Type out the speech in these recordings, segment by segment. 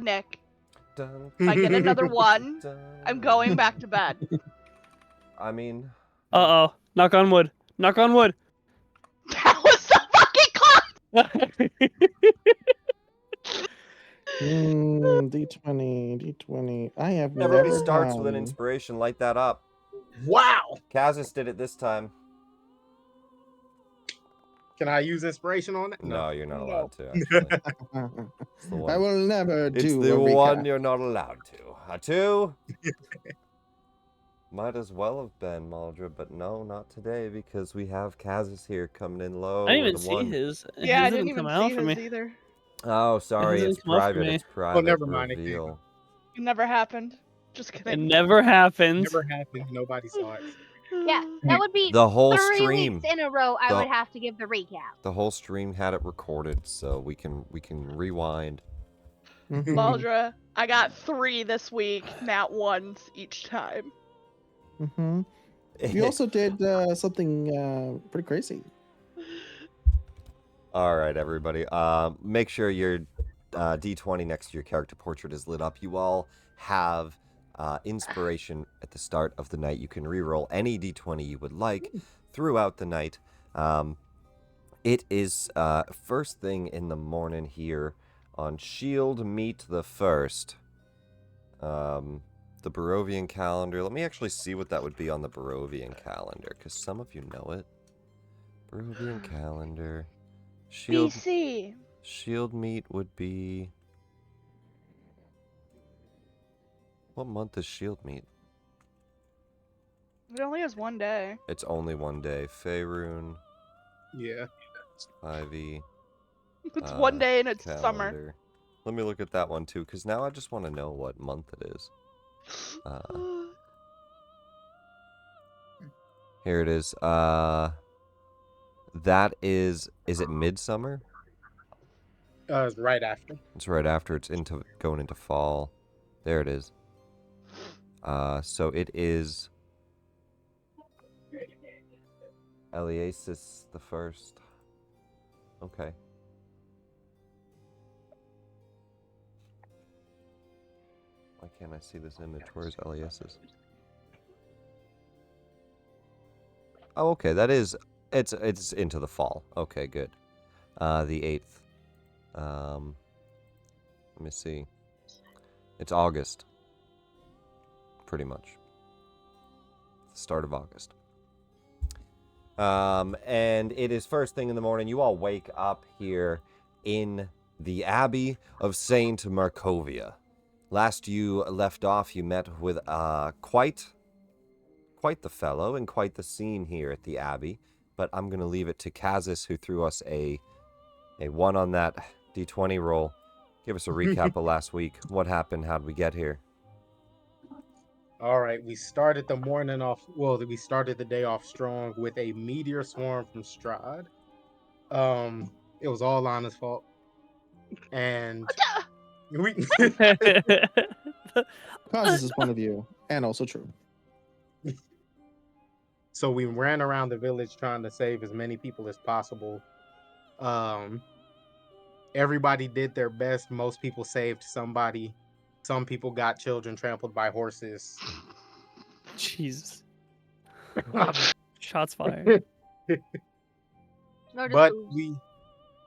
Nick. Dun, If I get another one, dun. I'm going back to bed. I mean, Uh-oh. Knock on wood. Knock on wood. That was so fucking close! D20. I have everybody never starts with an had- inspiration. Light that up. Wow. Kazis did it this time. Can I use inspiration on it? No, you're not No. allowed to, actually. It's the one. I will never It's do the a one recap. you're not allowed to. A 2? Might as well have been Maldra, but no, not today, because we have Kazis here coming in low. I didn't even with a see 1. his. Yeah, I His didn't even come out see for me. his either. Oh, sorry, didn't it's come up for private. me. It's private. never mind, it came reveal. It never happened. Just It kidding. never happened. Never happened. Nobody saw it. Yeah, that would be The whole 3 stream. weeks in a row. I The- would have to give the recap. The whole stream had it recorded, so we can rewind. Maldra, I got 3 this week, not once each time. You also did something pretty crazy. All right, everybody. Make sure your D20 next to your character portrait is lit up. You all have inspiration at the start of the night. You can reroll any D20 you would like throughout the night. It is first thing in the morning here on Shield Meet the First. The Barovian calendar. Let me actually see what that would be on the Barovian calendar, because some of you know it. Barovian calendar. BC. Shield meet would be... What month is Shield meet? It only has 1 day. It's only 1 day. Faerun, Yeah. Ivy. It's 1 day and it's summer. calendar. Let me look at that one too, because now I just want to know what month it is. Here it is. That is it midsummer? It's right after. It's right after. It's going into fall. There it is. So it is Eliasis the First. Okay. Why can't I see this image? Where's Eliasis? Oh, okay. That is. It's into the fall. Okay, good. The 8th. Let me see. It's August. Pretty much. Start of August. And it is first thing in the morning. You all wake up here in the Abbey of Saint Markovia. Last you left off, you met with quite the fellow and quite the scene here at the Abbey. But I'm going to leave it to Kazis, who threw us a 1 on that D20 roll. Give us a recap of last week. What happened? How'd we get here? All right, we started the morning off. Well, we started the day off strong with a meteor swarm from Strahd. It was all Lana's fault, and we. Causes is one of you, and also true. So we ran around the village trying to save as many people as possible. Everybody did their best. Most people saved somebody. Some people got children trampled by horses. Jesus. Shots fired. But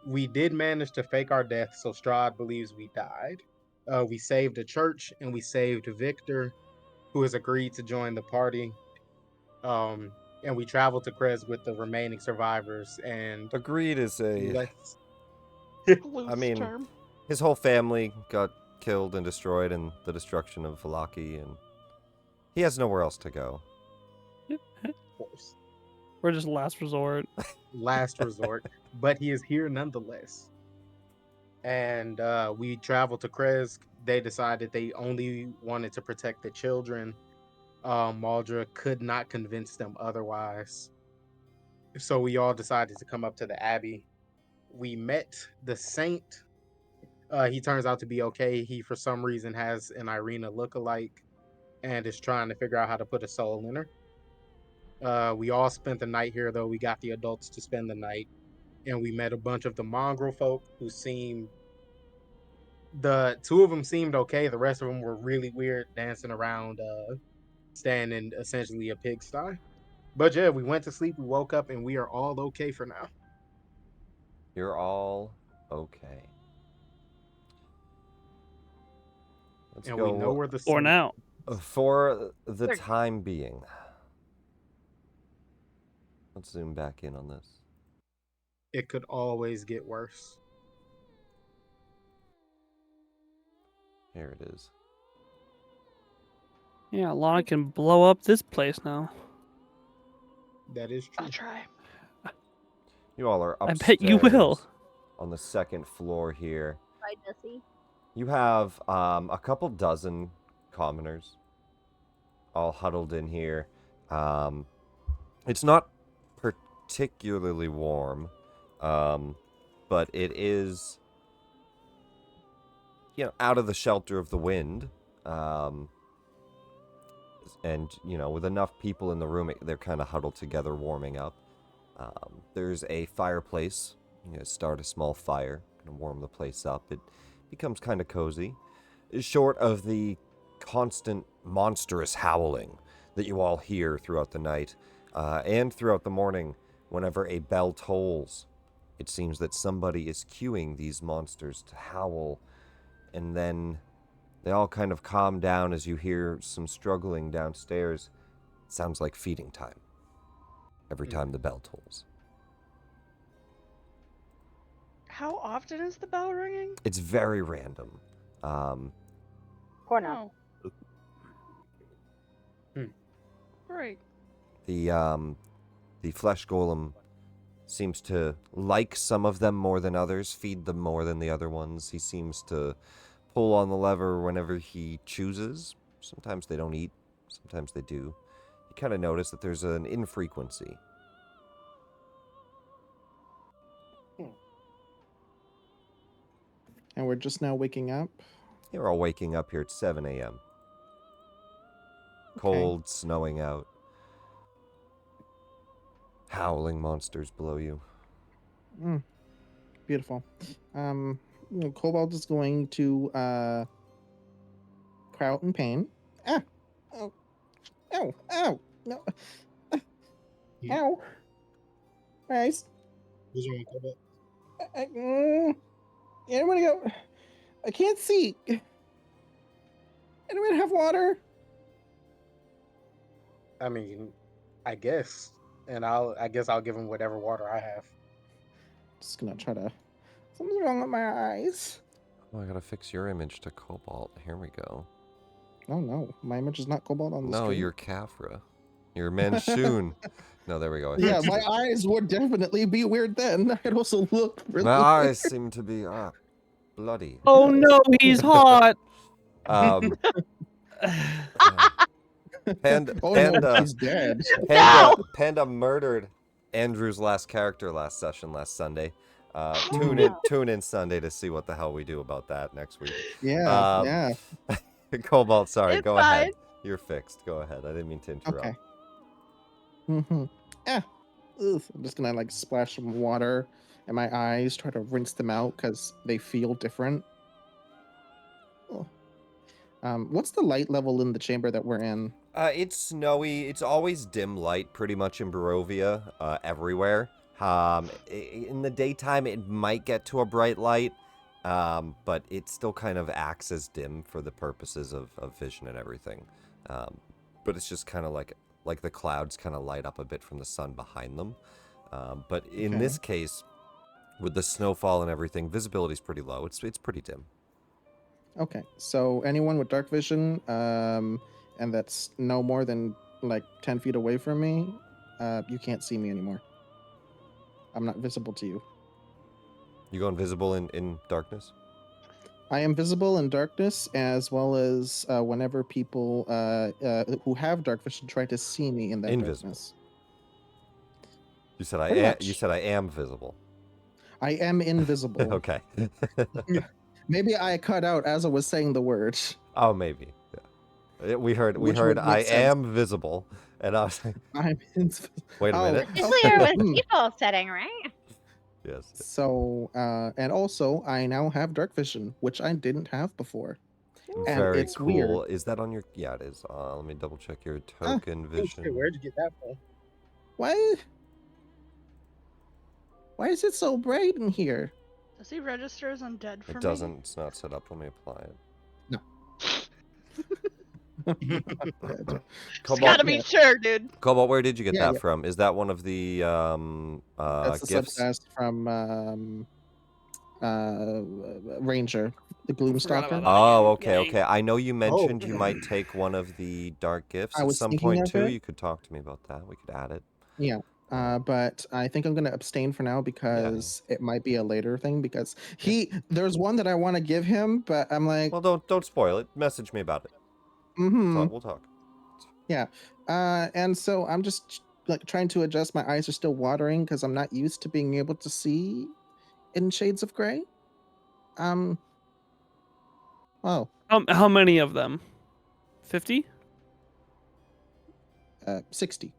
we did manage to fake our death, so Strahd believes we died. We saved a church, and we saved Victor, who has agreed to join the party. And we traveled to Krezk with the remaining survivors. And Agreed is a... let's I mean, his whole family got killed and destroyed in the destruction of Valaki, and he has nowhere else to go. of course, We're just last resort. last resort, but he is here nonetheless. And we traveled to Krezk. They decided they only wanted to protect the children. Maldra could not convince them otherwise. So we all decided to come up to the Abbey. We met the Saint. He turns out to be okay. He, for some reason, has an Irina look-alike and is trying to figure out how to put a soul in her. We all spent the night here, though. We got the adults to spend the night. And we met a bunch of the mongrel folk who seemed the two of them seemed okay. The rest of them were really weird, dancing around, staying in essentially a pigsty. But yeah, we went to sleep, we woke up, and we are all okay for now. You're all okay. Let's And go we know where the For sun now. for the Sure. time being. Let's zoom back in on this. It could always get worse. Here it is. Yeah, Lana can blow up this place now. That is true. I'll try. You all are I upstairs. bet you will. On the second floor here. Right, Jesse? You have a couple dozen commoners all huddled in here. It's not particularly warm, but it is, out of the shelter of the wind. And, with enough people in the room, they're kind of huddled together, warming up. There's a fireplace. Start a small fire, kind of warm the place up. It becomes kind of cozy. Short of the constant monstrous howling that you all hear throughout the night, and throughout the morning, whenever a bell tolls, it seems that somebody is cueing these monsters to howl, and then they all kind of calm down as you hear some struggling downstairs. It sounds like feeding time every time the bell tolls. How often is the bell ringing? It's very random. For now. Oh. Right. The flesh golem seems to like some of them more than others, feed them more than the other ones. He seems to pull on the lever whenever he chooses. Sometimes they don't eat, sometimes they do. You kind of notice that there's an infrequency. And we're just now waking up. You're all waking up here at 7 a.m. Cold, snowing out. Howling monsters below you. Beautiful. Cobalt is going to cry out in pain. Ah! Oh! Ow! Ow! No! Yeah. Ow! Guys! What's wrong, Cobalt? Anyone go? I can't see. Anyone have water? I mean, I guess. And I guess I'll give him whatever water I have. Just gonna try to. Something's wrong with my eyes. Oh, I gotta fix your image to Cobalt. Here we go. Oh no, my image is not Cobalt on the No, screen. you're Kafra. You're Manshoon. No, there we go. Yeah, my eyes would definitely be weird then. I'd also look really My weird. eyes seem to be bloody. Oh no, he's hot. Um, Panda, Oh no, Panda, he's dead. Panda murdered Andrew's last character last Sunday. Oh, Tune in Sunday to see what the hell we do about that next week. Yeah, yeah. Cobalt, sorry, It's go fine. ahead. You're fixed. Go ahead. I didn't mean to interrupt. Okay. Mm-hmm. Ah. Ugh. I'm just gonna splash some water in my eyes, try to rinse them out because they feel different. Oh. What's the light level in the chamber that we're in? It's snowy. It's always dim light pretty much in Barovia, everywhere. In the daytime, it might get to a bright light, but it still kind of acts as dim for the purposes of vision and everything. But it's just kind of like the clouds kind of light up a bit from the sun behind them. But in this case, with the snowfall and everything, visibility's pretty low. It's pretty dim. Okay, so anyone with dark vision, and that's no more than 10 feet away from me, you can't see me anymore. I'm not visible to you. You go invisible in darkness? I am visible in darkness, as well as whenever people who have dark vision try to see me in that Invisible. darkness. You said Pretty much. You said I am visible. I am invisible. Okay. Maybe I cut out as I was saying the word. Oh, maybe. Yeah. We heard Which would make I sense. am visible, and I was like, I'm invisible. wait a minute. It's clear with default setting, right? Yes. So, and also, I now have dark vision, which I didn't have before. And Very it's cool. weird. Is that on your? Yeah, it is. Let me double check your Ah, token Oh, shit, vision. where'd you get that from? Why? Why is it so bright in here? Does he register as undead for It me? doesn't. It's not set up. Let me apply it. Dead. Just Cobalt. gotta be Yeah. sure, dude. Cobalt, where did you get Yeah, that yeah. from? Is that one of the That's the gifts? subclass from Ranger, the Gloomstalker. that. Oh, okay, Yeah, okay. I know you mentioned Oh. you might take one of the dark gifts I at was some thinking point of too. it. You could talk to me about that. We could add it. Yeah. But I think I'm gonna abstain for now because it might be a later thing. Because there's one that I want to give him, but I'm like, Well, don't spoil it. Message me about it. mm-hmm. We'll talk. Yeah. And so I'm just like trying to adjust. My eyes are still watering because I'm not used to being able to see in shades of gray. Oh, How many of them? 50? 60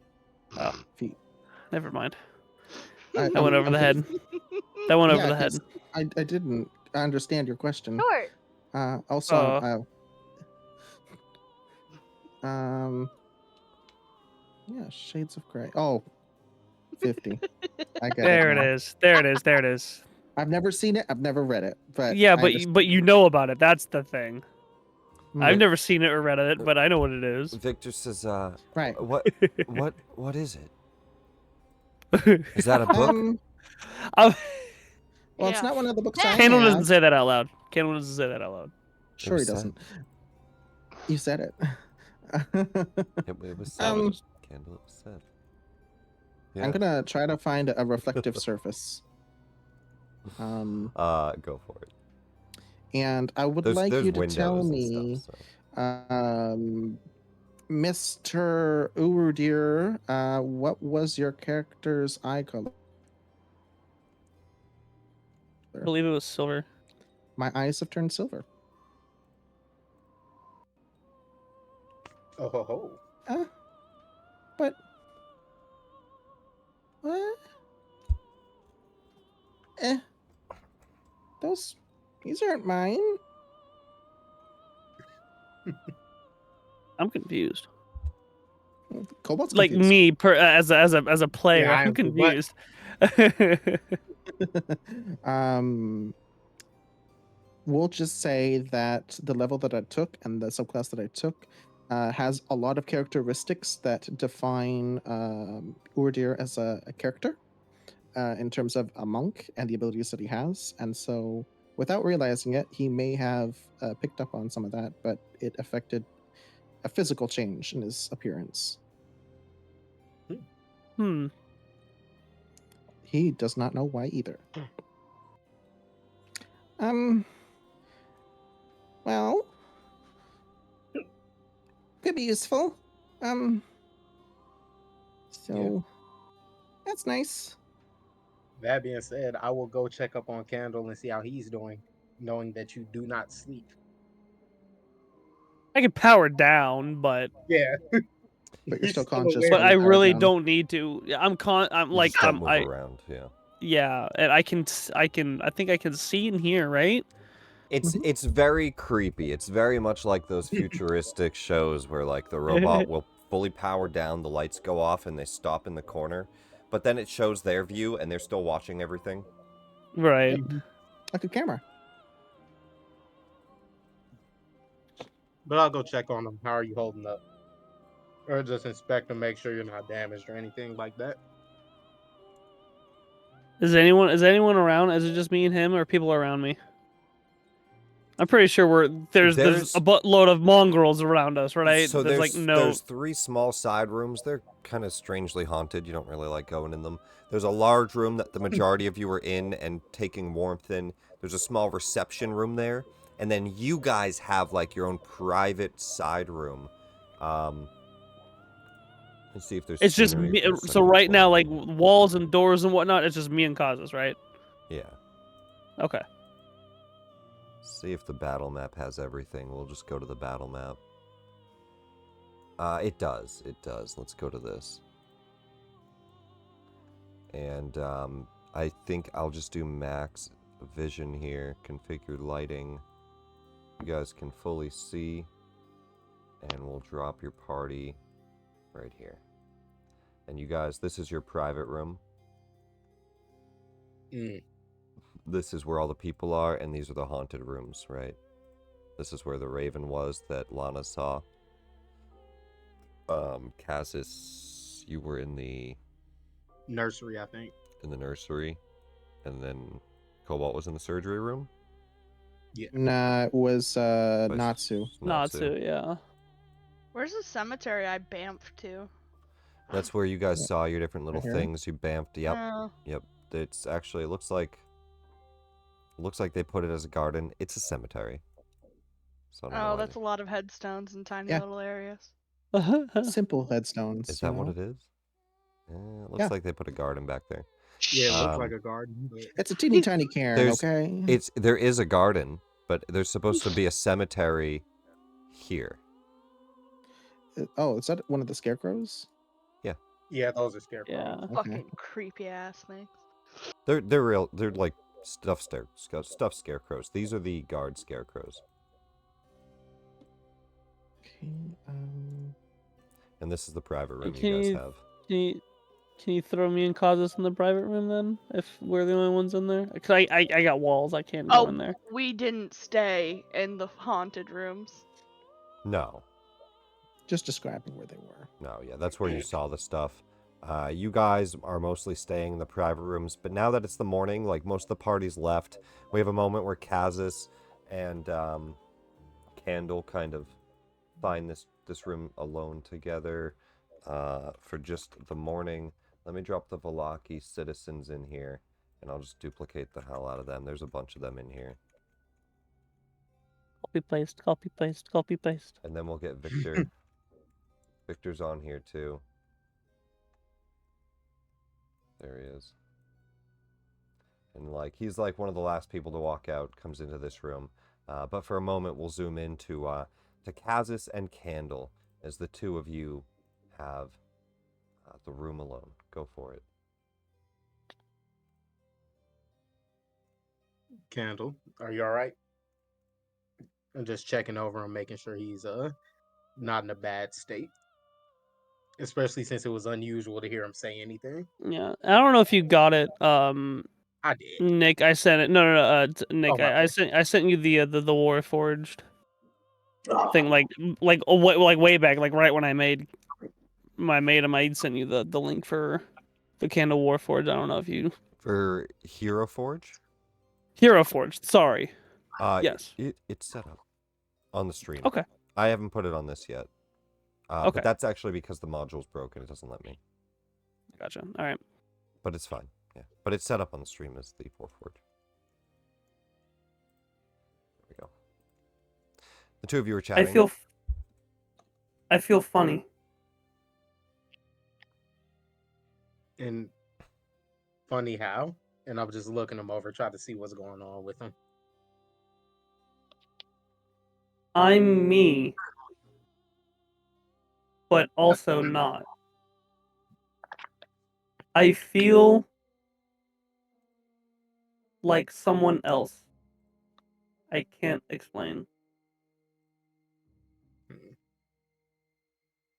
Oh, feet. never mind. I That went over the head. That went over Yeah, the head. 'cause I didn't understand your question. Short. Also, Oh. yeah, shades of gray. Oh, 50. I get There it it now. is. There it is. There it is. I've never seen it. I've never read it, but Yeah, I but understand. you know about it. That's the thing. Hmm. I've never seen it or read it, but I know what it is. Victor says, Right. what is it? Is that a book? Um, Well, it's Yeah. not one of the books I Candle have. doesn't say that out loud. Candle doesn't say that out loud. Sure, he was said. doesn't. You said it. It was said. That Candle, it was said. I'm gonna try to find a reflective surface. Go for it. And I would like There's you to windows tell and me, stuff, so. Mr. Urudir, what was your character's eye color? I believe it was silver. My eyes have turned silver. Oh ho ho. But what? These aren't mine. I'm confused. Cobalt's Like confused. me, as a player, Yeah, I I'm am too, but- confused. We'll just say that the level that I took and the subclass that I took has a lot of characteristics that define Urdir as a character in terms of a monk and the abilities that he has. And so, without realizing it, he may have picked up on some of that, but it affected a physical change in his appearance. He does not know why either. Well, could be useful. So that's nice. That being said, I will go check up on Candle and see how he's doing, knowing that you do not sleep. I can power down, but Yeah. But you're He's still still conscious. aware. but when I you power really down. don't need to. I'm You like just don't move I around. Yeah. yeah, and I think I can see in here, right? It's very creepy. It's very much like those futuristic shows where like the robot will fully power down, the lights go off, and they stop in the corner, but then it shows their view and they're still watching everything. Right. Like a camera. But I'll go check on him. How are you holding up? Or just inspect and make sure you're not damaged or anything like that. Is anyone around? Is it just me and him, or people around me? I'm pretty sure there's a buttload of mongrels around us, right? So there's like no. there's 3 small side rooms. They're kind of strangely haunted. You don't really like going in them. There's a large room that the majority of you are in and taking warmth in. There's a small reception room there, and then you guys have like your own private side room. Let's see if there's. It's just scenery me. for the So second right now, floor. like walls and doors and whatnot, it's just me and Causes, right? Yeah. Okay. See if the battle map has everything. We'll just go to the battle map. It does. It does. Let's go to this. And I think I'll just do max vision here. Configure lighting. You guys can fully see. And we'll drop your party right here. And you guys, this is your private room. This is where all the people are, and these are the haunted rooms, right? This is where the raven was that Lana saw. Cassis, you were in the nursery, I think. In the nursery, and then Cobalt was in the surgery room. Yeah. Nah, it was But Natsu. Natsu, yeah. Where's the cemetery I bamfed to? That's where you guys saw your different little Right here? things. You bamfed. Yep. Oh. Yep. It's actually, it looks like they put it as a garden. It's a cemetery. So I don't know Oh, why that's a lot of headstones in tiny Yeah. little areas. Simple headstones. Is that what it is? It looks Yeah. like they put a garden back there. Yeah, it looks Um, like a garden. But... It's a teeny tiny cairn, There's- okay? There is a garden, but there's supposed to be a cemetery here. Oh, is that one of the scarecrows? Yeah, those are scarecrows. Yeah. Okay. Fucking creepy ass things. They're real. They're like stuffed scarecrows. These are the guard scarecrows. Okay. And this is the private room Can you guys you- have. Can you throw me and Causus in the private room then? If we're the only ones in there? Cause I got walls. I can't go in there. We didn't stay in the haunted rooms. No. Just describing where they were. No, yeah, that's where you saw the stuff. You guys are mostly staying in the private rooms, but now that it's the morning, like most of the party's left, we have a moment where Kazis and Candle kind of find this room alone together for just the morning. Let me drop the Velaki citizens in here, and I'll just duplicate the hell out of them. There's a bunch of them in here. Copy paste. Copy paste. Copy paste. And then we'll get Victor. Victor's on here too. There he is. And like he's like one of the last people to walk out, comes into this room. But for a moment we'll zoom into to Kazis and Candle as the two of you have the room alone. Go for it. Candle, are you all right? I'm just checking over him, making sure he's not in a bad state. Especially since it was unusual to hear him say anything. Yeah. I don't know if you got it. I did. Nick, I sent it. No. Nick, Oh, my I sent you the War Forged thing, like way back, like right when I made him. I sent you the link for the Candle War Forged. I don't know if you For Hero Forge? Hero Forged. Sorry. Yes. It's set up on the stream. Okay. I haven't put it on this yet. Okay. But that's actually because the module's broken. It doesn't let me. Gotcha. All right. But it's fine. Yeah. But it's set up on the stream as the Forge. There we go. The two of you are chatting. I feel funny. And funny how? And I'm just looking him over, trying to see what's going on with him. I'm me, but also not. I feel like someone else. I can't explain.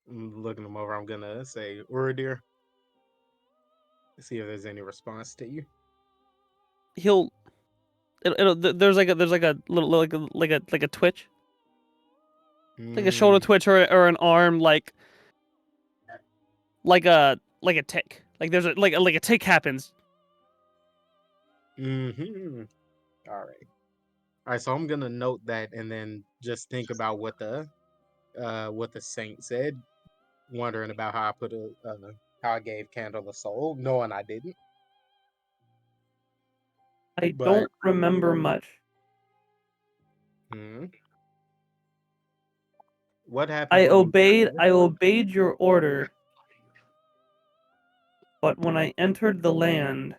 I'm looking him over. I'm gonna say, Uradir. See if there's any response to you. There's like a little like a twitch, like a shoulder twitch or an arm like a tick. Like there's a tick happens. Mm-hmm. All right. So I'm gonna note that, and then just think about what the saint said. Wondering about how I put how I gave Candle a soul, knowing I didn't. I don't remember much. What happened? I obeyed your order, but when I entered the land,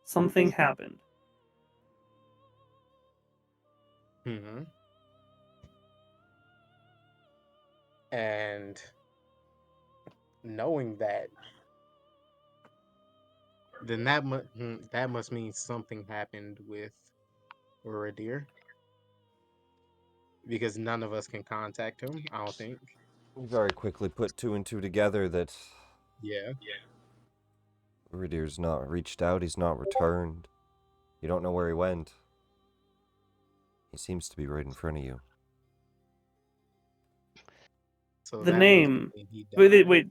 something happened. And knowing that, Then that must mean something happened with Uridir, because none of us can contact him. I don't think. We very quickly put two and two together that Yeah. Uridir's not reached out, he's not returned. You don't know where he went. He seems to be right in front of you. So The that must name. mean he Wait,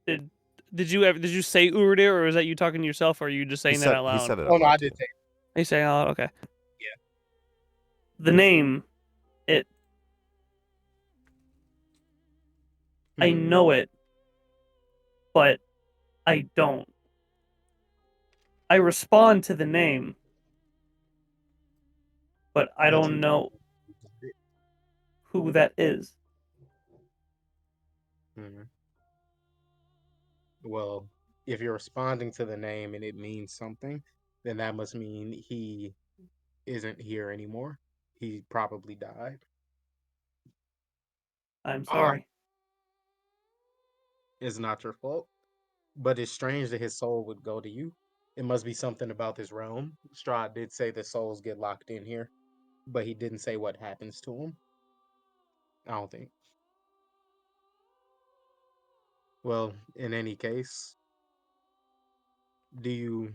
died. did you say Uridir, or is that you talking to yourself, or are you just saying that out He loud? said it Oh out no, I loud did too. say. Are you saying out loud? Okay. Yeah. The name. I Hmm. know it, but I don't. I respond to the name, but I But don't you know who that is. Hmm. Well, if you're responding to the name and it means something, then that must mean he isn't here anymore. He probably died. I'm All right. sorry. It's not your fault. But it's strange that his soul would go to you. It must be something about this realm. Strahd did say that souls get locked in here, but he didn't say what happens to them. I don't think. Well, in any case, do you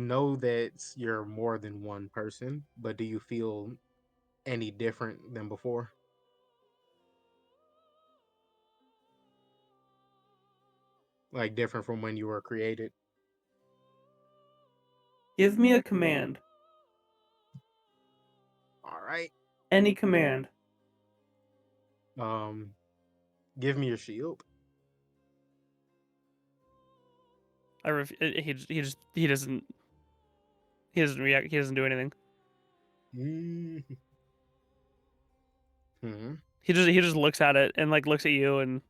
know that you're more than one person, but do you feel any different than before? Like different from when you were created? Give me a command. All right. Any command. Um, give me your shield. He doesn't react. He doesn't do anything. Mm-hmm. He just looks at it and like looks at you and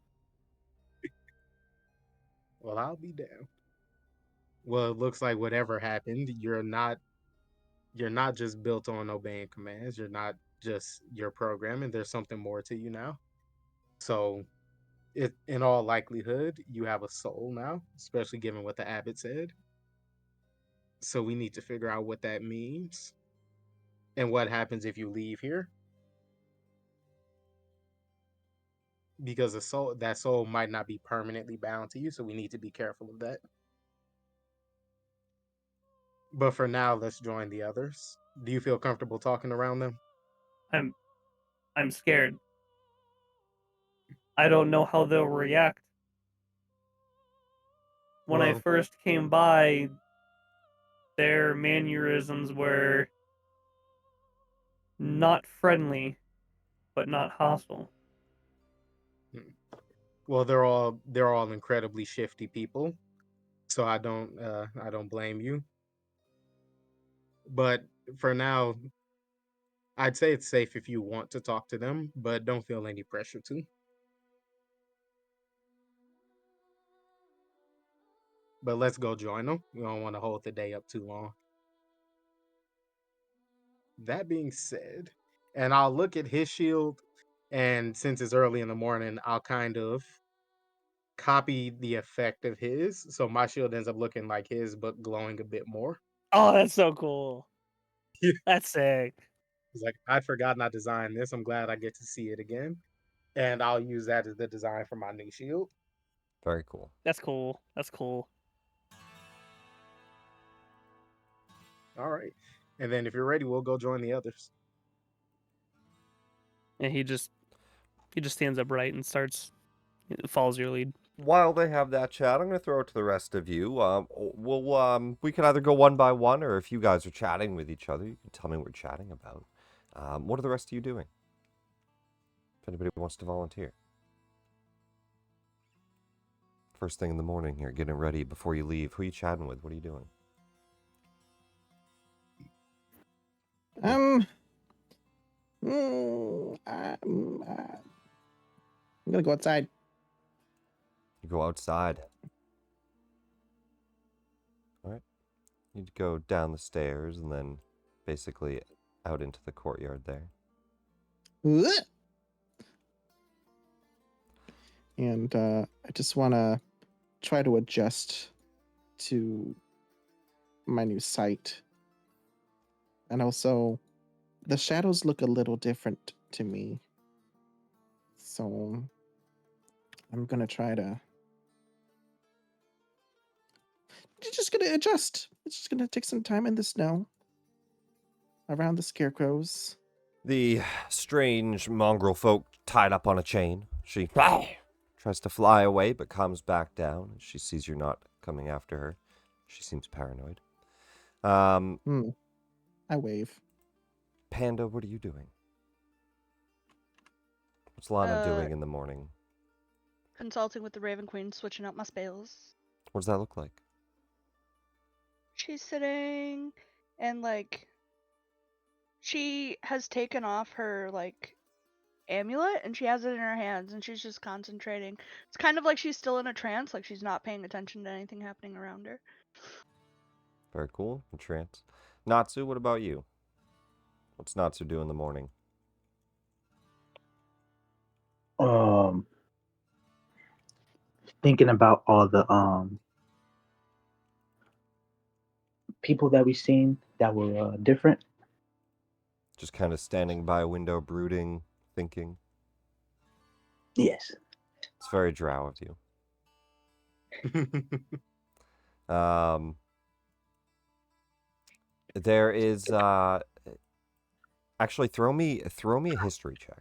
Well, I'll be down. Well, it looks like whatever happened, you're not just built on obeying commands. You're not just your programming. There's something more to you now. So, in all likelihood, you have a soul now, especially given what the abbot said. So we need to figure out what that means and what happens if you leave here, because that soul might not be permanently bound to you. So we need to be careful of that. But for now, let's join the others. Do you feel comfortable talking around them? I'm scared. I don't know how they'll react. When I Well, first came by, their mannerisms were not friendly, but not hostile. hmm. Well, they're all incredibly shifty people, so I don't blame you. But for now, I'd say it's safe if you want to talk to them, but don't feel any pressure to. But let's go join them. We don't want to hold the day up too long. That being said, and I'll look at his shield, and since it's early in the morning, I'll kind of copy the effect of his, so my shield ends up looking like his, but glowing a bit more. Oh, that's so cool. That's sick. He's like, I'd forgotten I designed this. I'm glad I get to see it again. And I'll use that as the design for my new shield. Very cool. That's cool. That's cool. All right. And then if you're ready, we'll go join the others. And he just stands up right and follows your lead. While they have that chat, I'm going to throw it to the rest of you. We can either go one by one, or if you guys are chatting with each other, you can tell me what we're chatting about. What are the rest of you doing? If anybody wants to volunteer. First thing in the morning here, getting ready before you leave. Who are you chatting with? What are you doing? I'm gonna go outside. You go outside. All right. You'd go down the stairs and then basically out into the courtyard there. And I just want to try to adjust to my new sight. And also, the shadows look a little different to me. So I'm gonna try to. Just gonna adjust. It's just gonna take some time in the snow around the scarecrows. The strange mongrel folk tied up on a chain. She tries to fly away, but comes back down. She sees you're not coming after her. She seems paranoid. I wave. Panda, what are you doing? What's Lana doing in the morning? Consulting with the Raven Queen, switching up my spells. What does that look like? She's sitting and she has taken off her amulet and she has it in her hands and she's just concentrating. It's kind of like she's still in a trance, like she's not paying attention to anything happening around her. Very cool. In trance. Natsu, what about you? What's Natsu do in the morning? Thinking about all the people that we've seen that were different. Just kind of standing by a window, brooding, thinking. Yes. It's very drow of you. There is actually throw me a history check.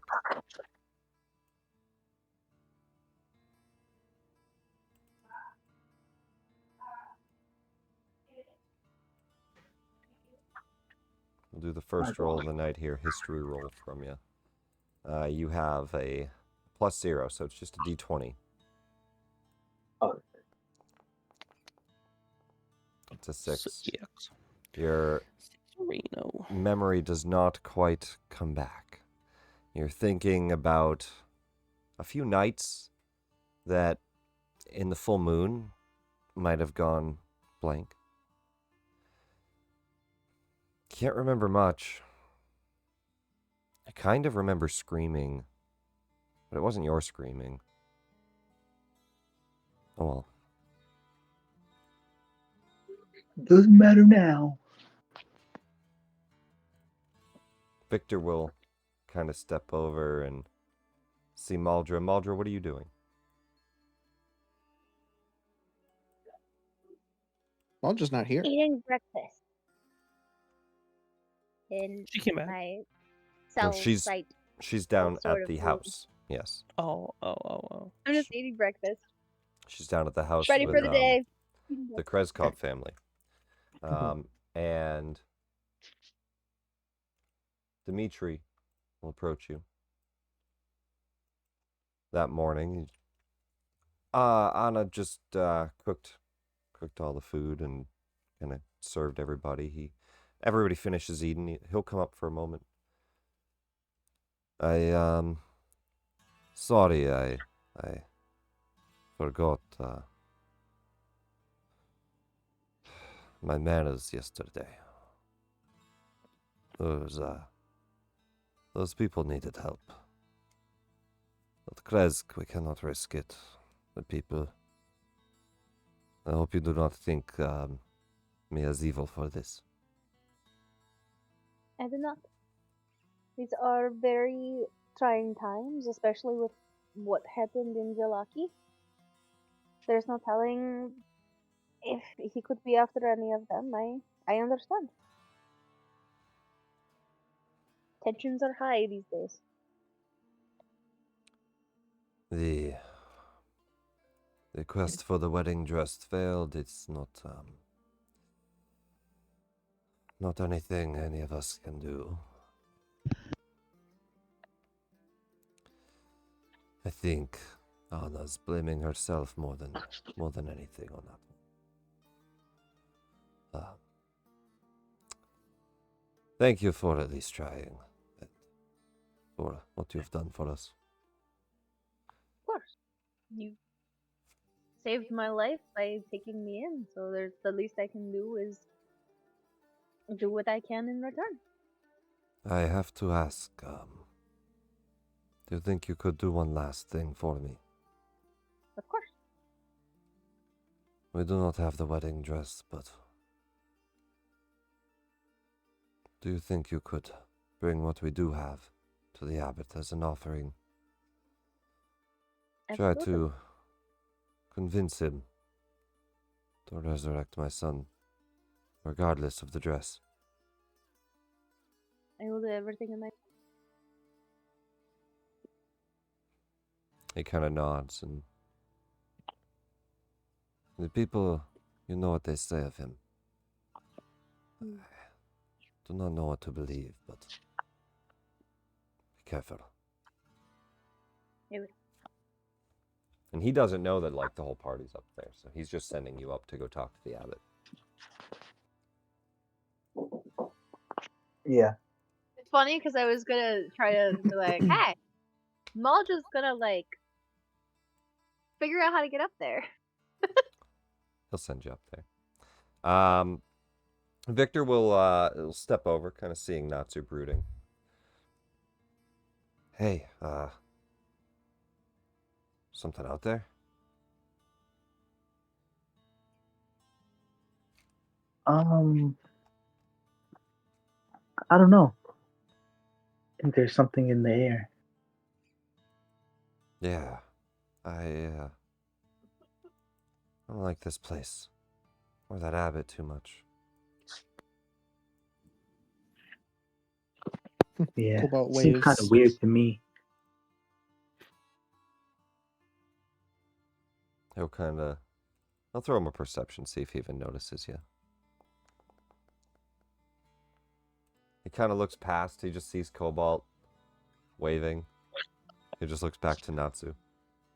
We'll do the first roll of the night here. History roll from you. You have a +0, so it's just a d20. Oh. It's a 6. Yeah. Your memory does not quite come back. You're thinking about a few nights that in the full moon might have gone blank. Can't remember much. I kind of remember screaming, but it wasn't your screaming. Oh well. Doesn't matter now. Victor will kind of step over and see Maldra. Maldra, what are you doing? Maldra's not here. Eating breakfast. In She came back. my No, cell site. she's down sort at of the room. house. Yes. Oh. I'm just eating breakfast. She's down at the house Ready with for the day. the Krezk family. And Dimitri will approach you. That morning, Anna just cooked all the food and kind of served everybody. Everybody finishes eating. He'll come up for a moment. Sorry, I forgot my manners yesterday. Those people needed help. At Krezk, we cannot risk it. The people. I hope you do not think me as evil for this. I do not. These are very trying times, especially with what happened in Jalaki. There's no telling if he could be after any of them. I understand. Tensions are high these days. The quest for the wedding dress failed. It's not anything any of us can do. I think Anna's blaming herself more than anything on that. Thank you for at least trying. For what you've done for us. Of course. You saved my life by taking me in, so there's the least I can do is do what I can in return. I have to ask, do you think you could do one last thing for me? Of course. We do not have the wedding dress, but do you think you could bring what we do have to the abbot as an offering? Try Absolutely. to convince him to resurrect my son, regardless of the dress. I will do everything in my. He kind of nods, and the people, you know what they say of him. Hmm. Do not know what to believe, but be careful. I will. And he doesn't know that, like, the whole party's up there, so he's just sending you up to go talk to the abbot. Yeah. It's funny because I was gonna try to be like, hey, Muldra's gonna like figure out how to get up there. He'll send you up there. Victor will step over, kind of seeing Natsu brooding. Hey, something out there? I don't know. I think there's something in the air. Yeah, I don't like this place or that abbot too much. Yeah. Cobalt Seems kind of waves. weird to me. He'll kind of... I'll throw him a perception, see if he even notices you. He kind of looks past. He just sees Cobalt waving. He just looks back to Natsu.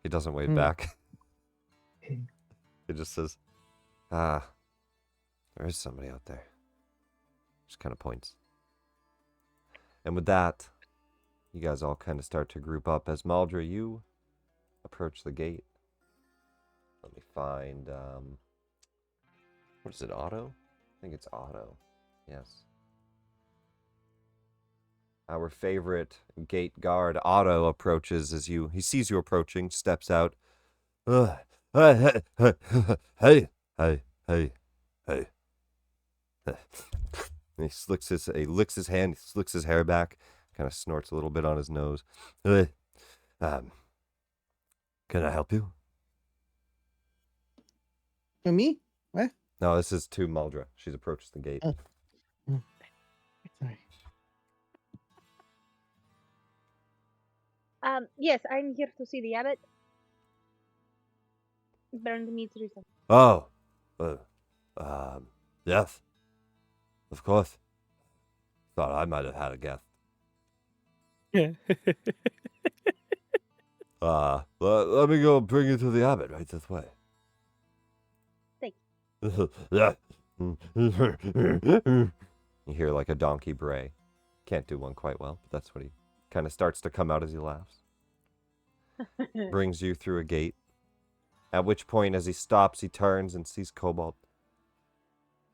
He doesn't wave back. He just says, there is somebody out there. Just kind of points. And with that, you guys all kind of start to group up. As Maldra, you approach the gate. Let me find, what is it, Otto? I think it's Otto. Yes. Our favorite gate guard, Otto, approaches as he sees you approaching, steps out. Hey. He licks his hand, he licks his hair back, kind of snorts a little bit on his nose. Can I help you? For me? What? No, this is to Maldra. She's approached the gate. Sorry. Yes, I'm here to see the abbot. Bring me to do something. Oh, yes, of course. Thought I might have had a guess. Let me go bring you to the abbot right this way. Thank you. Yeah. You hear like a donkey bray. Can't do one quite well, but that's what he kind of starts to come out as he laughs. Brings you through a gate. At which point, as he stops, he turns and sees Cobalt.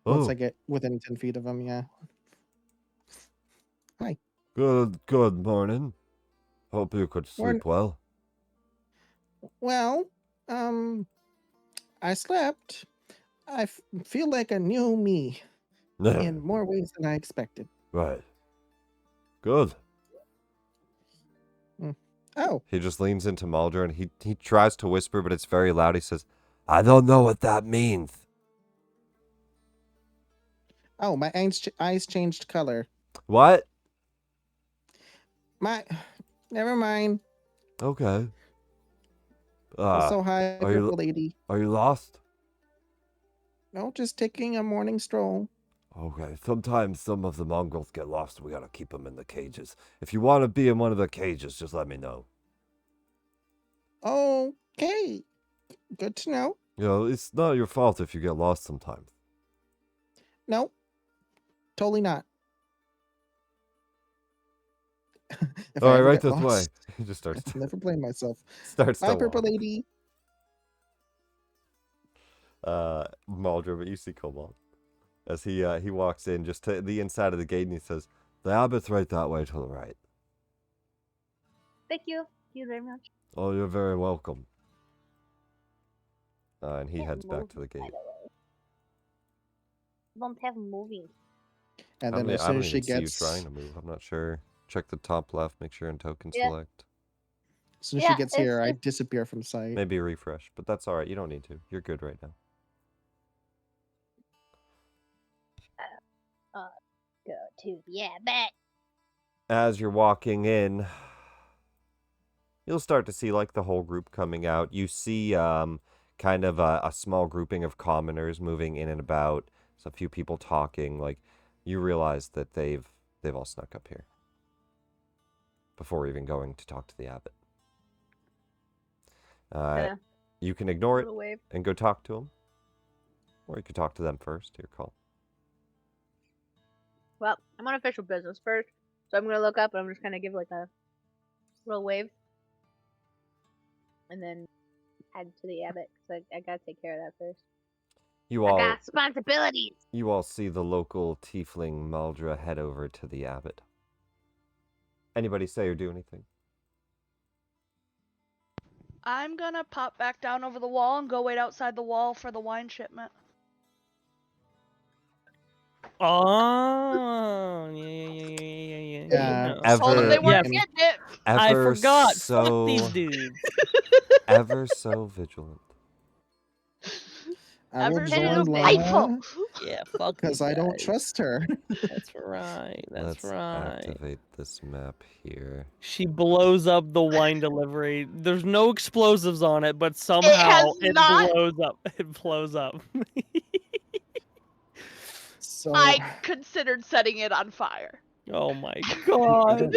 Once I get within 10 feet of him, yeah. Hi. Good morning. Hope you could sleep well. Well, I slept. I feel like a new me in more ways than I expected. Right. Good. Oh. He just leans into Maldra and he tries to whisper, but it's very loud. He says, I don't know what that means. Oh, my eyes changed color. What? Never mind. Okay. So hi, purple lady. Are you lost? No, just taking a morning stroll. Okay, sometimes some of the mongrels get lost. We gotta keep them in the cages. If you want to be in one of the cages, just let me know. Okay. Good to know. You know, it's not your fault if you get lost sometimes. No. Totally not. All right, right this way. He just starts to... Never blame myself. Starts Bye, to purple walk. lady. Maldra, but you see Cobalt. As he walks in just to the inside of the gate and he says, the abbot's right that way to the right. Thank you. Thank you very much. Oh, you're very welcome. And he Can't heads back move, to the by gate. the way. Don't have moving. And I then don't, as I soon don't as she even see you gets, trying to move. I'm not sure. Check the top left. Make sure in token Yeah. select. as soon as Yeah, she gets it's here, I just- disappear from sight. Maybe refresh, but that's all right. You don't need to. You're good right now. Go to the Abbot. As you're walking in, you'll start to see like the whole group coming out. You see kind of a small grouping of commoners moving in and about. So a few people talking. Like you realize that they've all snuck up here before even going to talk to the abbot. Yeah. You can ignore it Little wave. and go talk to them, or you could talk to them first. Your call. Well, I'm on official business first, so I'm gonna look up and I'm just gonna give like a little wave, and then head to the Abbot because I gotta take care of that first. You I all got responsibilities. You all see the local tiefling Maldra head over to the abbot. Anybody say or do anything? I'm gonna pop back down over the wall and go wait outside the wall for the wine shipment. Oh, yeah. Yeah. You Told them they Ever, weren't Yes. getting it. I ever forgot. so, Fuck these dudes. ever so vigilant. I will Ever so join spiteful. Lana Yeah, fuck because these I don't guys. trust her. That's right. That's Let's right. activate this map here. She blows up the wine delivery. There's no explosives on it, but somehow it not- blows up. It blows up. So I considered setting it on fire. Oh my god.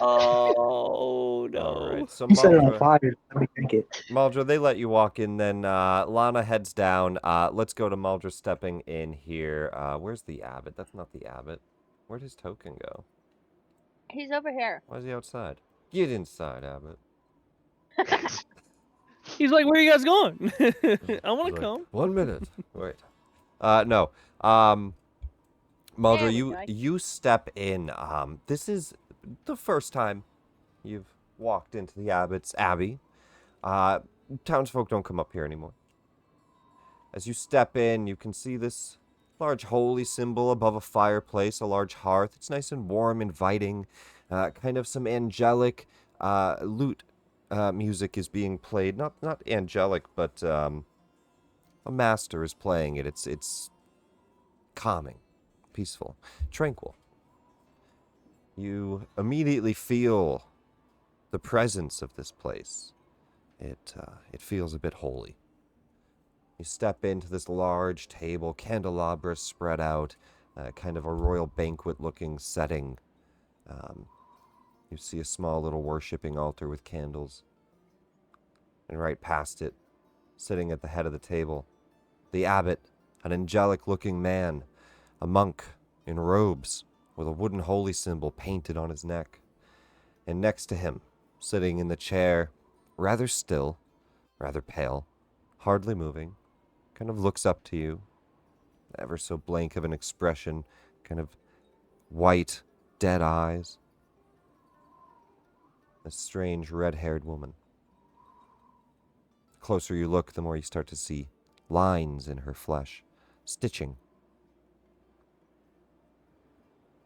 Oh no. All right, so He set it on Maldra, fire. Let me drink it. Maldra, they let you walk in. Then Lana heads down. Let's go to Maldra stepping in here. Where's the abbot? That's not the abbot. Where'd his token go? He's over here. Why is he outside? Get inside, Abbot. He's like, where are you guys going? I want He's to like, come. 1 minute. Wait. No. Maldra, There we go. you step in. This is the first time you've walked into the Abbot's Abbey. Townsfolk don't come up here anymore. As you step in, you can see this large holy symbol above a fireplace, a large hearth. It's nice and warm, inviting. Kind of some angelic lute music is being played. Not angelic, but a master is playing it. It's calming, peaceful, tranquil. You immediately feel the presence of this place. It feels a bit holy. You step into this large table, candelabras spread out, kind of a royal banquet-looking setting. You see a small little worshipping altar with candles. And right past it, sitting at the head of the table, the abbot, an angelic-looking man, a monk in robes with a wooden holy symbol painted on his neck. And next to him, sitting in the chair, rather still, rather pale, hardly moving, kind of looks up to you, ever so blank of an expression, kind of white, dead eyes. A strange red-haired woman. The closer you look, the more you start to see lines in her flesh, stitching.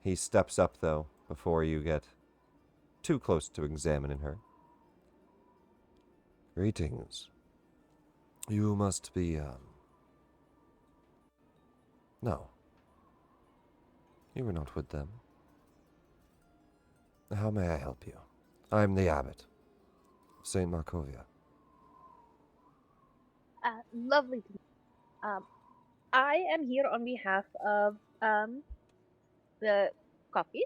He steps up, though, before you get too close to examining her. Greetings. You must be, No. You were not with them. How may I help you? I'm the abbot of St. Markovia. Lovely to meet. I am here on behalf of the coffees.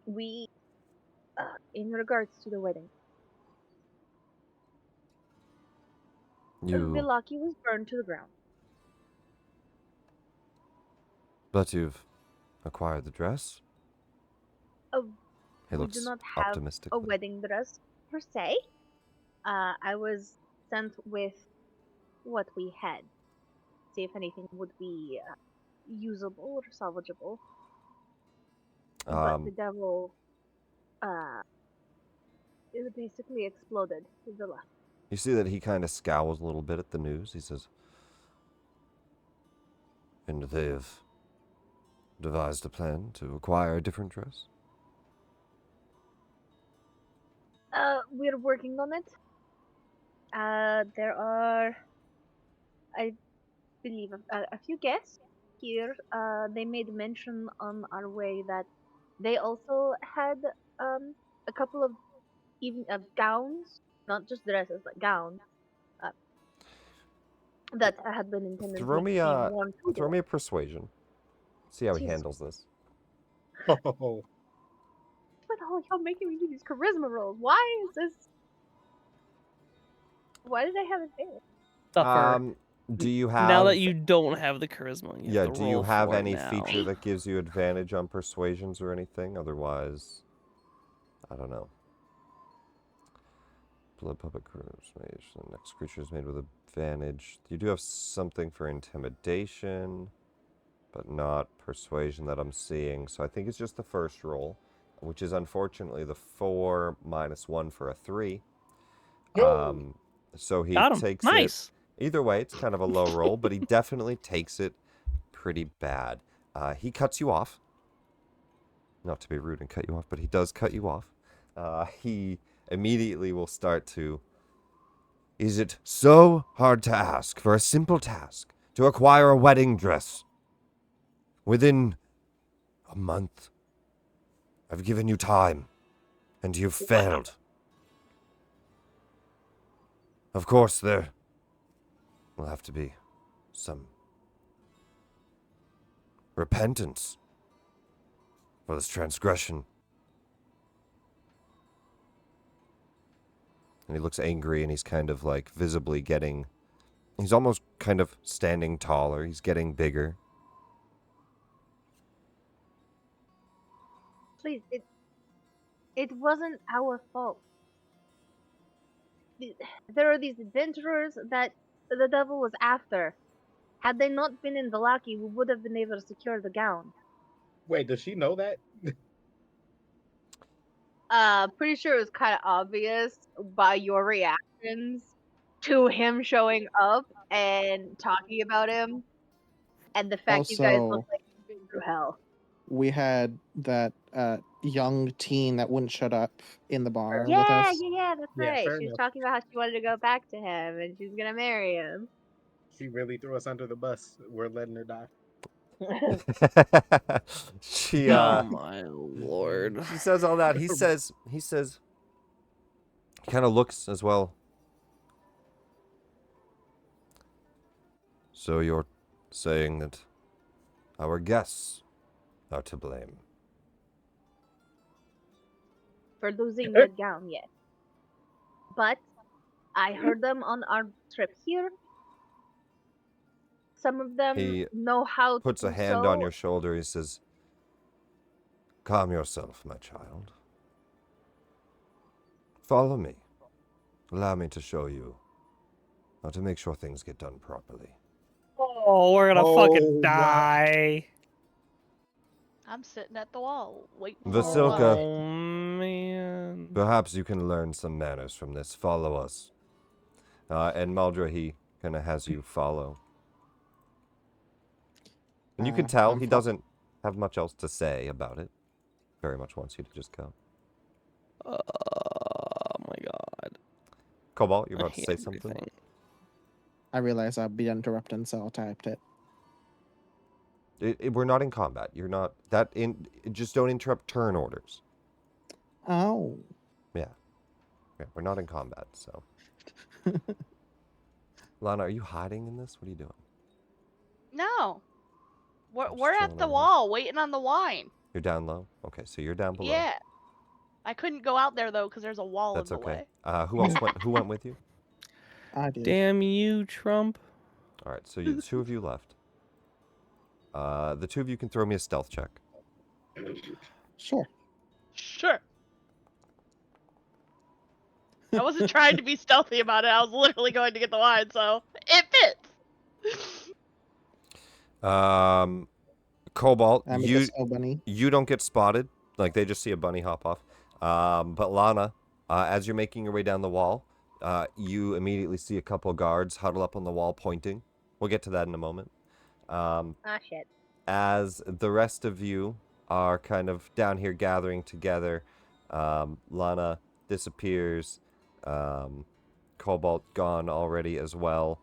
We, in regards to the wedding, You, Villaki was burned to the ground. but you've acquired the dress? Oh, He we looks do not have optimistic. a wedding dress per se. I was sent with what we had. See if anything would be usable or salvageable. But the devil it basically exploded the villa. You see that he kind of scowls a little bit at the news. He says, and they've devised a plan to acquire a different dress? We're working on it. There are, I believe, a few guests here. They made mention on our way that they also had a couple of even gowns, not just dresses, but gowns uh, that had been intended Throw to me be a worn to throw me a persuasion. See how he Jesus. handles this. Oh, What the hell are y'all making me do these charisma rolls? Why is this? Why did I have it there? Suffer. Do you have Now that you don't have the charisma, you yeah? have to Do you roll have for it any now. feature that gives you advantage on persuasions or anything? Otherwise, I don't know. Blood puppet charisma. The next creature is made with advantage. You do have something for intimidation, but not persuasion that I'm seeing. So I think it's just the first roll, which is unfortunately the 4 minus 1 for a 3. So he Got him. takes Nice. it. Either way, it's kind of a low roll, but he definitely takes it pretty bad. He cuts you off. Not to be rude and cut you off, but he does cut you off. He immediately will start to... Is it so hard to ask for a simple task to acquire a wedding dress within a month? I've given you time, and you've failed. Of course, there will have to be some repentance for this transgression. And he looks angry, and he's kind of like visibly getting... He's almost kind of standing taller. He's getting bigger. Please, it wasn't our fault. There are these adventurers that the devil was after. Had they not been in Vallaki, we would have been able to secure the gown. wait, does she know that? Pretty sure it was kind of obvious by your reactions to him showing up and talking about him, and the fact you guys look Also, like you've been through hell. we had that young teen that wouldn't shut up in the bar with Yeah, us. yeah, that's Yeah, right. fair She was enough. talking about how she wanted to go back to him and she's gonna marry him. She really threw us under the bus. We're letting her die. She Oh my lord. she says all that. He says he kind of looks as well. So you're saying that our guests are to blame? For losing that gown, yes. But I heard them on our trip here. Some of them He know how puts to a hand on your shoulder. He says, "Calm yourself, my child. Follow me. Allow me to show you how to make sure things get done properly." Oh, we're gonna Oh, fucking wow. die. I'm sitting at the wall waiting. Vasilka. Oh man. Perhaps you can learn some manners from this. Follow us. And Maldra, he kind of has you follow. And you can tell he doesn't have much else to say about it. Very much wants you to just go. Oh my god. Cobalt, you're I about to hate say something? everything. I realized I'd be interrupting, so I typed it. We're not in combat. You're not... Just don't interrupt turn orders. Oh. Yeah, we're not in combat, so... Lana, are you hiding in this? What are you doing? No. I'm just We're chilling at the over here. wall waiting on the wine. You're down low? Okay, so you're down below. Yeah. I couldn't go out there though because there's a wall That's in the okay. way. Who else went? Who went with you? I did. Damn you, Trump. All right, so the two of you left. The two of you can throw me a stealth check. Sure. Sure. I wasn't trying to be stealthy about it. I was literally going to get the wine, so it fits. Cobalt, I'm a snow bunny. you don't get spotted. Like they just see a bunny hop off. But Lana, as you're making your way down the wall, You immediately see a couple guards huddle up on the wall pointing. We'll get to that in a moment. Shit. As the rest of you are kind of down here gathering together, Lana disappears. Cobalt gone already as well.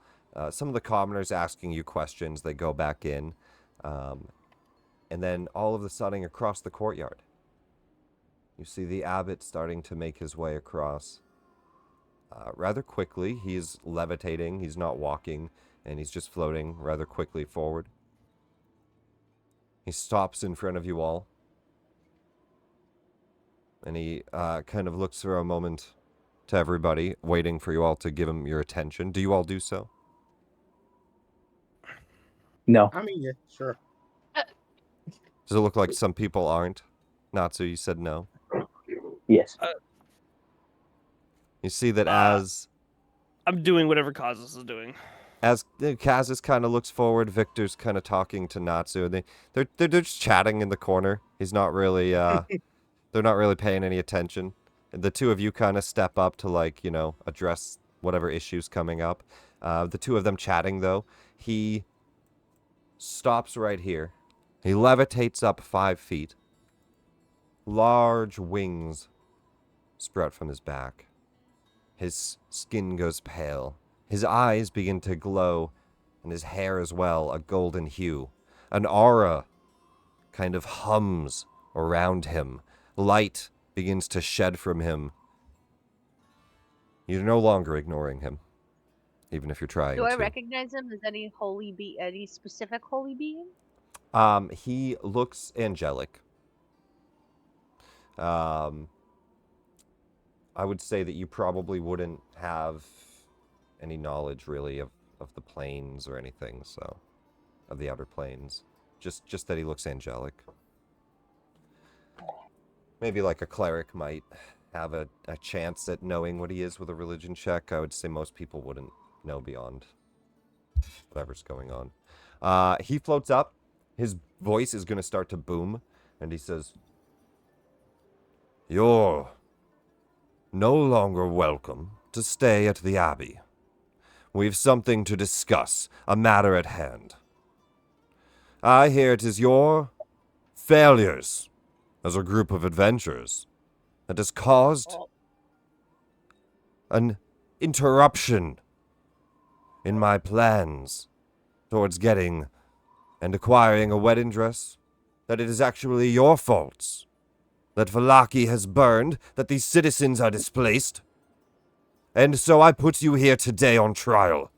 Some of the commoners asking you questions. They go back in. And then all of a sudden across the courtyard, you see the abbot starting to make his way across. Rather quickly, he's levitating, he's not walking, and he's just floating rather quickly forward. He stops in front of you all. And he kind of looks for a moment to everybody, waiting for you all to give him your attention. Do you all do so? No. I mean, yeah, sure. Does it look like some people aren't? Natsu, you said no. Yes. You see that as I'm doing whatever Causes is doing. Kazis kind of looks forward, Victor's kind of talking to Natsu. They're just chatting in the corner. He's not really they're not really paying any attention. The two of you kind of step up to, like, you know, address whatever issues coming up. The two of them chatting, though, he stops right here. He levitates up 5 feet. Large wings sprout from his back. His skin goes pale. His eyes begin to glow, and his hair as well, a golden hue. An aura kind of hums around him. Light begins to shed from him. You're no longer ignoring him, even if you're trying to. Do I recognize him as any any specific holy being? He looks angelic. I would say that you probably wouldn't have any knowledge really of the planes or anything, so of the outer planes. Just that he looks angelic. Maybe like a cleric might have a chance at knowing what he is with a religion check. I would say most people wouldn't know beyond whatever's going on. He floats up. His voice is going to start to boom, and he says, "You're no longer welcome to stay at the Abbey. We've something to discuss, a matter at hand. I hear it is your failures as a group of adventurers that has caused an interruption in my plans towards getting and acquiring a wedding dress, that it is actually your faults, that Vallaki has burned, that these citizens are displaced. And so I put you here today on trial.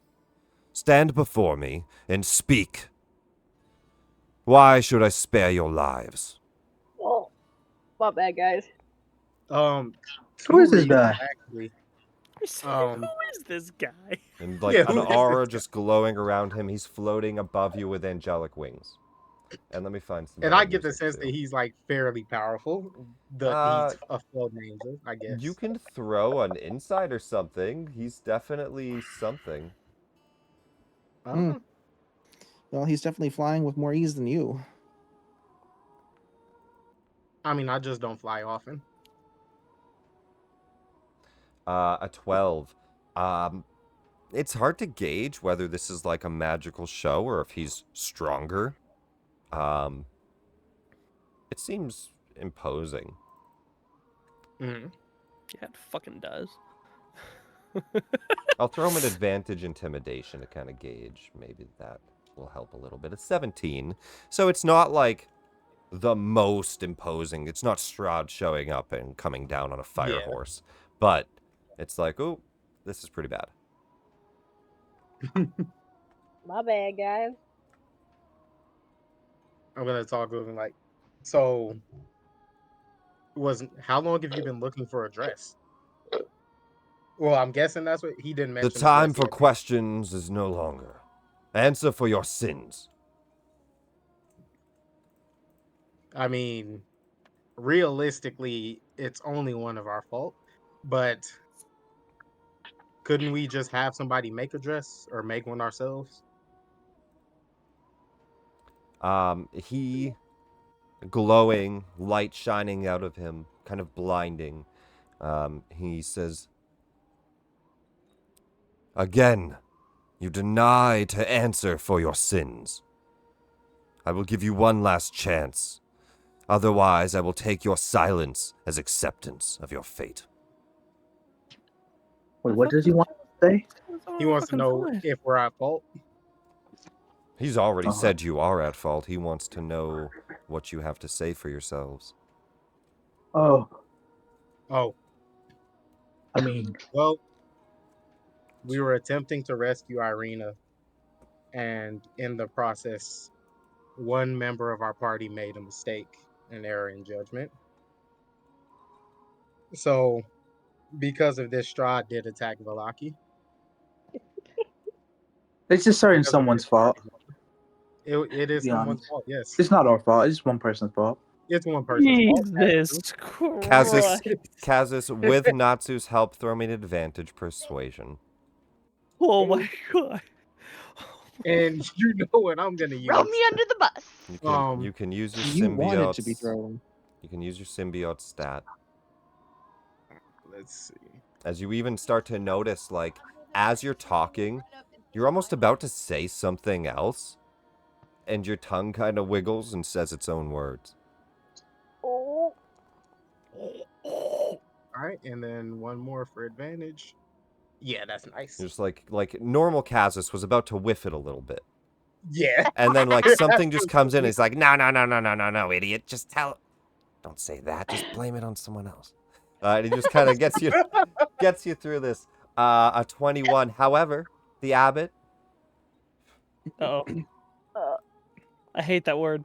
Stand before me and speak. Why should I spare your lives?" Oh, my bad, guys. Who is this reasons, guy? Actually. Who is this guy? And like Yeah, an who is aura this just glowing around him. He's floating above you with angelic wings. And let me find some. And better I get the music, sense too. that he's like fairly powerful. Uh, He's a full names, I guess. You can throw an insight or something. He's definitely something. Oh, Well, he's definitely flying with more ease than you. I mean, I just don't fly often. A 12. It's hard to gauge whether this is like a magical show or if he's stronger. It seems imposing. Mm-hmm. Yeah, it fucking does. I'll throw him an advantage intimidation to kind of gauge. Maybe that will help a little bit. It's 17. So it's not like the most imposing. It's not Strahd showing up and coming down on a fire horse. But it's like, oh, this is pretty bad. My bad, guys. I'm gonna talk with him like, so how long have you been looking for a dress? Well, I'm guessing that's what he didn't mention. The time for questions is no longer. Answer for your sins. I mean, realistically, it's only one of our fault, but couldn't we just have somebody make a dress or make one ourselves? He, glowing, light shining out of him, kind of blinding. He says, Again, you deny to answer for your sins. I will give you one last chance. Otherwise, I will take your silence as acceptance of your fate. Wait, what does he want to say? He wants to know if we're at fault. He's already Uh-huh. said you are at fault. He wants to know what you have to say for yourselves. Oh, Oh, I mean, well, we were attempting to rescue Irina, and in the process, one member of our party made a mistake, an error in judgment. So, because of this, Strahd did attack Velaki. it's just certain Because of someone's his fault. party member. It To is be someone's honest, fault, yes. it's not our fault. It's one person's fault. It's one person's fault. Jesus Kazus, Christ. Kazus, with Natsu's help, throw me an advantage persuasion. Oh my god. And you know what I'm gonna use. Throw me under the bus. You can use your You want it to be symbiote's. thrown. You can use your symbiote stat. Let's see. As you even start to notice, like, as you're talking, you're almost about to say something else, and your tongue kind of wiggles and says its own words. Oh. All right, and then one more for advantage. Yeah, that's nice. Just like normal Kazus was about to whiff it a little bit. Yeah. And then, like, something just comes in and he's like, no, idiot. Just tell... Don't say that. Just blame it on someone else. And he just kind of gets you through this. A 21. However, the Abbot... Uh-oh. I hate that word.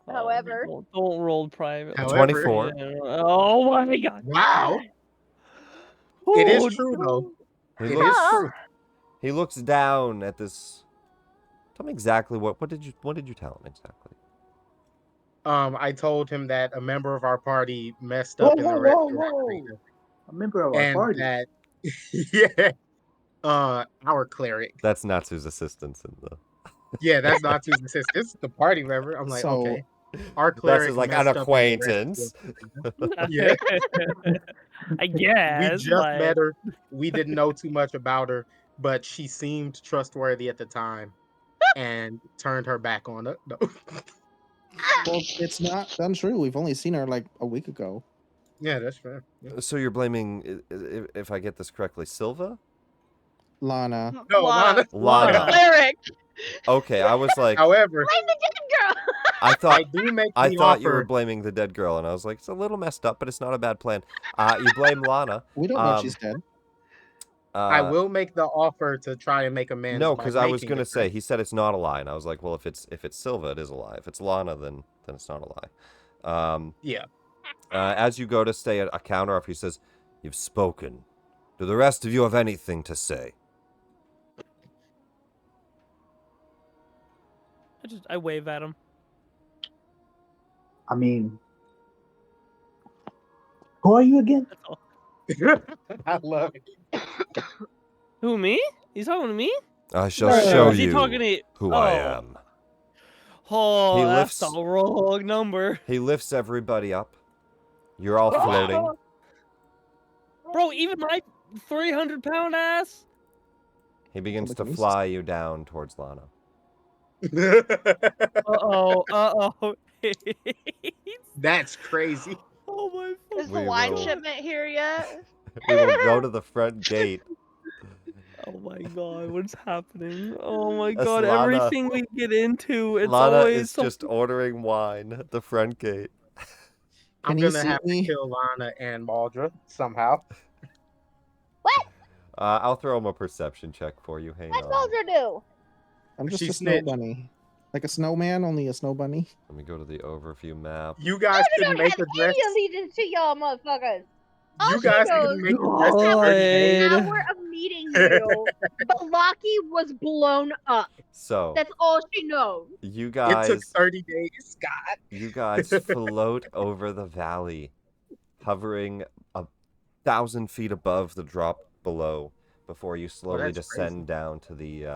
However. Don't roll private. However. 24. Oh my god. Wow. It is Oh, true, though. He It looks, is true. he looks down at this... Tell me exactly what did you tell him exactly? I told him that a member of our party messed up in the rescue operation, A member of our and party. that yeah, our cleric. That's Natsu's assistance in the... Yeah, that's not to assist. This is the party member. I'm like, So- okay. Our That's cleric his, like, messed an up in the acquaintance. rescue. Yeah, I we guess. just like, met her. We didn't know too much about her, but she seemed trustworthy at the time, and turned her back on us. No. Well, it's not untrue. We've only seen her like a week ago. Yeah, that's fair. Yeah. So you're blaming, if I get this correctly, Silva? Lana. No, Lana. Lana. The cleric. Okay, I was like, However, Blame the dead girl. I thought I do make I the thought you were offer. blaming the dead girl, and I was like, it's a little messed up, but it's not a bad plan. You blame Lana. We don't know if she's dead. I will make the offer to try and make amends. No, by because I was making gonna it say he said it's not a lie, and I was like, well, if it's Silva, it is a lie. If it's Lana, then it's not a lie. Yeah. As you go to stay at a counter offer, he says, "You've spoken. Do the rest of you have anything to say?" I wave at him. I mean, who are you again? That's all. I love it. Who, me? He's talking to me? I shall No, show Is he you talking to who I Oh. am. Oh, He that's lifts- the wrong number. He lifts everybody up. You're all floating. Bro, even my 300-pound ass? He begins to Telekinesis. fly you down towards Lana. Uh-oh. That's crazy. Oh my Is the We wine will- shipment here yet? We will go to the front gate. Oh my god, what's happening? Oh my That's god, Lana. everything we get into, it's Lana always is just ordering wine at the front gate. I'm Can you gonna see have to me? kill Lana and Maldra somehow. I'll throw him a perception check for you. Hang What'd on. Maldra do? I'm just She a snow snitched. bunny. Like a snowman, only a snow bunny. Let me go to the overview map. You guys I couldn't don't make have a dress. any allegiance to y'all motherfuckers. All You she guys knows couldn't make a dress in 30 days. God. hour of meeting you, Balaki was blown up. So, That's all she knows. you It took guys 30 days, God. You guys float over the valley, hovering 1,000 feet above the drop below, before you slowly that's descend down to the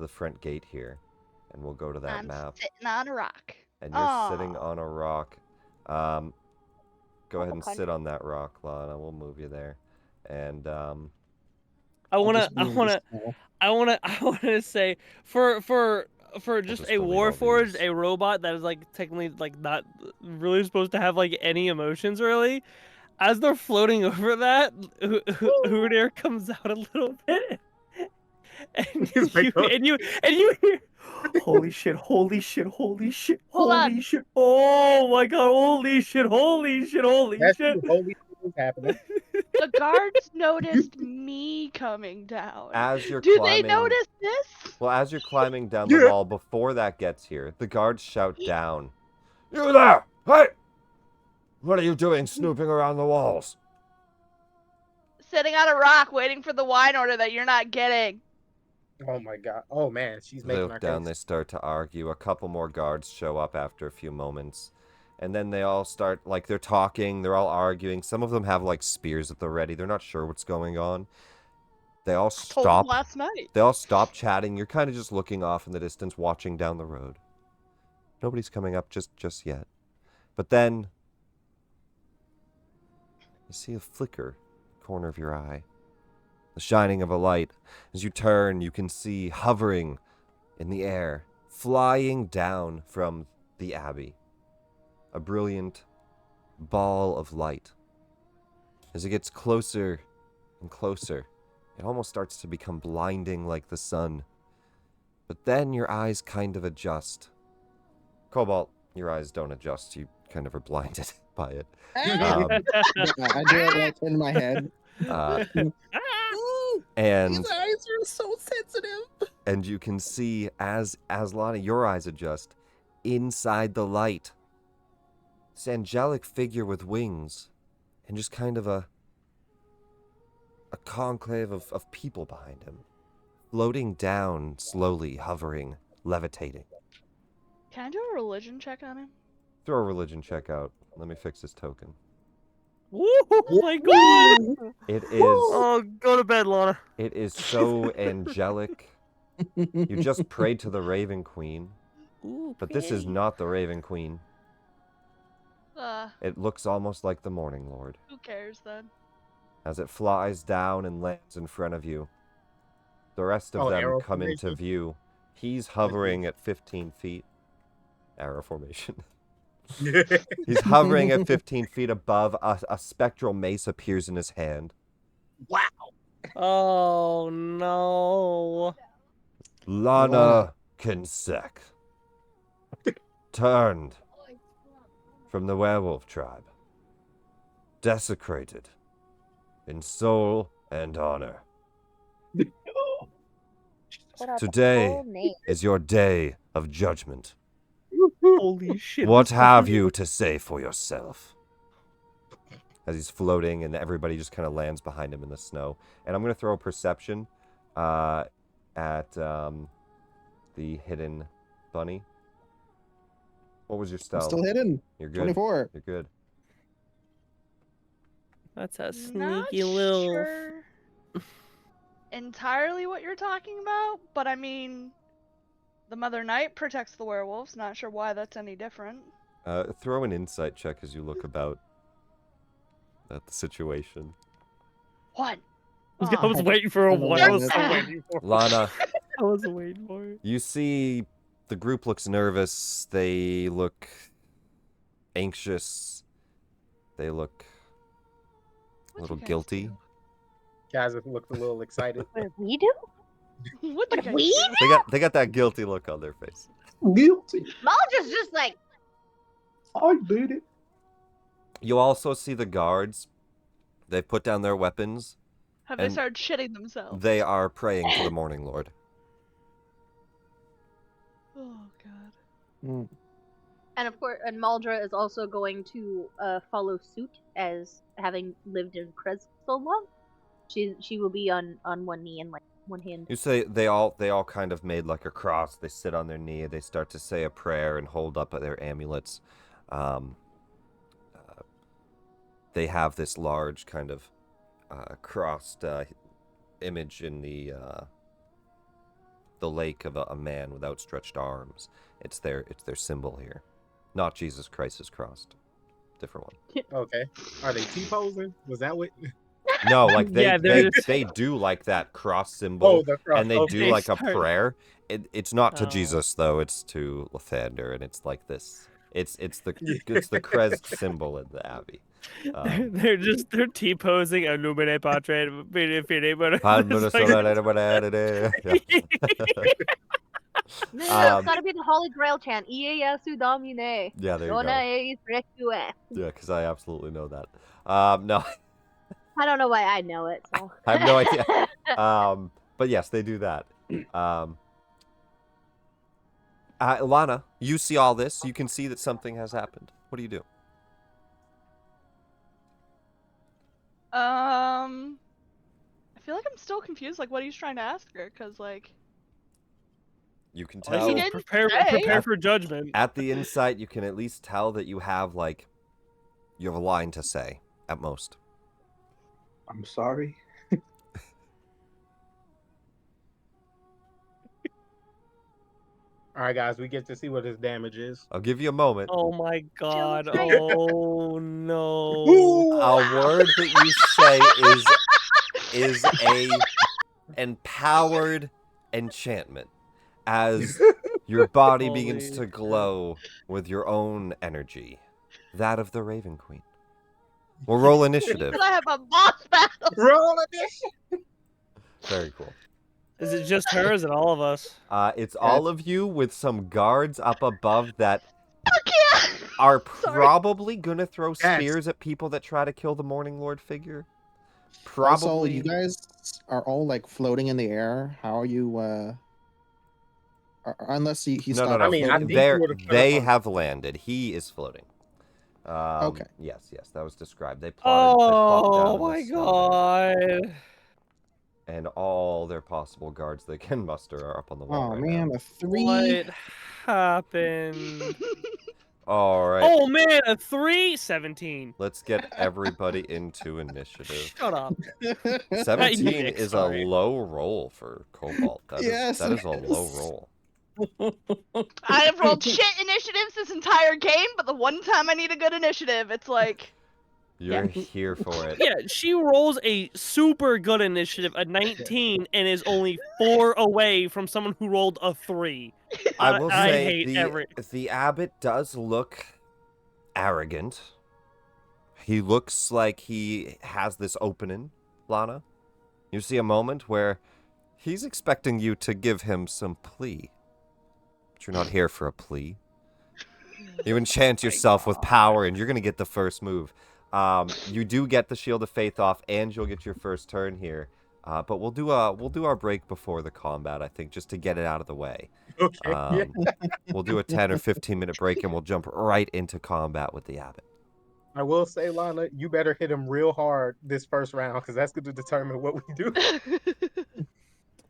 front gate here, and we'll go to that I'm map. sitting on a rock. And you're sitting Aw. on a rock. Go ahead and Okay. sit on that rock, Lana. We'll move you there, and I I'll wanna just be in the snow. I want to say for just just a delete all Warforged, these. a robot that is like technically like not really supposed to have like any emotions really. As they're floating over that, Hooter comes out a little bit, and He's like, "Oh." you hear, holy shit, holy shit, holy shit, Hold on. holy shit, oh my god, holy shit, holy shit, holy That's shit. the holy shit is happening. The guards noticed me coming down. As you're Do climbing, they notice this? well, as you're climbing down the Yeah. wall, before that gets here, the guards shout down, "You there! Hey! What are you doing snooping around the walls?" Sitting on a rock waiting for the wine order that you're not getting. Oh my god. Oh man, she's They making look our down, case. they start to argue. A couple more guards show up after a few moments. And then they all start, like, they're talking, they're all arguing. Some of them have, like, spears at the ready. They're not sure what's going on. They all Told them stop. last night. They all stop chatting. You're kind of just looking off in the distance, watching down the road. Nobody's coming up just yet. But then you see a flicker, corner of your eye. The shining of a light. As you turn, you can see hovering in the air, flying down from the abbey, a brilliant ball of light. As it gets closer and closer, it almost starts to become blinding like the sun. But then your eyes kind of adjust. Cobalt, your eyes don't adjust. You kind of are blinded by it. Yeah, I do it like in my head. And These eyes are so sensitive. and you can see as Lana, your eyes adjust, inside the light, this angelic figure with wings, and just kind of a conclave of people behind him, floating down slowly, hovering, levitating. Can I do a religion check on him? Throw a religion check out. Let me fix this token. Oh my god! It is Oh, go to bed, Lana. it is so angelic. You just prayed to the Raven Queen, Ooh, but this is pretty. not the Raven Queen. Uh, It looks almost like the Morning Lord. who cares then? As it flies down and lands in front of you. The rest of them Arrow come into formation? view. He's hovering at 15 feet. Arrow formation. Oh, He's hovering at 15 feet above. A spectral mace appears in his hand. wow. Oh no. Lana Krezk, turned from the werewolf tribe, desecrated in soul and honor. Put out the Today full name. is your day of judgment. Holy shit. What this have fucking- you to say for yourself? As he's floating and everybody just kind of lands behind him in the snow. And I'm going to throw a perception at the hidden bunny. What was your I'm stealth? still hidden. You're good. 24. You're good. That's a Not sneaky little. sure entirely what you're talking about, but I mean, the Mother Knight protects the werewolves. Not sure why that's any different. Throw an insight check as you look about at the situation. One. I was waiting for a one. I was so Yes. waiting for it. Lana, I was waiting for it. you see the group looks nervous. They look anxious. They look a What'd little you guys guilty. do? Guys looked a little excited. What did we do? What the We? They got that guilty look on their face. Guilty. Maldra's just like, I did it. You also see the guards. They've put down their weapons. Have they And started shitting themselves? They are praying to the Morning Lord. Oh god. Mm. and of course, and Maldra is also going to follow suit as having lived in Krezk so long. She will be on one knee and like one hand. You say they all kind of made like a cross. They sit on their knee. They start to say a prayer and hold up their amulets. They have this large kind of crossed image in the lake of a man with outstretched arms. It's their symbol here. Not Jesus Christ is crossed. Different one. Okay. Are they T-posing? Was that what? No, like Yeah, they there's- they do like that cross Oh, symbol, the cross. and they Okay. do They like a start- prayer. It's not to Oh. Jesus though; it's to Lathander, and it's like this. It's the Yeah. it's the Krezk symbol in the Abbey. they're T-posing a Lumine Patre. Yeah. It's gotta be the Holy Grail chant. Ieyasu Domine. Yeah, there you Dona go. eis requie. Yeah, because I absolutely know that. No, I don't know why I know it, so. I have no idea. But yes, they do that. Lana, you see all this. You can see that something has happened. What do you do? I feel like I'm still confused. Like, what he's trying to ask her, because like You can Well, tell. he didn't prepare say. for judgment. At the insight, you can at least tell that you have a line to say at most. I'm sorry. All right, guys, we get to see what his damage is. I'll give you a moment. Oh my god. Right. Oh no. A word that you say is a empowered enchantment as your body begins Holy to glow with your own energy, that of the Raven Queen. We'll roll initiative. Because I have a boss battle. Roll it. Very cool. Is it just her? Or is it all of us? It's all of you with some guards up above that Fuck yeah! are Sorry. probably gonna throw Yes. spears at people that try to kill the Morning Lord figure. Also, Probably. you guys are all like floating in the air. How are you? Unless he No, stopped no, no. I mean, I floating. think you would've put They him on- have landed. He is floating. Okay. Yes, that was described. They plotted. They plopped down Oh in the my snow there. god. And all their possible guards they can muster are up on the wall Oh right man, now. a 3. What happened? All right. Oh man, a 3? 17. Let's get everybody into initiative. Shut up. 17 Nick, is sorry. a low roll for Cobalt. Yes, that it is a low is. roll. I have rolled shit initiatives this entire game, but the one time I need a good initiative, it's like You're here for it. Yeah, she rolls a super good initiative, a 19, and is only 4 away from someone who rolled a 3. I will I say hate the abbot does look arrogant. He looks like he has this opening, Lana. You see a moment where he's expecting you to give him some plea. But you're not here for a plea. You enchant yourself with power, and you're going to get the first move. You do get the Shield of Faith off, and you'll get your first turn here. But we'll do our break before the combat, I think, just to get it out of the way. Okay. We'll do a 10 or 15 minute break, and we'll jump right into combat with the abbot. I will say, Lana, you better hit him real hard this first round because that's going to determine what we do.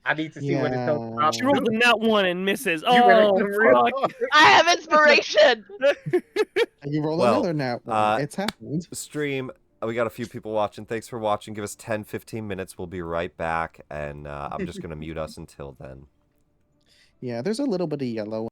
I need to see what it tells Yeah. She rolled a nat 1 and misses. You better Oh, hit him real fuck. hard. I have inspiration. You roll Well, another nat 1. It's happened. Stream, we got a few people watching. Thanks for watching. Give us 10, 15 minutes. We'll be right back, and I'm just going to mute us until then. Yeah, there's a little bit of yellow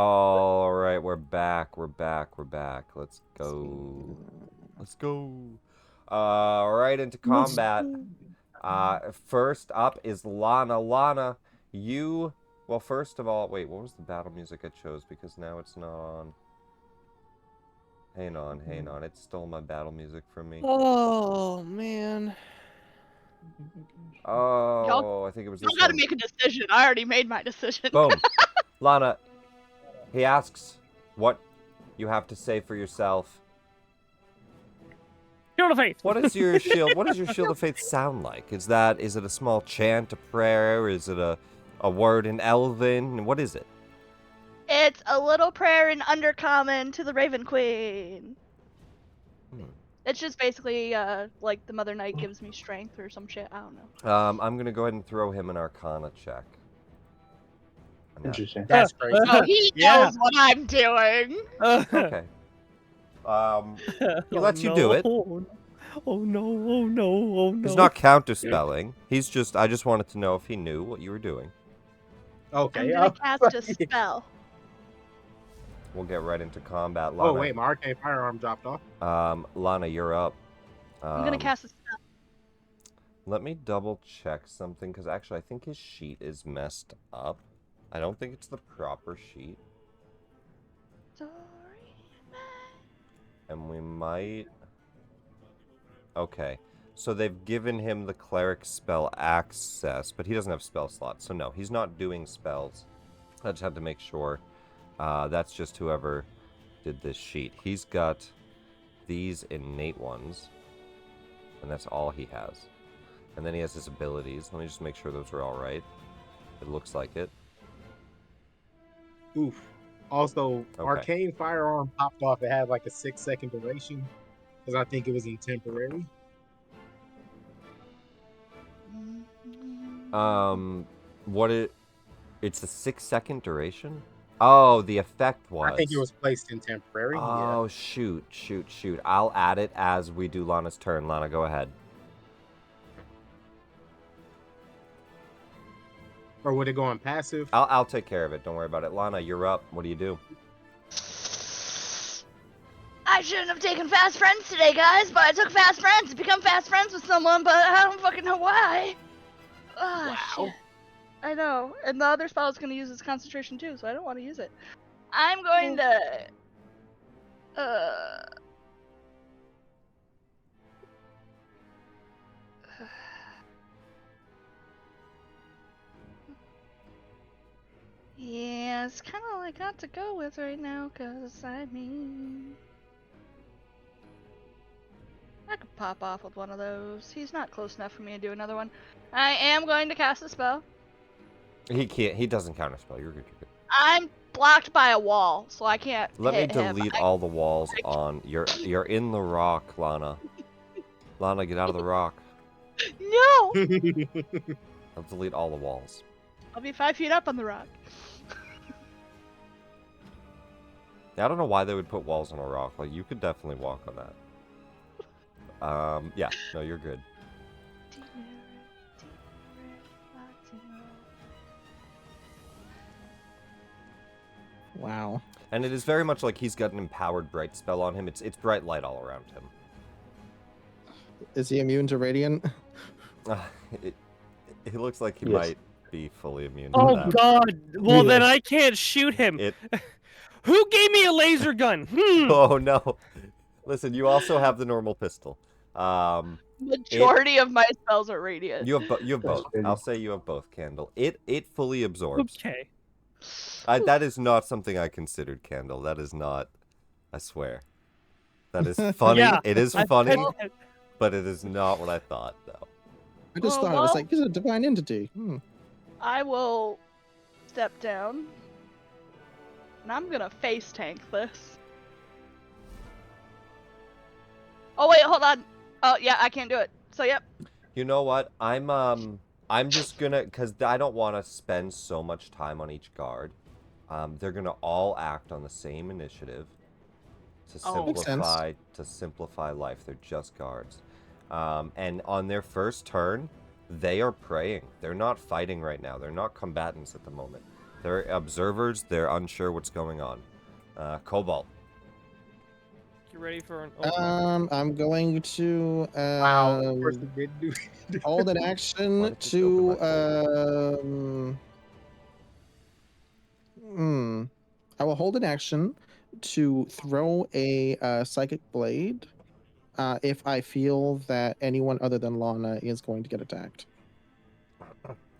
All right, we're back. We're back. Let's go. Right into combat. First up is Lana. Lana, you... Well, first of all... Wait, what was the battle music I chose? Because now it's not on. Hang on. It stole my battle music from me. Oh man. Oh, I think it was this You gotta one. make a decision. I already made my decision. Boom. Lana, he asks what you have to say for yourself. Shield of Faith. What is your shield? What does your shield of faith sound like? Is it a small chant, a prayer? Is it a word in Elven? What is it? It's a little prayer in Undercommon to the Raven Queen. It's just basically like the Mother Knight gives me strength or some shit. I don't know. I'm gonna go ahead and throw him an Arcana check. Interesting. That's crazy. Oh, he knows what I'm doing. Okay. He lets you do it. Oh no. He's not counterspelling. I just wanted to know if he knew what you were doing. Okay. I'm gonna cast a spell. We'll get right into combat. Lana. Oh wait, my arcane firearm dropped off. Lana, you're up. I'm gonna cast a spell. Let me double check something, because actually I think his sheet is messed up. I don't think it's the proper sheet. Sorry. And we might... Okay. So they've given him the cleric spell access, but he doesn't have spell slots. So no, he's not doing spells. I just have to make sure. That's just whoever did this sheet. He's got these innate ones, and that's all he has. And then he has his abilities. Let me just make sure those are all right. It looks like it. Oof. Also, Okay. arcane firearm popped off. It had like a 6-second duration because I think it was in temporary. It's a 6-second duration? Oh, the effect was. I think it was placed in temporary. Oh, Yeah. shoot. I'll add it as we do Lana's turn. Lana, go ahead. Or would it go on passive? I'll take care of it. Don't worry about it. Lana, you're up. What do you do? I shouldn't have taken fast friends today, guys, but I took fast friends to become fast friends with someone, but I don't fucking know why. Oh, Wow. shit. I know. And the other spell is going to use its concentration too, so I don't want to use it. I'm going to... Yeah, it's kind of all I got to go with right now, because, I mean... I could pop off with one of those. He's not close enough for me to do another one. I am going to cast a spell. He can't. He doesn't counterspell. You're good. I'm blocked by a wall, so I can't Let me hit him. delete all the walls on. You're in the rock, Lana. Lana, get out of the rock. No! I'll delete all the walls. I'll be 5 feet up on the rock. Yeah, I don't know why they would put walls on a rock. Like, you could definitely walk on that. Yeah. No, you're good. Wow. And it is very much like he's got an empowered bright spell on him. It's bright light all around him. Is he immune to radiant? It looks like he Yes. might be fully immune to Oh that. god. Well then Yes. I can't shoot him. It... Who gave me a laser gun? Oh no. Listen, you also have the normal pistol. Majority of my spells are radiant. You have That's both. crazy. I'll say you have both, Candle. It fully absorbs. Okay. That is not something I considered, Candle. That is not. I swear. That is funny. Yeah, It is I- funny, I- but it is not what I thought, though. I just Oh, thought it was well. like, he's a divine entity. I will step down. And I'm gonna face tank this. Oh wait, hold on. Oh yeah, I can't do it. So yep. You know what? I'm just gonna, cause I don't want to spend so much time on each guard. They're gonna all act on the same initiative to Oh. Makes sense. simplify life. They're just guards. And on their first turn, they are praying. They're not fighting right now. They're not combatants at the moment. They're observers. They're unsure what's going on. Cobalt. You ready for an I'm going to Wow, of course he did do. hold an Why action did this open to I will hold an action to throw a psychic blade if I feel that anyone other than Lana is going to get attacked.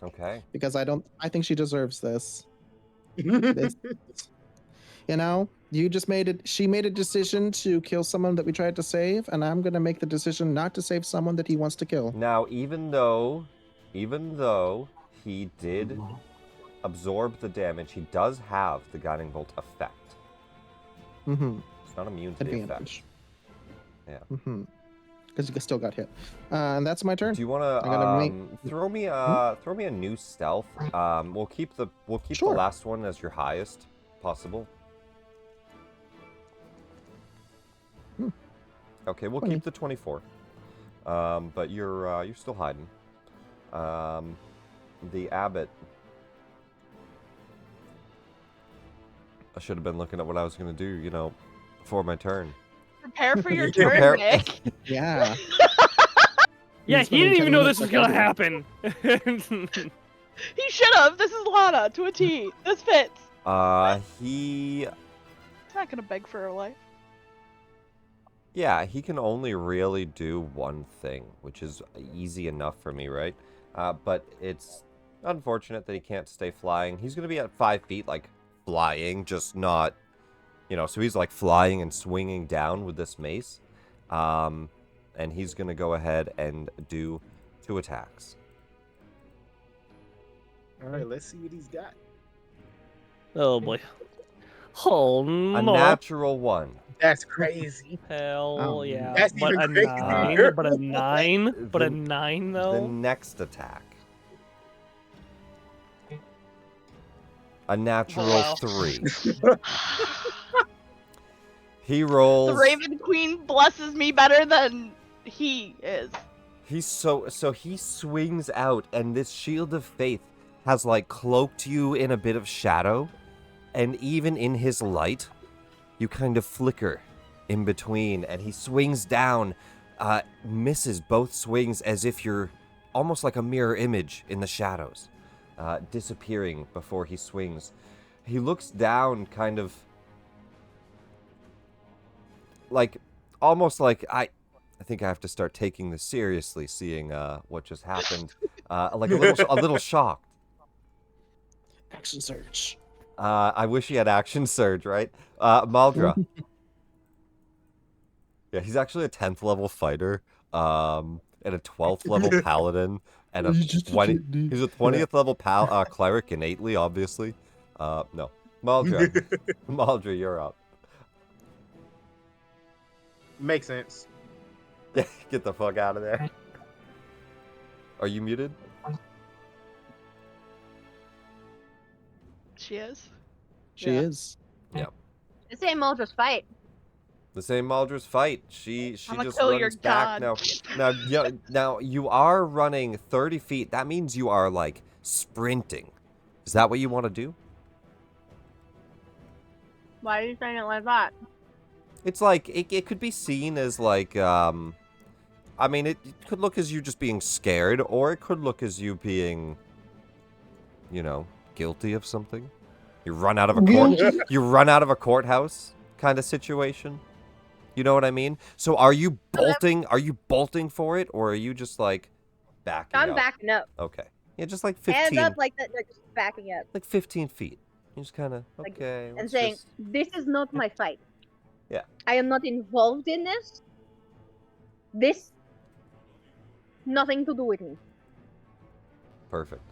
Okay. Because I think she deserves this. This you know, she made a decision to kill someone that we tried to save, and I'm gonna make the decision not to save someone that he wants to kill. Now, even though he did absorb the damage, he does have the guiding bolt effect. Mm-hmm. It's not immune to the effect. Advantage. Yeah. Mm-hmm. Because you still got hit. And that's my turn. Do you want to throw me a new stealth? We'll keep the Sure. last one as your highest possible. Okay, we'll 20. keep the 24. But you're still hiding. The Abbot. I should have been looking at what I was gonna do, you know, before my turn. Prepare for your Prepare- turn, Nick. Yeah. Yeah, He's he didn't spending even 10 know minutes this was like gonna happen. He should have. This is Lana to a T. This fits. He He's not gonna beg for her life. Yeah, he can only really do one thing, which is easy enough for me, right? But it's unfortunate that he can't stay flying. He's going to be at 5 feet, like, flying, just not, you know, so he's, like, flying and swinging down with this mace. And he's going to go ahead and do 2 attacks. All right, let's see what he's got. Oh boy. Oh A no. natural 1. That's crazy. Hell Oh, yeah. that's But even a crazier. 9. But a 9. But a 9 The though. next attack. A natural Wow. 3. He rolls. The Raven Queen blesses me better than he is. He's so he swings out, and this shield of faith has like cloaked you in a bit of shadow, and even in his light, you kind of flicker in between, and he swings down, misses both swings as if you're almost like a mirror image in the shadows, disappearing before he swings. He looks down, kind of like almost like I think I have to start taking this seriously, seeing what just happened. Like a little shocked. Action surge. I wish he had action surge, right? Maldra. Yeah, he's actually a 10th level fighter, and a 12th level paladin, and a 20. He's a 20th level cleric innately, obviously. No, Maldra. Maldra, you're up. Makes sense. Yeah, get the fuck out of there. Are you muted? She is. She Yeah. is. This ain't Muldra's fight. The same Maldra's fight. She I'ma just kill your runs back god. now you are running 30 feet. That means you are like sprinting. Is that what you want to do? Why are you saying it like that? It's like it could be seen as like I mean it could look as you just being scared, or it could look as you being, you know, guilty of something. You run out of a courthouse kind of situation. You know what I mean? So are you bolting for it, or are you just like backing I'm up? backing up. Okay. Yeah, just like 15. Hands up like that, like just backing up. Like 15 feet. You just kind of, Like, okay. And let's saying, just- this is not my fight. Yeah. I am not involved in this. This, nothing to do with me. Perfect.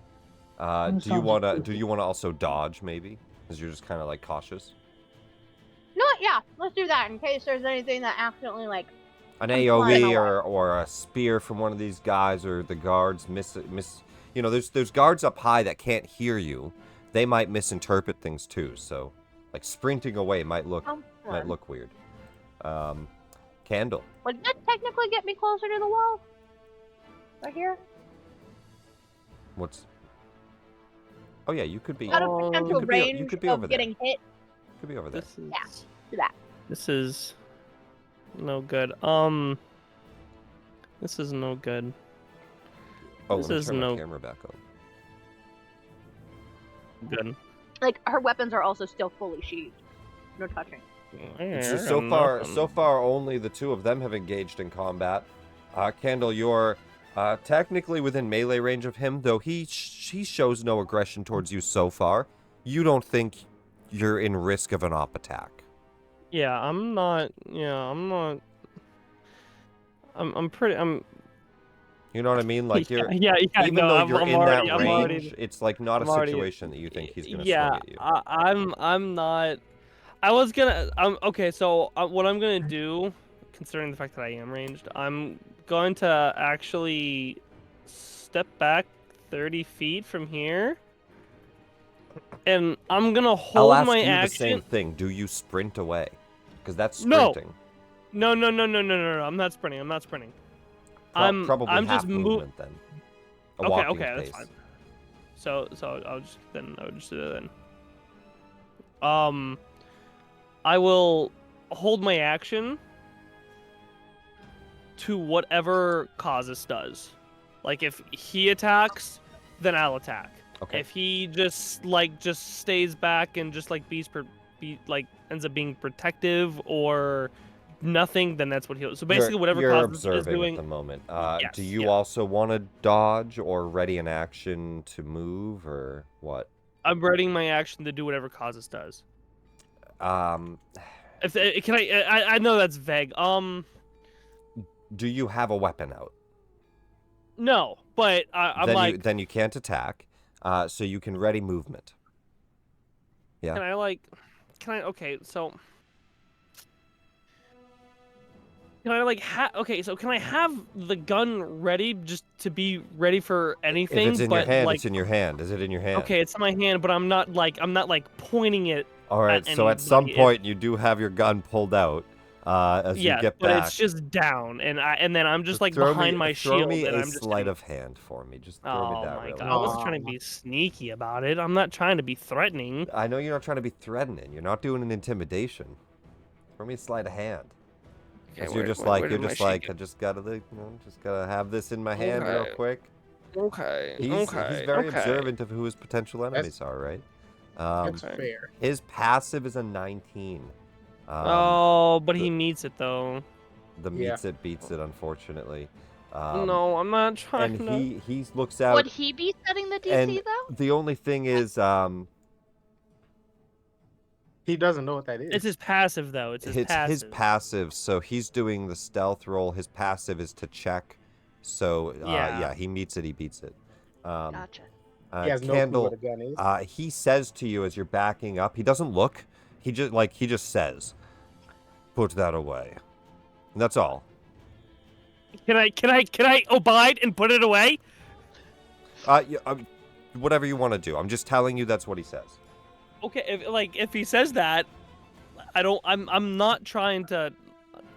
Do you want to also dodge, maybe? Because you're just kind of like cautious. No, yeah, let's do that in case there's anything that accidentally like. An I'm flying AoE away. or a spear from one of these guys, or the guards miss. You know, there's guards up high that can't hear you. They might misinterpret things too. So, like sprinting away might look weird. Candle. Would that technically get me closer to the wall? Right here? What's? Oh yeah, you could be. Out of Oh, potential you could be- you range could be of over there. getting hit. Could be over there. This is Yeah. Do that. this is no good. This is no good. Oh, This let me is turn my no camera back on. good. Like her weapons are also still fully sheathed. No touching. It's just so far, only the two of them have engaged in combat. Candle, you're technically within melee range of him, though he shows no aggression towards you so far. You don't think you're in risk of an op attack. Yeah, I'm not. Yeah, I'm not. I'm pretty. You know what I mean? Like you're, Yeah. even No, though I'm you're in already, that I'm range, already. it's like not I'm a already- situation that you think he's gonna Yeah, swing at you. I'm not. I was gonna. Okay, so what I'm gonna do, considering the fact that I am ranged, I'm going to actually step back 30 feet from here, and I'm gonna I'll hold ask my you action. the same thing. Do you sprint away? Because that's No. sprinting. No. I'm not sprinting. I'm Probably I'm half just movement then. A Okay, walking okay, pace. that's fine. So I would just do that then. I will hold my action to whatever Kazus does. Like if he attacks, then I'll attack. Okay. If he just stays back and just like ends up being protective or nothing, then that's what he'll. So basically, whatever you're Kazus is observing doing. at the moment. Yes, Do you yeah. also want to dodge or ready an action to move or what? I'm readying my action to do whatever Kazus does. If can I know that's vague. Do you have a weapon out? No, but I'm then you can't attack. So you can ready movement. Yeah. Okay, so can I so can I have the gun ready just to be ready for anything? If it's in your but hand, it's in your hand. Is it in your hand? Okay, it's in my hand, but I'm not pointing it. All right. So at some point, you do have your gun pulled out. As you get back. But it's just down, and then I'm just like throw behind me, my throw shield, me and a I'm just. sleight of hand for me. Just throw me that. Oh my really god! I wasn't trying to be sneaky about it. I'm not trying to be threatening. I know you're not trying to be threatening. You're not doing an intimidation. Throw me a sleight of hand. Okay, you're just like I just gotta have this in my hand real quick. Okay. He's very observant of who his potential enemies are, right? That's fair. His passive is a 19. But he meets it though. The meets it beats it, unfortunately. No, I'm not trying and to. he looks out. Would he be setting the DC and though? The only thing is, he doesn't know what that is. It's his passive though. It's his passive. So he's doing the stealth roll. His passive is to check. So yeah, he meets it. He beats it. Gotcha. He has no clue what a gun is. He says to you as you're backing up. He doesn't look. He just says, "Put that away." And that's all. Can I abide and put it away? Whatever you want to do. I'm just telling you that's what he says. Okay, if he says that, I'm not trying to.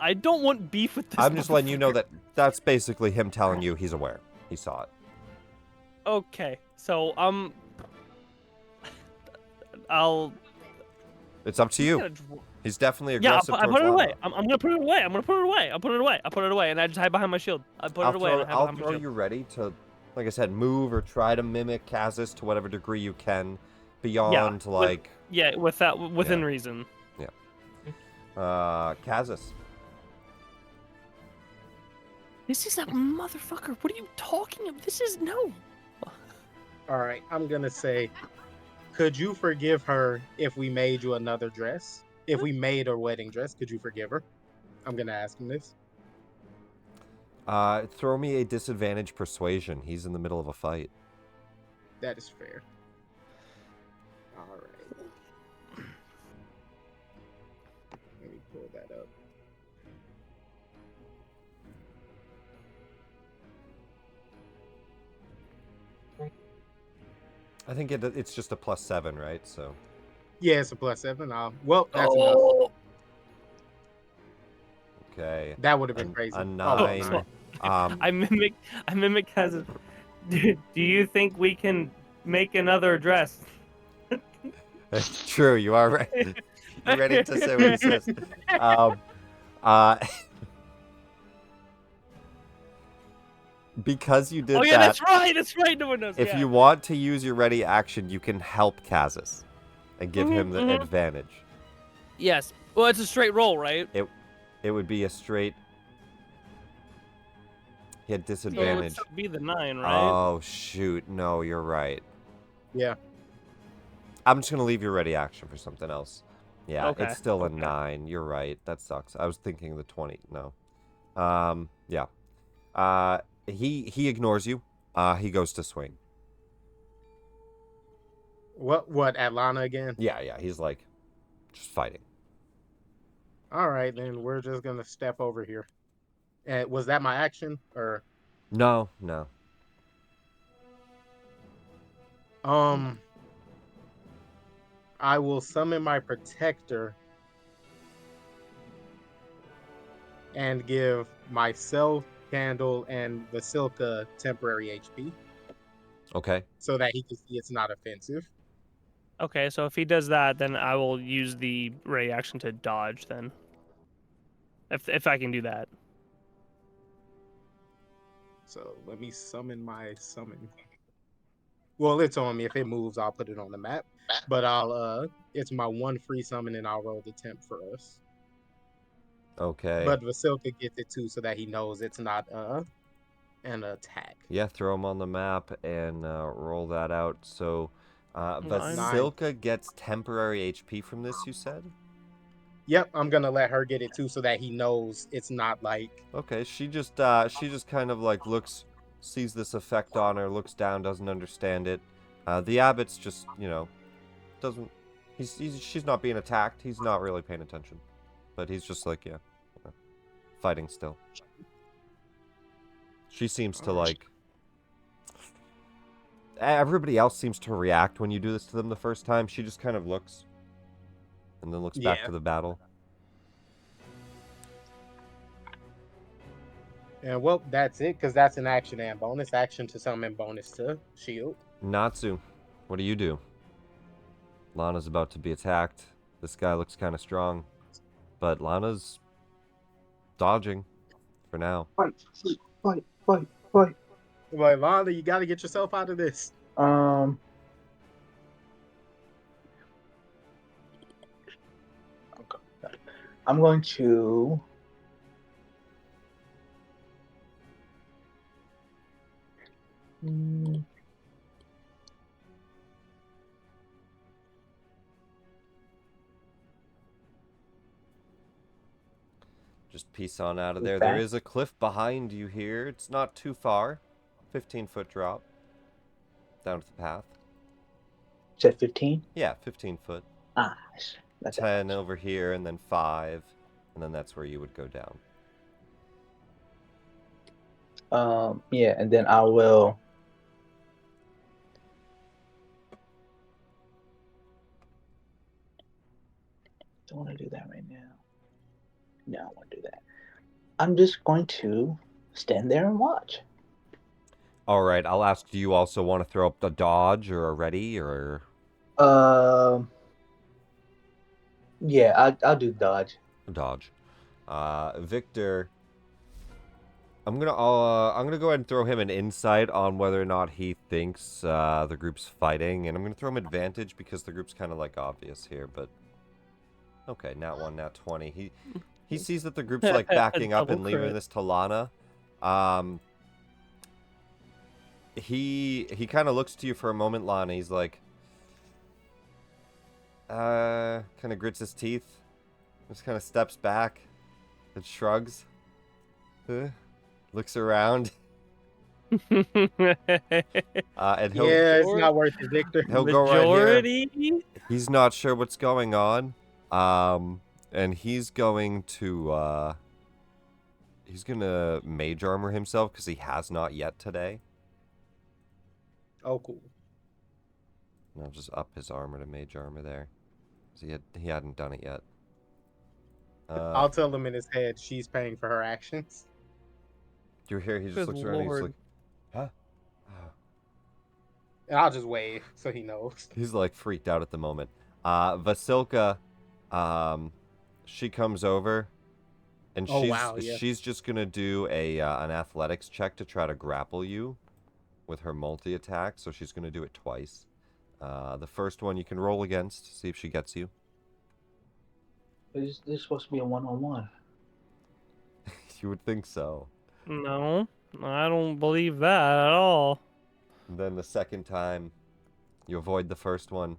I don't want beef with this. I'm just letting you know that that's basically him telling you he's aware. He saw it. Okay, so I'll. It's up to you. He's definitely aggressive. Yeah, I put it away. I'm gonna put it away. I'm gonna put it away. I'll put it away, and I just hide behind my shield. I put it away. I'll throw you ready to, like I said, move or try to mimic Kazus to whatever degree you can, beyond within reason. Yeah. Kazus. This is a motherfucker. What are you talking about? This is no. All right, I'm gonna say, could you forgive her if we made you another dress? If we made her wedding dress, could you forgive her? I'm gonna ask him this. Throw me a disadvantage persuasion. He's in the middle of a fight. That is fair. All right. Let me pull that up. I think it's just a +7, right? So. Yeah, it's a +7. Well, that's enough. Okay. That would have been crazy. A 9. I mimic Kazus. Do you think we can make another dress. It's true. You are right. You're ready to say what he says. Uh, because you did Oh yeah, that. that's right. No one knows. If yeah. you want to use your ready action, you can help Kazis and give him the Mhm. advantage. Yes. Well, it's a straight roll, right? It would be a straight. He had So it would disadvantage. still be the 9, right? Oh shoot! No, you're right. Yeah. I'm just gonna leave your ready action for something else. Yeah, Okay, it's still a okay. 9. You're right. That sucks. I was thinking the 20. No. Yeah. He ignores you. He goes to swing. What at Lana again? Yeah. He's like, just fighting. All right, then we're just gonna step over here. And was that my action or? No. I will summon my protector and give myself, Candle, and Vasilka temporary HP Okay. so that he can see it's not offensive. Okay, so if he does that, then I will use the ready action to dodge. Then, if I can do that. So let me summon my summon. Well, it's on me. If it moves, I'll put it on the map. But it's my one free summon, and I'll roll the temp for us. Okay. But Vasilka gets it too, so that he knows it's not an attack. Yeah, throw him on the map and roll that out. So, Vasilka gets temporary HP from this, you said? Yep, I'm gonna let her get it too, so that he knows it's not like. Okay, she just kind of like sees this effect on her, looks down, doesn't understand it. The Abbot's just, doesn't. She's not being attacked. He's not really paying attention, but he's just like, fighting still. She seems to like. Everybody else seems to react when you do this to them the first time. She just kind of looks, and then looks back to the battle. And well, that's it, because that's an action and bonus action to summon, bonus to shield. Natsu, what do you do? Lana's about to be attacked. This guy looks kind of strong, but Lana's dodging for now. Fight. Like, Lana, you got to get yourself out of this. Okay. I'm going to. Just peace on out of there. There is a cliff behind you here. It's not too far. 15-foot drop. Down to the path. You said 15? Yeah, 15 foot. That's 10 over here, and then 5. And then that's where you would go down. Yeah, and then I will. Don't want to do that right now. No, I won't do that. I'm just going to stand there and watch. All right, I'll ask, do you also want to throw up a dodge or a ready or? Yeah, I'll do dodge. Dodge. Victor, I'm gonna go ahead and throw him an insight on whether or not he thinks the group's fighting, and I'm gonna throw him advantage because the group's kind of like obvious here, but okay, nat 1, nat 20. He sees that the group's like backing up and leaving this to Lana. He kind of looks to you for a moment, Lana. He's like, kind of grits his teeth, just kind of steps back, and shrugs, looks around. And it's not worth it, Victor. He'll go right here. He's not sure what's going on, and he's going to mage armor himself because he has not yet today. Oh, cool. And I'll just up his armor to mage armor there. He hadn't done it yet. I'll tell him in his head she's paying for her actions. Do you hear? He just looks around and he's like, huh? And I'll just wave so he knows. He's like freaked out at the moment. Vasilka, she comes over, and Oh, wow, yeah. she's just gonna do an athletics check to try to grapple you with her multi attack. So she's gonna do it twice. The first one you can roll against, see if she gets you. This is supposed to be a one-on-one. You would think so. No, I don't believe that at all. And then the second time, you avoid the first one.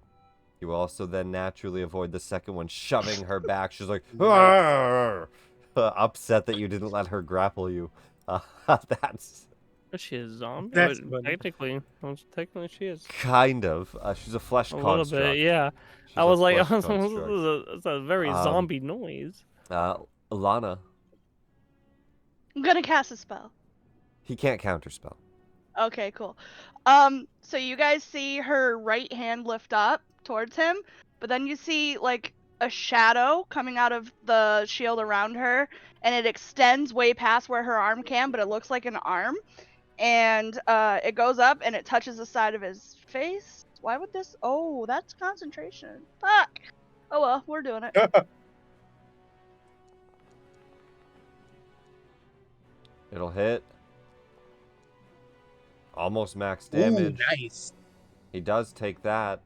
You also then naturally avoid the second one, shoving her back. She's like, upset that you didn't let her grapple you. That's She is a zombie. That's But funny. technically she is. kind of. She's a flesh A little construct. bit, yeah. She's I a was like, flesh it's construct. a very zombie noise. Lana, I'm gonna cast a spell. he can't counterspell. Okay, cool. So you guys see her right hand lift up towards him, but then you see like a shadow coming out of the shield around her, and it extends way past where her arm can, but it looks like an arm. And it goes up and it touches the side of his face. Why would this? Oh, that's concentration. Fuck. Oh well, we're doing it. It'll hit. Almost max damage. Ooh, nice. He does take that.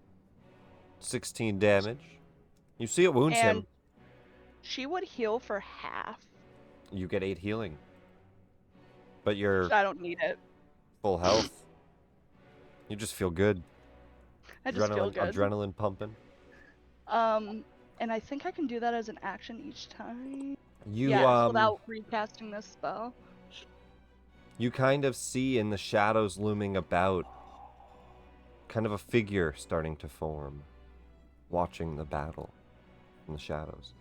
16 damage. You see it wounds him. And she would heal for half. You get 8 healing. But you're I don't need it. full health. You just feel good. I just feel good. Adrenaline pumping. And I think I can do that as an action each time. You Yes, without recasting this spell. You kind of see in the shadows looming about kind of a figure starting to form, watching the battle in the shadows.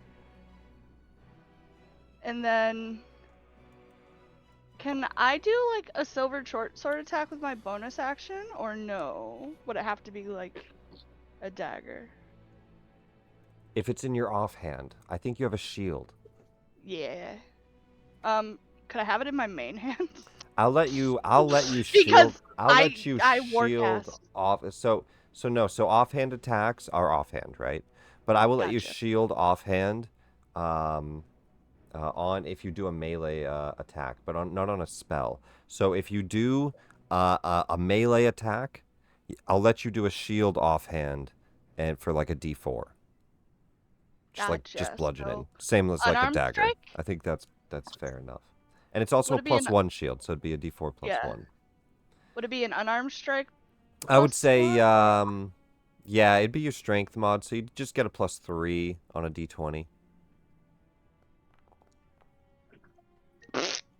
And then can I do like a silver short sword attack with my bonus action, or no? Would it have to be like a dagger? If it's in your offhand, I think you have a shield. Yeah. Could I have it in my main hand? I'll let you shield. Because I'll let you I shield warcast. off. So offhand attacks are offhand, right? But I will let you Gotcha. shield offhand, on if you do a melee attack, but not on a spell. So if you do a melee attack, I'll let you do a shield offhand, and for like a D4. Just Gotcha. bludgeoning. So, Same as like a unarmed dagger. strike? I think that's fair enough. And it's also Would a it be an- +1 shield, so it'd be a D4 plus Yeah. 1. Would it be an unarmed strike? I would plus say, one? yeah, it'd be your strength mod, so you'd just get a +3 on a D20.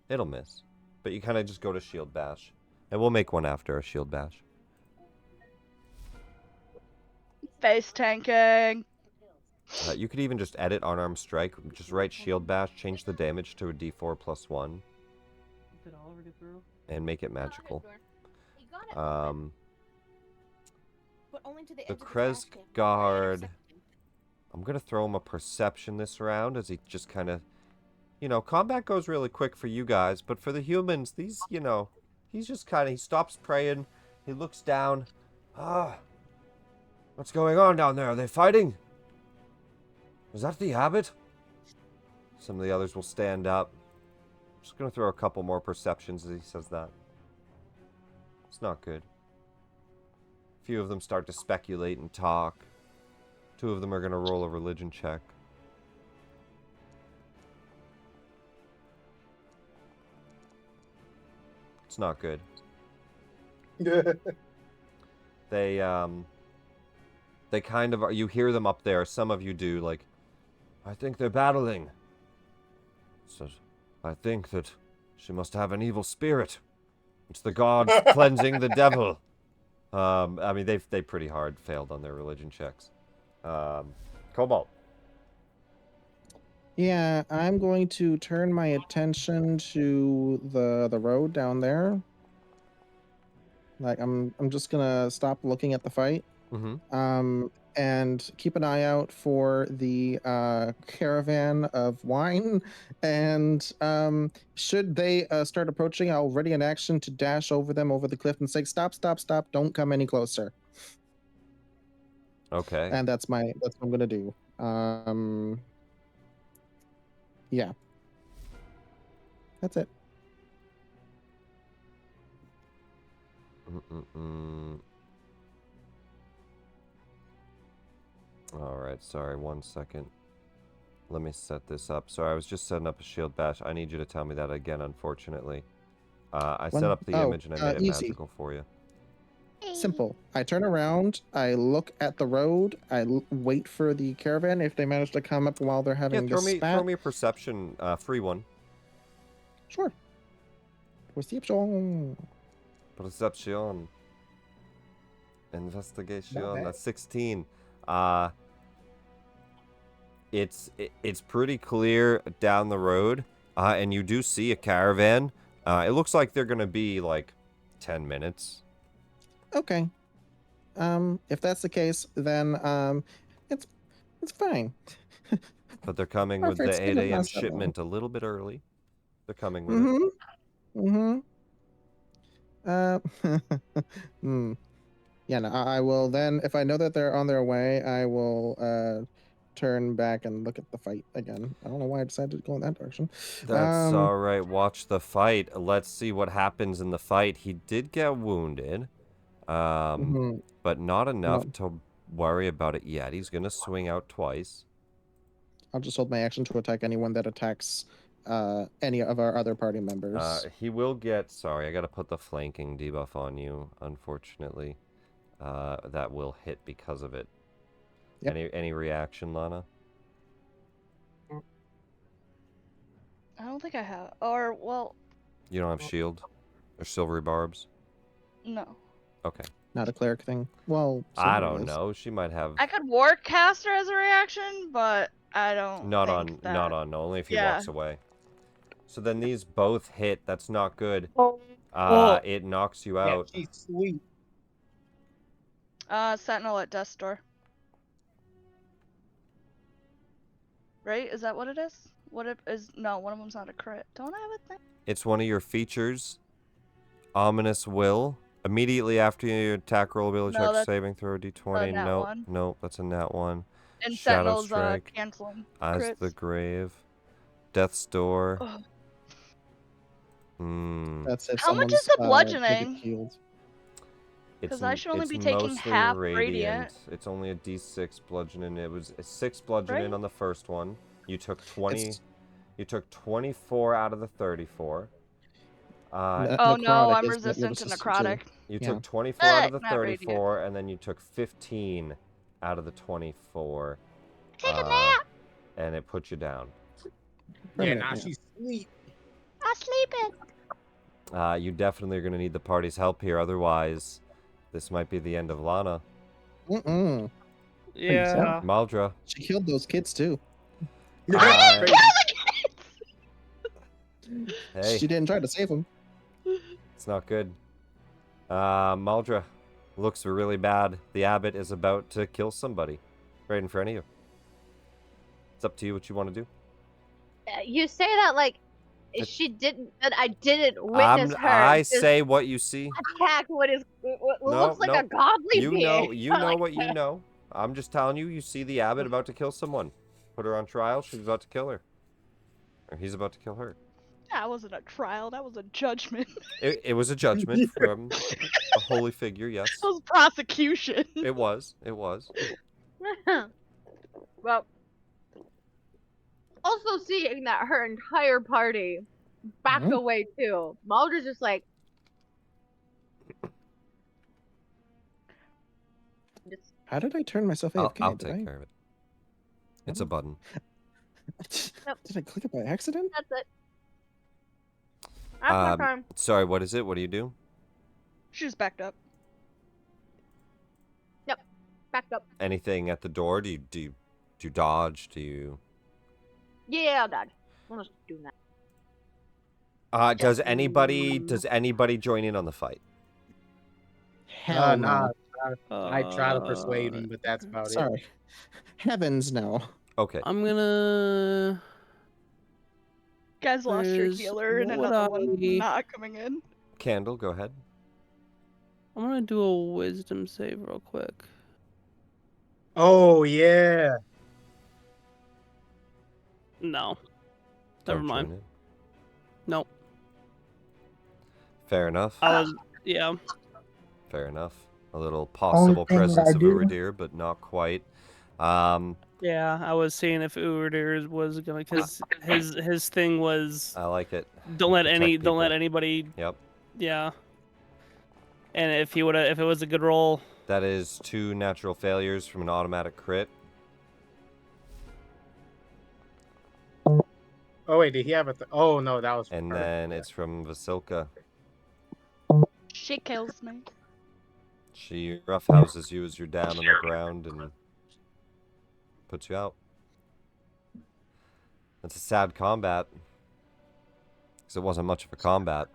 It'll miss. But you kind of just go to shield bash. And we'll make one after a shield bash. Face tanking. You could even just edit unarmed strike, just write shield bash, change the damage to a D4 plus 1, and make it magical. The Krezk guard, I'm going to throw him a perception this round as he just kind of, combat goes really quick for you guys, but for the humans, these, he's just kind of, he stops praying, he looks down. What's going on down there? Are they fighting? Is that the Abbot? Some of the others will stand up. Just going to throw a couple more perceptions as he says that. It's not good. A few of them start to speculate and talk. 2 of them are going to roll a religion check. It's not good. They kind of are, you hear them up there, some of you do, like, I think they're battling. So, I think that she must have an evil spirit. It's the gods cleansing the devil. I mean, they pretty hard failed on their religion checks. Cobalt. Yeah, I'm going to turn my attention to the road down there. Like I'm just gonna stop looking at the fight. Mm-hmm. And keep an eye out for the caravan of wine. And should they start approaching, I'll ready an action to dash over them over the cliff and say, "Stop! Stop! Stop! Don't come any closer." Okay. And that's what I'm gonna do. Yeah, that's it. All right, sorry, 1 second. Let me set this up. Sorry, I was just setting up a shield bash. I need you to tell me that again, unfortunately. I set up the image and I made it easy. magical for you. Simple. I turn around, I look at the road, I wait for the caravan if they manage to come up while they're having Yeah, this spat. throw me a perception, free one. Sure. Perception. Perception. Investigation. Not bad. That's 16. It's pretty clear down the road, and you do see a caravan. It looks like they're gonna be like 10 minutes. Okay. If that's the case, then it's fine. But they're coming with Perfect, the it's 8 gonna a.m. last that long. shipment a little bit early. They're coming with it. Yeah, no, I will then, if I know that they're on their way, I will turn back and look at the fight again. I don't know why I decided to go in that direction. That's all right. Watch the fight. Let's see what happens in the fight. He did get wounded, but not enough to worry about it yet. He's gonna swing out twice. I'll just hold my action to attack anyone that attacks any of our other party members. He will get... Sorry, I gotta put the flanking debuff on you, unfortunately. That will hit because of it. Yep. Any reaction, Lana? I don't think I have. Or, well, You don't have shield? Or silvery barbs? no. Okay. Not a cleric thing. Well, I Silver don't is. know. She might have... I could Warcaster as a reaction, but I don't Not think that... only if he Yeah. walks away. So then these both hit. That's not good. It knocks you Yeah, out. she's sweet. Sentinel at death's door. Right? Is that what it is? What it is? No, one of them's not a crit. Don't I have a thing? It's one of your features. Ominous Will. Immediately after your attack roll, ability No, check that's saving throw D20. nat Nope. one. Nope. That's a nat 1. And Shadow Sentinel's Strike. canceling Eyes crits. the Grave. Death's Door. Ugh. That's if How much someone's is the they get bludgeoning? healed. Because I should only it's be taking mostly half radiant. It's only a D6 bludgeoning. It was a 6 bludgeoning Right? on the first one. You took 20. You took 24 out of the 34. Oh no, I'm is what you're resistant to necrotic. You Yeah. took 24 out of the Not radiant. 34, and then you took 15 out of the 24. Take a nap. And it put you down. Yeah, now she's sweet. I'm sleeping. You definitely are going to need the party's help here. Otherwise, this might be the end of Lana. Yeah. Maldra. She killed those kids too. I didn't kill the kids! Hey, She didn't try to save them. it's not good. Maldra, looks really bad. The abbot is about to kill somebody right in front of you. It's up to you what you want to do. You say that like she didn't. That I didn't witness her. I just say what you see. attack what No, looks like no. a godly You being. know what you know. I'm just telling you. You see the abbot about to kill someone. Put her on trial. She's about to kill her, or he's about to kill her. That wasn't a trial. That was a judgment. It was a judgment from a holy figure. Yes, That was prosecution. it was. It was. Well, also seeing that her entire party backed away too. Mulder's just like, How did I turn myself AFK? I'll take care of it. It's a button. Did I click it by accident? that's it. That's my time. Sorry, what is it? What do you do? She's backed up. Yep, backed up. Anything at the door? Do you dodge? Do you? Yeah, I'll dodge. I'm just doing that. Does anybody join in on the fight? Hell no. Nah, I try to persuade him, but that's about it. Sorry. Heavens, no. Okay. I'm gonna. Guys lost your Where's- healer and what would another one I- not coming in. Candle, go ahead. I'm gonna do a wisdom save real quick. Oh yeah. No. Don't Never mind. join it. Nope. Fair enough. I was. Yeah. Fair enough. A little possible thing presence I of do- Uridir, but not quite. Yeah. I was seeing if Uridir was gonna, because his thing was I like it. don't let Protect don't let people. anybody. Yep. Yeah. And if he if it was a good roll. That is 2 natural failures from an automatic crit. Oh wait, did he have a? Oh no, that was. And her. then it's from Vasilka. She kills me. She roughhouses you as you're down on the ground and puts you out. That's a sad combat. Because it wasn't much of a combat.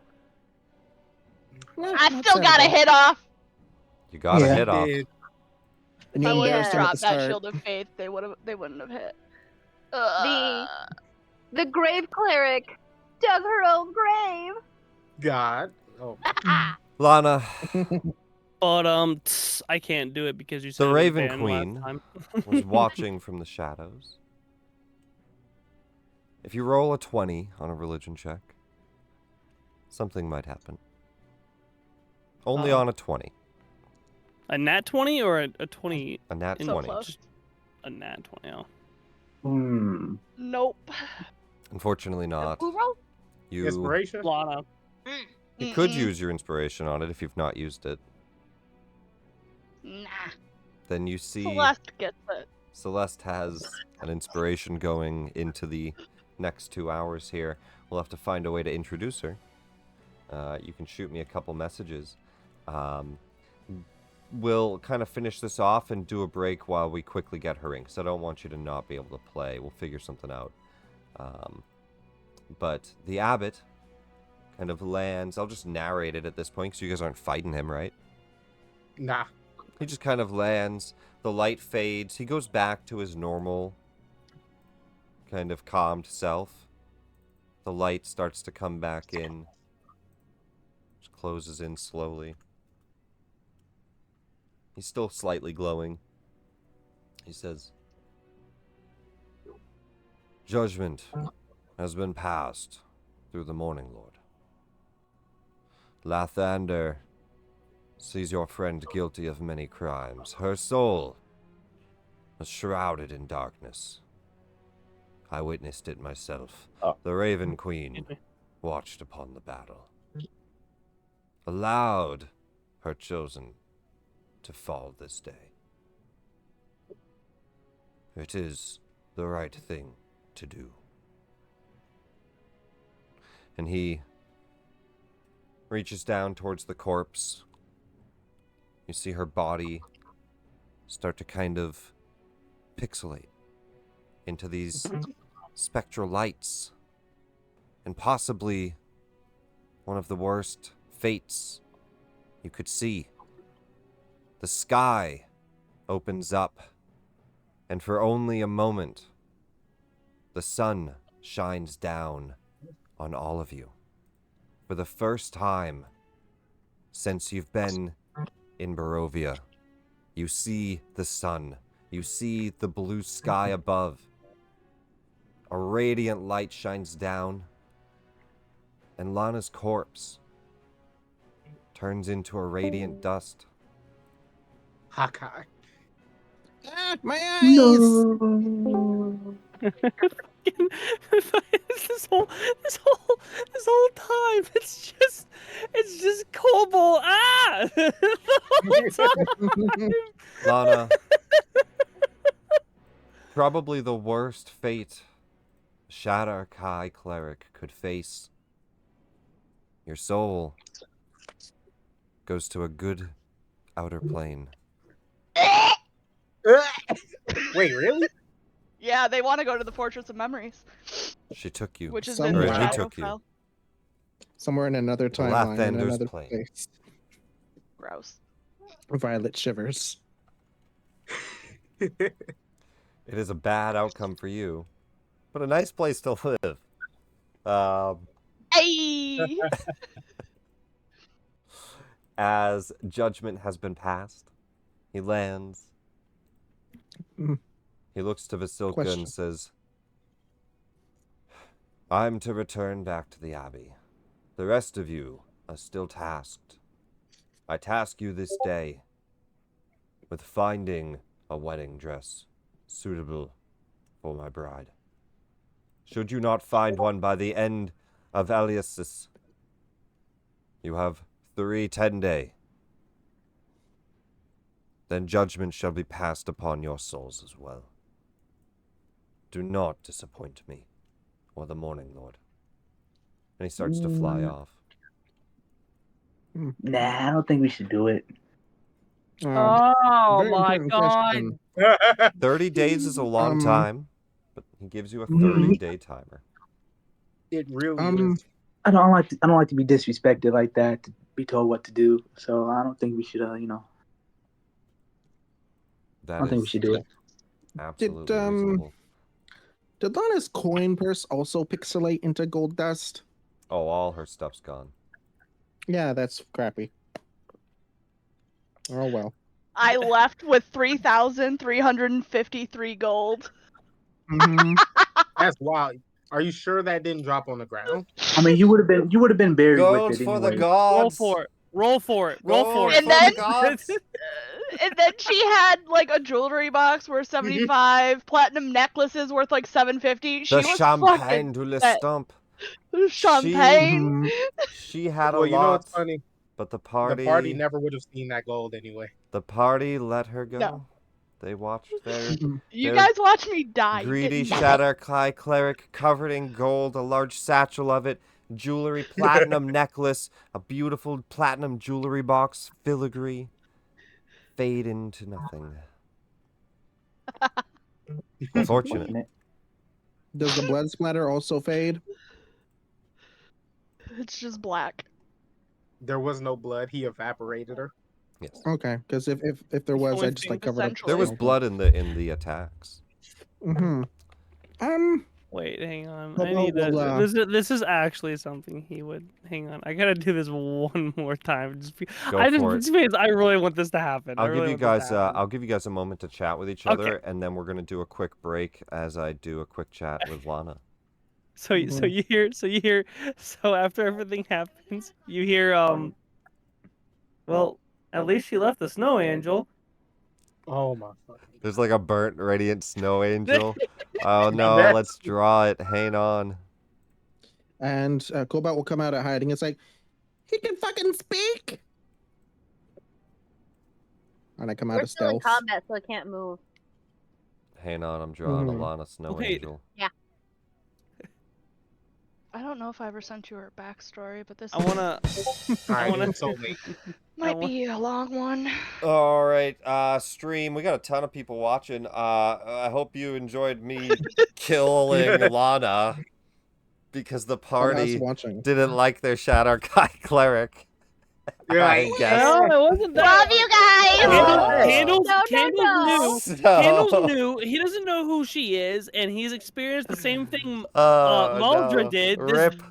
I still got a hit off. You got a Yeah. hit off. Did- And If I you would have embarrassed him at dropped the that start. shield of faith, they wouldn't have hit. The grave cleric dug her own grave. God. Oh. Lana, But I can't do it because you said the it was Raven banned Queen last time. was watching from the shadows. If you roll a 20 on a religion check, something might happen. Only Oh. on a 20. A nat 20 or a 20? A nat In- So 20. close. A nat 20. Oh. Hmm. Nope. Unfortunately not. Who rolled? You Inspiration. Lana. could Mm-mm. use your inspiration on it if you've not used it. Nah. Then you see Celeste gets it. Celeste has an inspiration going into the next 2 hours here. We'll have to find a way to introduce her. You can shoot me a couple messages. We'll kind of finish this off and do a break while we quickly get her in, because I don't want you to not be able to play. We'll figure something out. But the Abbot kind of lands. I'll just narrate it at this point, because you guys aren't fighting him, right? Nah. He just kind of lands. The light fades. He goes back to his normal, kind of calmed self. The light starts to come back in. Just closes in slowly. He's still slightly glowing. He says, "Judgment has been passed through the Morning Lord. Lathander sees your friend guilty of many crimes. Her soul was shrouded in darkness. I witnessed it myself. Oh. The Raven Queen watched upon the battle. Allowed her chosen to fall this day. It is the right thing to do." And he reaches down towards the corpse. You see her body start to kind of pixelate into these spectral lights. And possibly one of the worst fates you could see. The sky opens up, and for only a moment, the sun shines down on all of you. For the first time since you've been in Barovia, you see the sun. You see the blue sky above. A radiant light shines down, and Lana's corpse turns into a radiant dust. Hakai. Ah, my eyes! No. this whole time it's just Cobalt. Ah! The whole time. Lana, probably the worst fate a Shadar Kai cleric could face. Your soul goes to a good outer plane. Wait, really? Yeah, they want to go to the Fortress of Memories, She took you. which is Some in the way. Or he shadow took you. file. Somewhere in another timeline, in Lathander's another plane. place. Gross. Violet shivers. It is a bad outcome for you, but a nice place to live. Hey! As judgment has been passed, he lands. Mm. He looks to Vasilka Question. and says, I'm to return back to the Abbey. The rest of you are still tasked. I task you this day with finding a wedding dress suitable for my bride. Should you not find one by the end of Eliasis, you have 3 10-day. Then judgment shall be passed upon your souls as well. Do not disappoint me, or the Morning Lord. And he starts to fly off. Nah, I don't think we should do it. Oh very my important god. question. 30 days is a long time, but he gives you a Mhm. 30-day timer. It really is. I don't like to be disrespected like that, to be told what to do. So I don't think we should. I That don't think we is should do it. absolutely reasonable. Did Lana's coin purse also pixelate into gold dust? Oh, all her stuff's gone. Yeah, that's crappy. Oh well. I left with 3,353 gold. Mhm. That's wild. Are you sure that didn't drop on the ground? I mean, you would have been buried Gold with it for anyway. the gods! Roll for it. Roll for it. Roll for Gold it. And for then- the gods! And then she had like a jewelry box worth 75, platinum necklaces worth like 750. She The was champagne fucking de la set. stump. Champagne. She had a Well, you know lot, what's funny? but the The party party never would have seen that gold anyway. let her go. No. They watched their You They're guys watch me die. You greedy get nothing. Shatter Cleric covered in gold, a large satchel of it, jewelry, platinum necklace, a beautiful platinum jewelry box, filigree, fade into nothing. Unfortunate. Does the blood splatter also fade? It's just black. There was no blood. He evaporated her. Yes. Okay, because if there was, only I just thing like covered up. essentially. There was blood in the attacks. Mm-hmm. Wait, hang on. Well, I need well, that. This is actually something he would. Hang on. I gotta do this one more time. Go I for it. just because I really want this to happen. I I'll really give you want this guys to happen. I'll give you guys a moment to chat with each other, and then we're gonna do a quick break as I do a quick chat with Lana. So you hear so after everything happens, you hear well, at least she left the snow angel. Oh my fucking. There's like a burnt radiant snow angel. Oh no, That's- let's draw it. Hang on. And Cobalt will come out at hiding. It's like, he can fucking speak. And I come out We're of still in stealth. combat, so I can't move. Hang on, I'm drawing a Mhm. Lana snow Wait. angel. I don't know if I ever sent you her backstory, but this I wanna. Alright, wanna- it's so late. might be a long one. All right, stream. We got a ton of people watching. I hope you enjoyed me killing Lana because the Us party watching. didn't like their Shadow Kai cleric. Yeah, I guess. No, it wasn't that. Love you guys! Candles, No, no, Candles no. knew. So- Candles knew. He doesn't know who she is, and he's experienced the same thing Maldra no. did. Rip.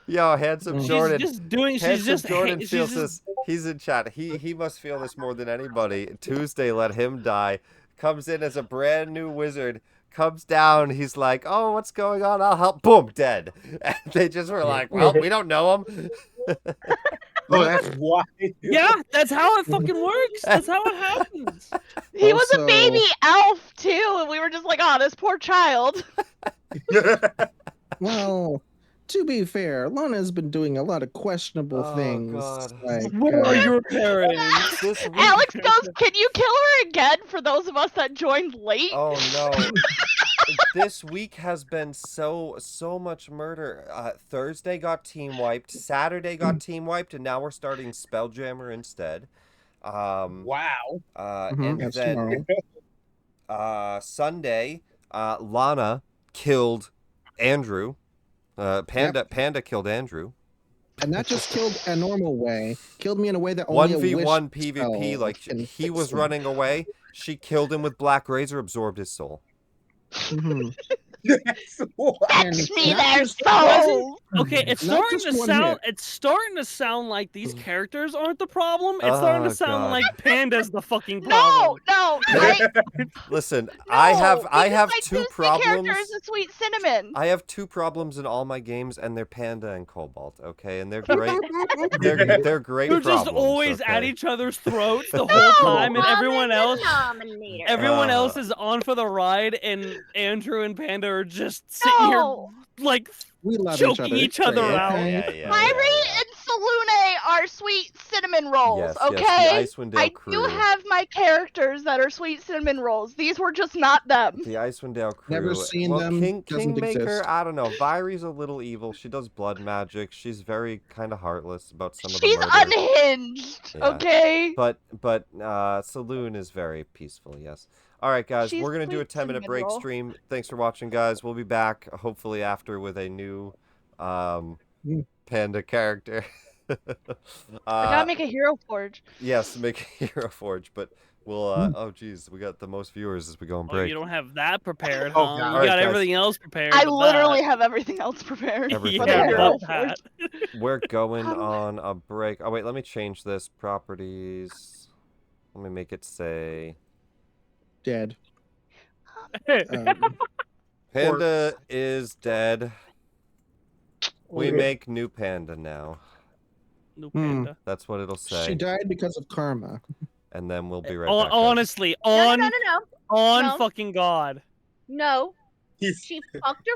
Yo, handsome She's Jordan. She's just doing. She's Handsome just. Jordan she's feels just, this. He's in chat. He must feel this more than anybody. Tuesday let him die. Comes in as a brand new wizard. Comes down. He's like, oh, what's going on? I'll help. Boom, dead. And they just were like, well, we don't know him. Oh, that's why. Yeah, that's how it fucking works. That's how it happens. He was a Also- baby elf too, and we were just like, oh, this poor child. Well, to be fair, Lana's been doing a lot of questionable Oh, things. God. Like, Where are your parents? This week. Alex goes, can you kill her again for those of us that joined late? Oh no. This week has been so much murder. Thursday got team wiped, Saturday got team wiped, and now we're starting Spelljammer instead. Wow. And that's then Sunday, Lana killed Andrew. Panda killed Andrew. And not just killed a normal way, killed me in a way that only a wish 1v1 PvP, spell like can he fix was that. running away. She killed him with Black Razor, absorbed his soul. Mhm. That's what- Fetch me not their just- souls! Okay, it's Not starting just to one sound. hit. It's starting to sound like these characters aren't the problem. It's starting Oh, to sound God. like Panda's the fucking No, problem. no, Listen, no, I have because my two Tuesday character problems. is a sweet cinnamon. I have 2 problems in all my games, and they're Panda and Cobalt. Okay, and they're great. they're great You're just problems. always at okay? each other's throats the whole time, and everyone else. Denominator. Everyone else Uh. is on for the ride, and Andrew and Panda are just sitting here No, like We love choking each other. other It's out. great, Yeah, okay? yeah, Kyrie yeah, yeah. and Salune are sweet cinnamon rolls, Yes, okay? yes, the Icewind Dale I crew. do have my characters that are sweet cinnamon rolls. These were just not them. The Icewind Dale crew. Never seen well, them, doesn't Kingmaker, exist. I don't know. Vyri's a little evil. She does blood magic. She's very kind of heartless about some of the She's murder. unhinged, Yeah. okay? But Saloon is very peaceful, yes. All right, guys, She's we're going to do a sweet 10-minute cinnamon break roll. stream. Thanks for watching, guys. We'll be back, hopefully, after with a new Panda character. I gotta make a hero forge. Yes, make a Hero Forge, but we'll, oh, geez, we got the most viewers as we go on Oh, break. you don't have that prepared, Oh, huh? God. You Alright, got guys. everything else prepared. I but literally that. have everything else prepared Everything for the Yeah, hero but forge. that. We're going How do I- on a break. Oh, wait, let me change this. Properties. Let me make it say... Dead. Um, Panda is dead. We Or- make new Panda now. New Hmm. Panda. That's what it'll she say. died because of karma. And then we'll be right Oh, back. guys. honestly, No, on no, no, no, no. on No. fucking God. No. He's She fucked her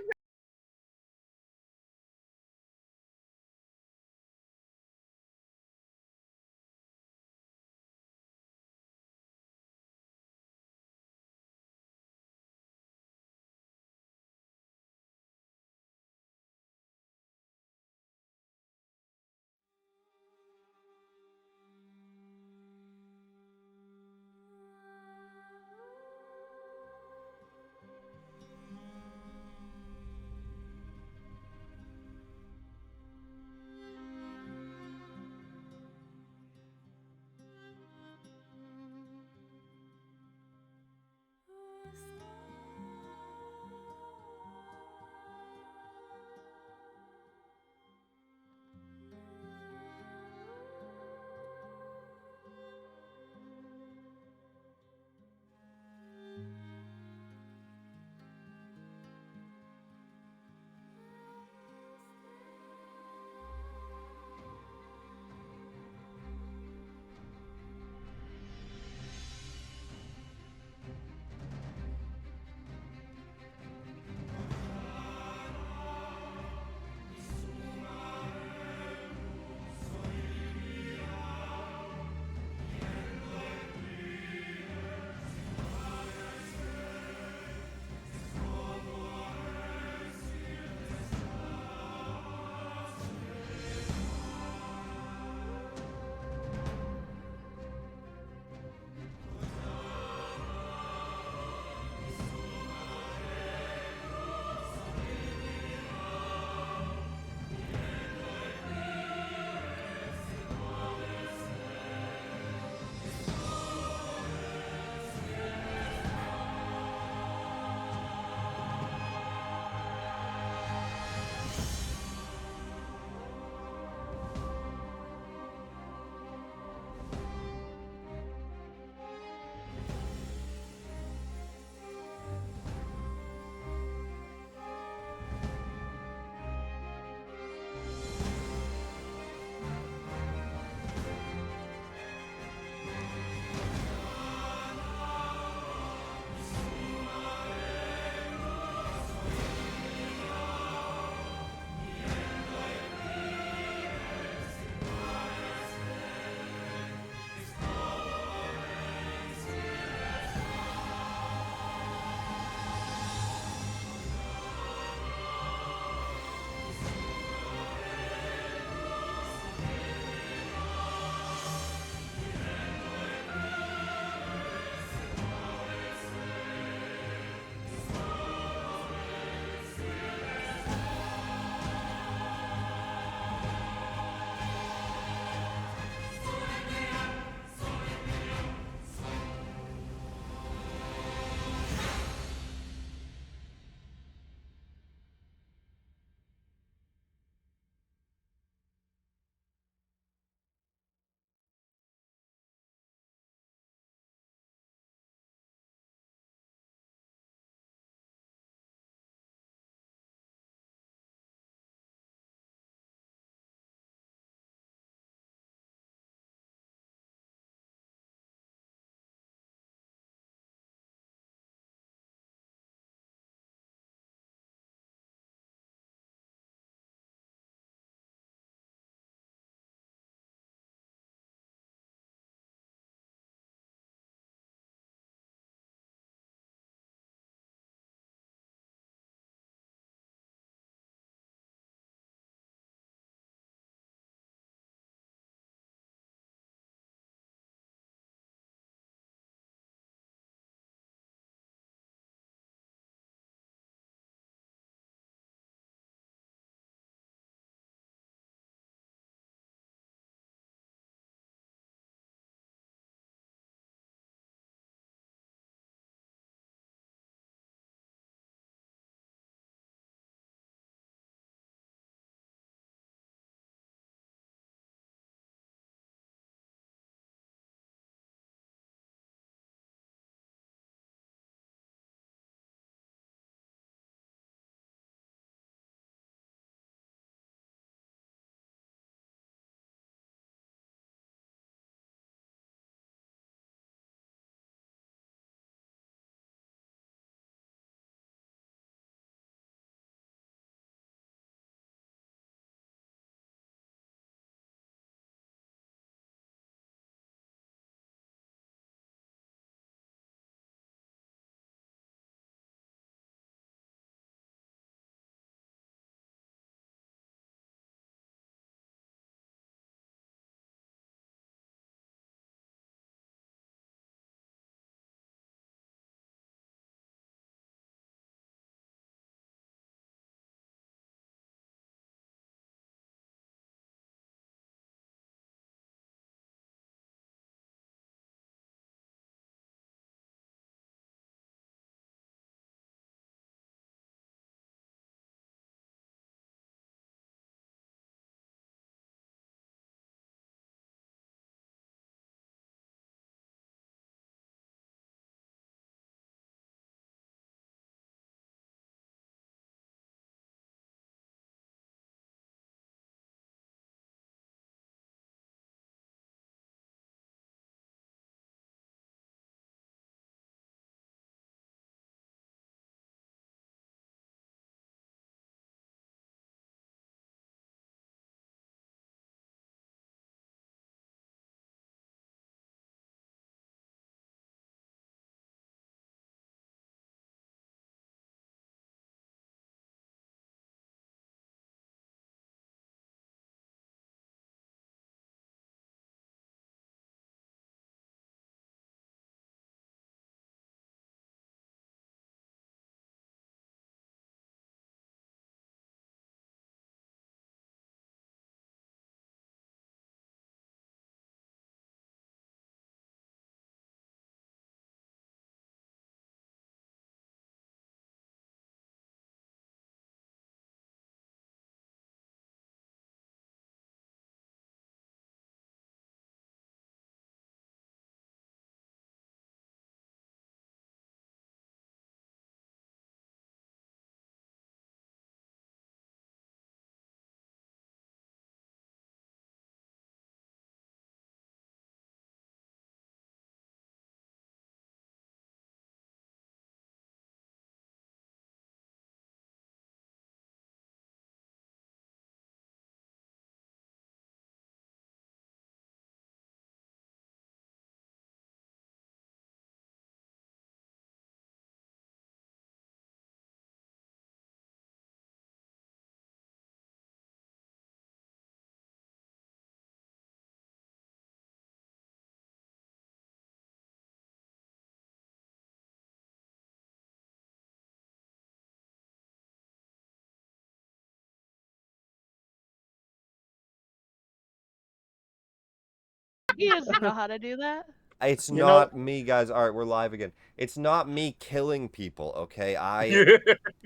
He doesn't know how to do that. It's You know- not me, guys. All right, we're live again. It's not me killing people, okay?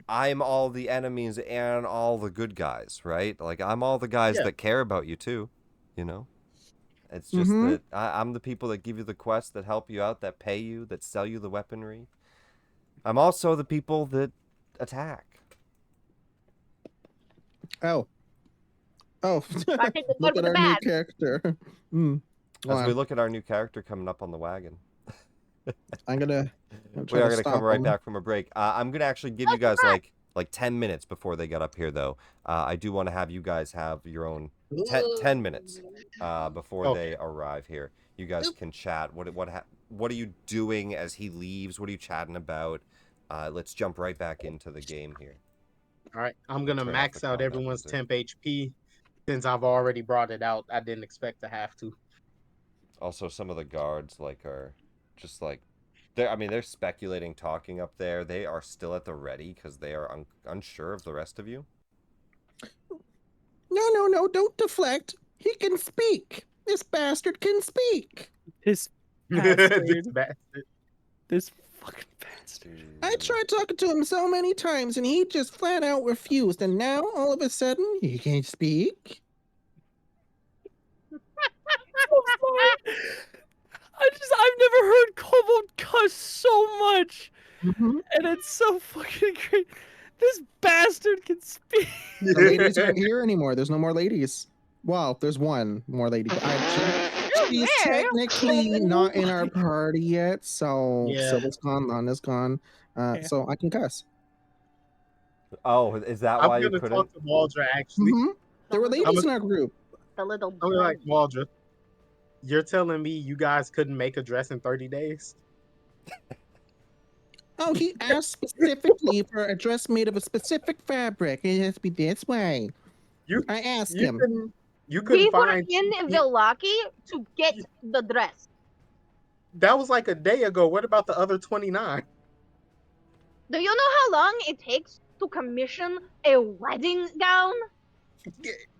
I'm all the enemies and all the good guys, right? Like, I'm all the guys Yeah. that care about you, too, you know? It's just that I'm the people that give you the quests, that help you out, that pay you, that sell you the weaponry. I'm also the people that attack. Oh. I think the Look good at with the our new bad. character. As we Well, look at our new character coming up on the wagon. I'm gonna We try are to going to come stop right him. back from a break. I'm going to actually give you guys like 10 minutes before they get up here, though. I do want to have you guys have your own 10 minutes before Okay. they arrive here. You guys can chat. What are you doing as he leaves? What are you chatting about? Let's jump right back into the game here. All right, I'm gonna Turn off max the out combat everyone's music. temp HP since I've already brought it out. I didn't expect to have to. Also, some of the guards are just like they're speculating, talking up there. They are still at the ready because they are unsure of the rest of you. No, don't deflect. He can speak. This bastard can speak. This This bastard. bastard. This fucking bastard. I tried talking to him so many times and he just flat out refused. And now, all of a sudden, he can speak? I've never heard Kobold cuss so much, Mm-hmm. and it's so fucking great. This bastard can speak. The ladies aren't here anymore. There's no more ladies. Well, there's one more lady. But she's technically not in our party yet, so Yeah. Silva's gone, Lana's gone. Yeah. So I can cuss. Oh, is that I'm why you gonna couldn't? talk to Waldra actually. Mm-hmm. There were ladies in our group. The little. I'm like, Waldra, you're telling me you guys couldn't make a dress in 30 days? Oh, he asked specifically for a dress made of a specific fabric. It has to be this way. I asked him. You We couldn't were find. in Villaki to get the dress. That was like a day ago. What about the other 29? Do you know how long it takes to commission a wedding gown?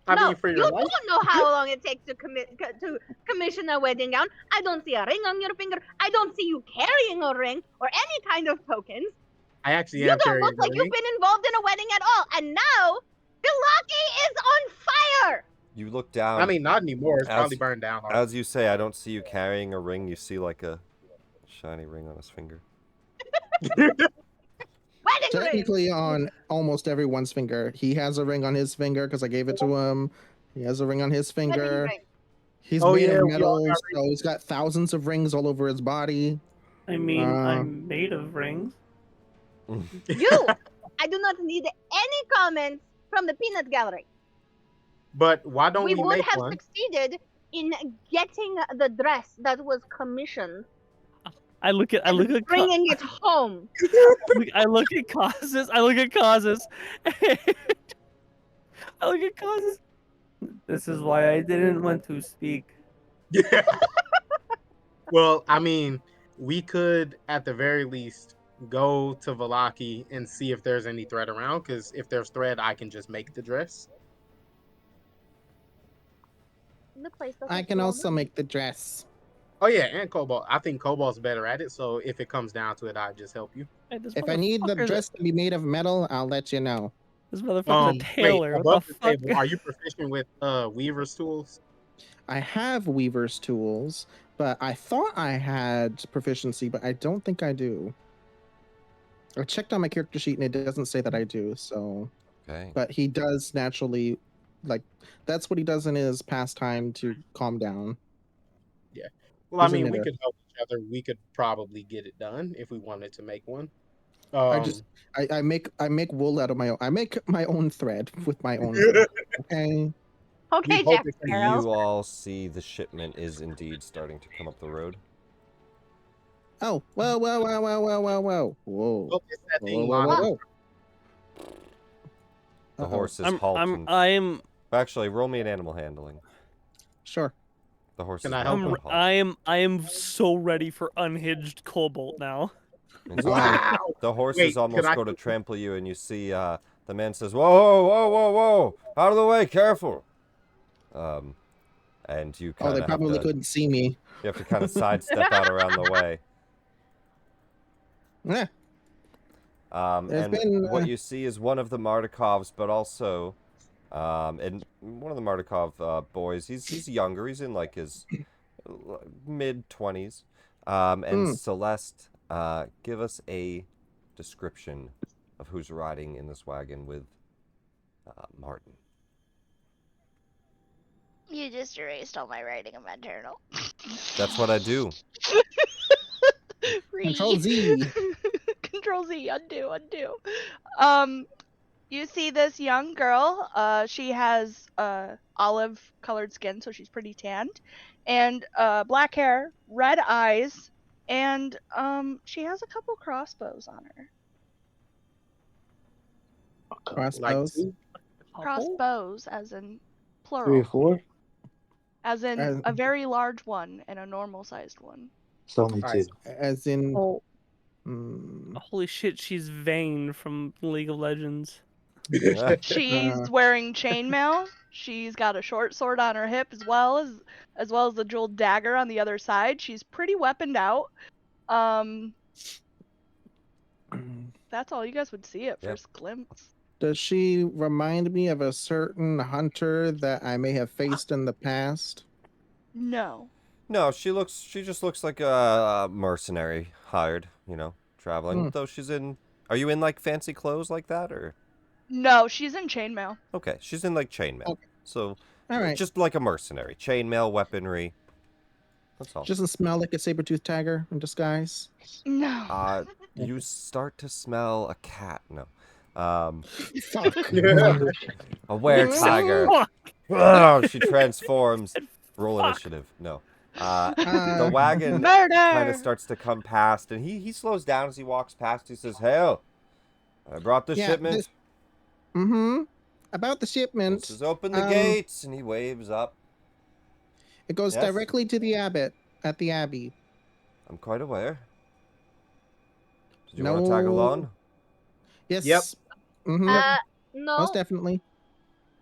I No, mean, for you your life. don't know how long it takes to commission a wedding gown. I don't see a ring on your finger. I don't see you carrying a ring or any kind of tokens. I actually You am don't carrying look like a you've ring. been involved in a wedding at all. And now, Villaki is on fire. You look down. I mean, not anymore. It's as- probably burned down. As you say, I don't see you carrying a ring. You see like a shiny ring on his finger. Wedding ring. Technically, on almost everyone's finger. He has a ring on his finger because I gave it to him. He has a ring on his Wedding finger. ring. He's Oh, made yeah, of we all metal, got so he's got thousands of rings all over his body. I mean, I'm made of rings. You. I do not need any comments from the peanut gallery. But why don't We we would make have one? succeeded in getting the dress that was commissioned I look at bringing it home. I look at causes. I look at causes. I look at causes. This is why I didn't want to speak. Yeah. Well, I mean, we could at the very least go to Villaki and see if there's any thread around. Because if there's thread, I can just make the dress. The place I can also make the dress. Oh yeah, and Cobalt. I think Cobalt's better at it. So if it comes down to it, I'll just help you. Hey, this If I need the motherfucker's- dress to be made of metal, I'll let you know. This motherfucker's a tailor. Wait, What above the the fuck? table, are you proficient with Weaver's tools? I have Weaver's tools, but I thought I had proficiency, but I don't think I do. I checked on my character sheet and it doesn't say that I do, so. Okay. But he does naturally, like, that's what he does in his pastime to calm down. Well, I He's a mean, we knitter. could help each other. We could probably get it done if we wanted to make one. I make wool out of my own. I make my own thread with my own. Thread, okay. Okay, We hope Jack it can Sparrow. You all see the shipment is indeed starting to come up the road. Oh, whoa. Oh, it's that thing, Whoa. Lana. The Uh-oh. horse is halting. I'm Actually, roll me an animal handling. Sure. The horse Can is I help halting. him? I am so ready for unhinged Cobalt now. And so Wow. the horse Wait, is almost can I- going to trample you, and you see the man says, "Whoa! Out of the way! Careful!" and you Oh, kind they of have probably to couldn't see me. you have to kind of sidestep out around the way. Yeah. There's And been, what you see is one of the Mardikovs, but also, and one of the Mardikov boys. He's younger. He's in like his mid-20s. And Celeste, give us a description of who's riding in this wagon with Martin. You just erased all my writing in my journal. That's what I do. Control Z. Control Z, undo. You see this young girl. She has olive colored skin, so she's pretty tanned, and black hair, red eyes, and she has a couple crossbows on her. Like Crossbows. 2, Crossbows, as in 3 plural, or 4. as in As, a very large one and a normal-sized one. It's only Alright, 2. as in. Oh, Mm, holy shit! She's Vayne from League of Legends. She's wearing chainmail. She's got a short sword on her hip as well as the jeweled dagger on the other side. She's pretty weaponed out. That's all you guys would see at first glimpse. Does she remind me of a certain hunter that I may have faced in the past? No. No, she just looks like a mercenary hired, traveling. Though she's in. Are you in like fancy clothes like that, or? No, she's in chainmail. Okay, she's in like chainmail. Okay. So, All right. just like a mercenary, chainmail weaponry. That's all. Doesn't smell like a saber-toothed tiger in disguise. No. You start to smell a cat. No. Fuck. A were-tiger. Oh, she transforms. Roll initiative. No. The wagon kind of starts to come past, and he slows down as he walks past. He says, "Hail, I brought the shipment." About the shipment. He says, "Open the gates," and he waves up. It goes directly to the abbot at the abbey. I'm quite aware. Did you want to tag along? Yes. Yep. No. Most definitely.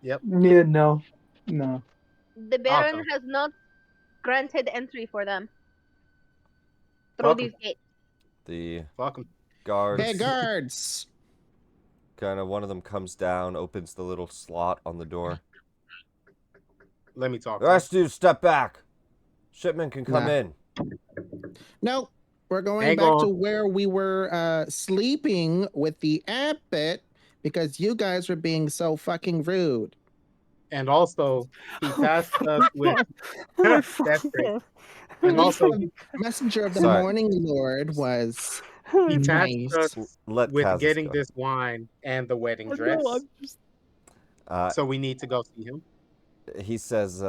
Yep. Yeah, no. The Baron has not granted entry for them through these gates. The Fuck 'em. guards. Hey, guards! Kind of one of them comes down, opens the little slot on the door. Let me talk. The rest of you step back. Shipment can come in. No, we're going back to where we were sleeping with the abbot because you guys were being so fucking rude. And also, he tasked us with. That's great. And also, Messenger of the Morning Lord was. He tasked us with getting this wine and the wedding dress. So we need to go see him. He says,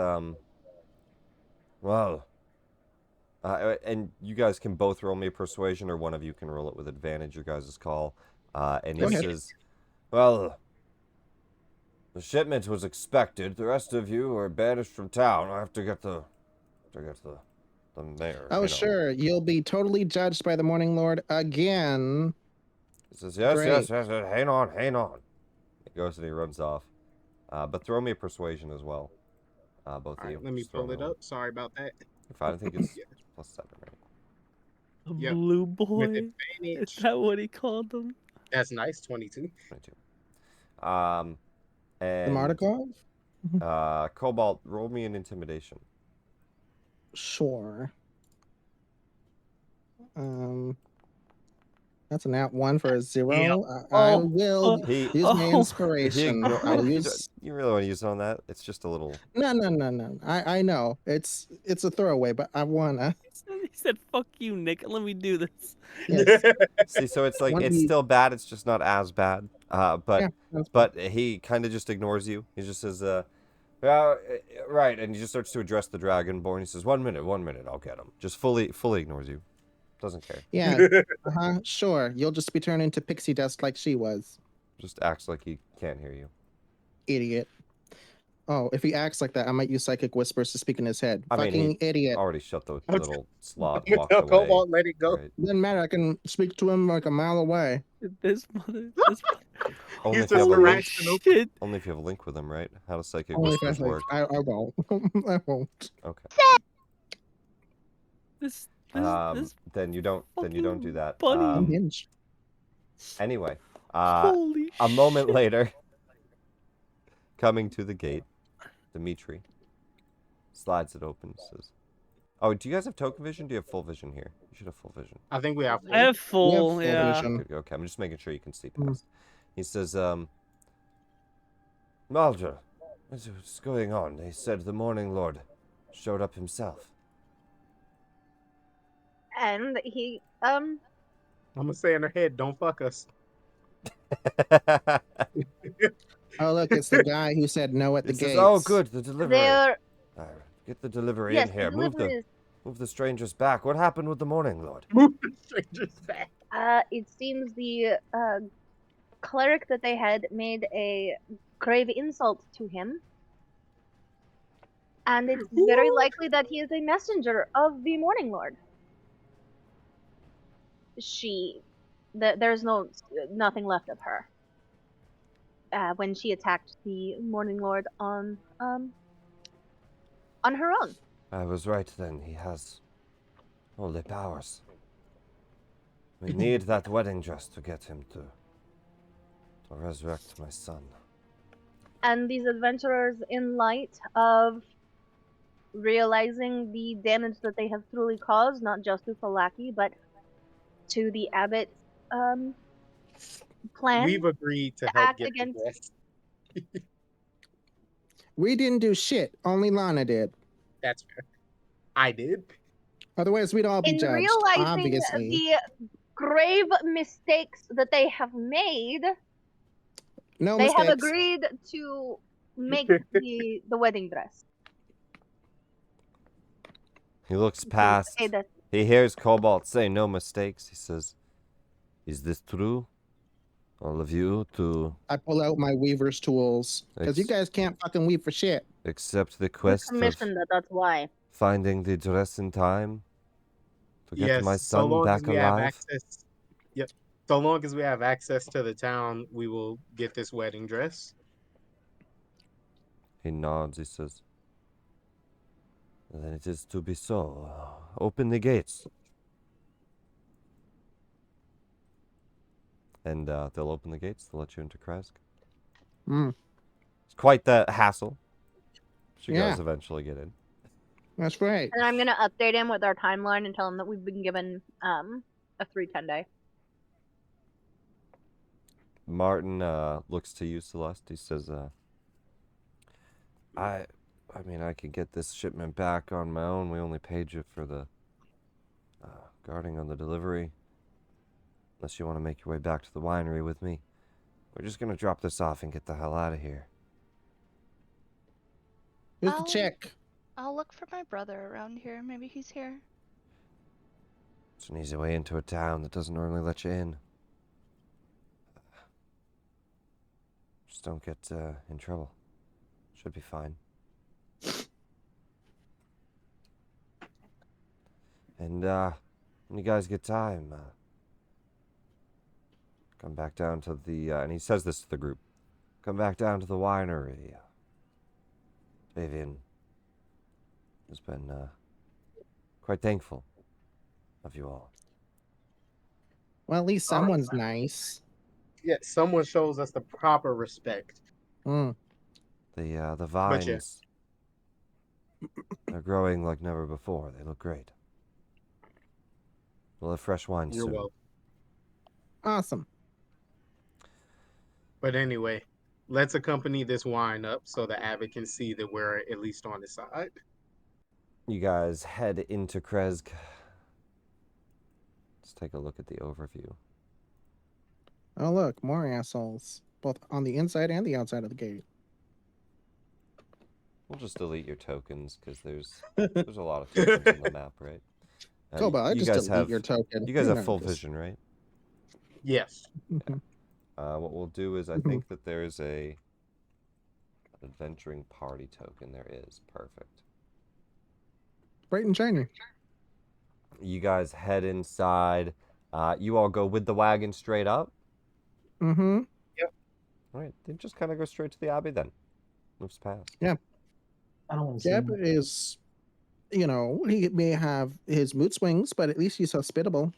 well, and you guys can both roll me a persuasion, or one of you can roll it with advantage, your guys' call. And he says, well, the shipment was expected. The rest of you are banished from town. I have to get the mayor. Oh, sure. You'll be totally judged by the Morning Lord again. He says, yes. Hang on. He goes and he runs off. But throw me a persuasion as well. Both of you. Let me pull it up. Sorry about that. I think it's +7, right? The blue boy. Is that what he called them? That's nice. 22. 22. And the Mardikov? Cobalt, roll me an intimidation. Sure. That's a nat 1 for a 0. Yep. I will use my inspiration. I will use. You really want to use it on that? It's just a little. No. I know it's a throwaway, but I wanna. He said, "Fuck you, Nick. Let me do this." Yes. See, so it's like it's still bad. It's just not as bad. But he kind of just ignores you. He just says, right, and he just starts to address the Dragonborn. He says, 1 minute, I'll get him. Just fully ignores you. Doesn't care. Yeah. Sure. You'll just be turned into pixie dust like she was. Just acts like he can't hear you. Idiot. Oh, if he acts like that, I might use psychic whispers to speak in his head. I mean, Fucking idiot. Already shut the I'll little slot, You walked tell away. Cobalt, let it go. Right? Doesn't matter. I can speak to him like a mile away. This mother. Only He's if you have just a link. harassing him. Shit. Only if you have a link with him, right? How does psychic Only if I whispers like, work? I won't. I won't. Okay. This Then you don't. Then you don't do that. bunny. Unhinged. Anyway, Holy a moment shit. later, coming to the gate, Dimitri slides it open. Says, "Oh, do you guys have token vision? Do you have full vision here? You should have full vision." I think we have. I have We have full, full yeah. vision. Good, okay, I'm just making sure you can see Mm. past. He says, Maldra, what's going on? They said the Morning Lord showed up himself. And he, I'm gonna say in her head, "Don't fuck us." Oh, look, it's the guy who said no at the He says, gates. "Oh, good, the delivery. they're Get the delivery yes, in here. the delivery is. Move the strangers back. What happened with the Morning Lord?" Move the strangers back. It seems the cleric that they had made a grave insult to him, and it's very likely that he is a messenger of the Morning Lord. There's nothing left of her. When she attacked the Morning Lord on her own. I was right then. He has holy powers. We need that wedding dress to get him to resurrect my son. And these adventurers, in light of realizing the damage that they have truly caused, not just to Falaki, but to the Abbot's plan. We've agreed to to help act get against- the dress. We didn't do shit. Only Lana did. That's fair. I did. Otherwise, we'd all be In judged. realizing Obviously. the grave mistakes that they have made, No they have mistakes. agreed to make the wedding dress. He looks past. Okay, that He hears Cobalt say no mistakes. He says, "Is this true? All of you to I pull out my weaver's tools. Because you Ex- guys can't fucking weave for shit. accept the we quest of commissioned that. That's why. finding the dress in time to get Yes. my So son long as back we have alive?" access. Yep. So long as we have access to the town, we will get this wedding dress. He nods. He says, "Then it is to be so. Open the gates." And they'll open the gates. They'll let you into Krezk. Hmm. It's quite the hassle. But you Yeah. guys eventually get in. That's right. And I'm gonna update him with our timeline and tell him that we've been given a 310 day. Martin looks to you, Celeste. He says, I mean, I could get this shipment back on my own. We only paid you for the guarding on the delivery. Unless you want to make your way back to the winery with me. We're just going to drop this off and get the hell out of here." Who's the I'll- chick? I'll look for my brother around here. Maybe he's here. It's an easy way into a town that doesn't normally let you in. Just don't get in trouble. Should be fine. And when you guys get time, come back down to the, and he says this to the group, come back down to the winery. Vivian has been quite thankful of you all. Well, at least someone's nice. Yeah. Someone shows us the proper respect. Hmm. The But yeah. vines, they're growing like never before. They look great. We'll have fresh wine You're soon. welcome. Awesome. But anyway, let's accompany this wine up so the Abbot can see that we're at least on his side. You guys head into Krezk. Let's take a look at the overview. Oh, look, more assholes. Both on the inside and the outside of the gate. We'll just delete your tokens because there's a lot of tokens on the map, right? Cobalt, I you just guys delete have your token. you guys You're have full not just- vision, right? Yes. Mhm. What we'll do is I think that there's Adventuring party token. There is. Perfect. Bright and shiny. You guys head inside. You all go with the wagon straight up. Mm-hmm. All right. They just kind of go straight to the Abbey then. Moves past. Yeah. I don't want to see Jeb him. is, he may have his mood swings, but at least he's hospitable.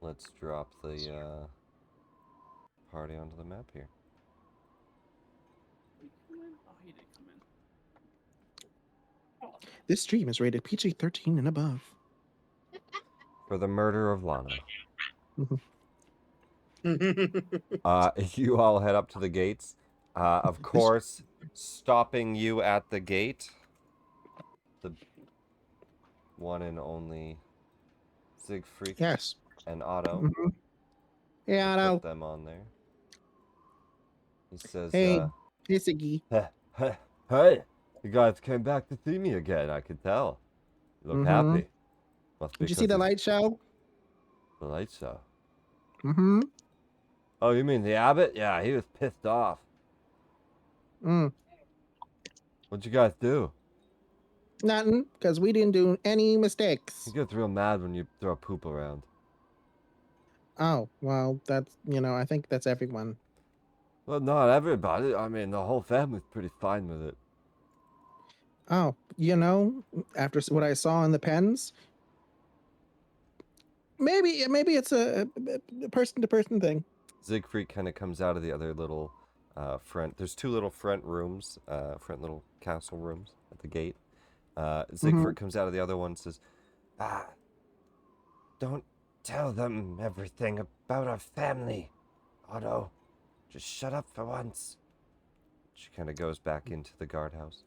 Let's drop the party onto the map here. Oh, he did come in. This stream is rated PG-13 and above. For the murder of Lana. Oh. You all head up to the gates. Of course, stopping you at the gate, the one and only Siegfried Yes. and Otto. Mm-hmm. Hey, We'll Otto. put them on there. He says, Hey, Siggy. hey, you guys came back to see me again, I could tell. You look Mhm. happy. Must be Did you see the light show? The light show? Mm-hmm. Oh, you mean the Abbot? Yeah, he was pissed off. Mm. What'd you guys do? Nothing, because we didn't do any mistakes. He gets real mad when you throw poop around. Oh, well, that's, I think that's everyone. Well, not everybody. I mean, the whole family's pretty fine with it. Oh, after what I saw in the pens, maybe it's a person-to-person thing. Siegfried kind of comes out of the other little front. There's two little front rooms, front little castle rooms at the gate. Siegfried comes out of the other one and says, don't tell them everything about our family, Otto. Just shut up for once. She kind of goes back into the guardhouse.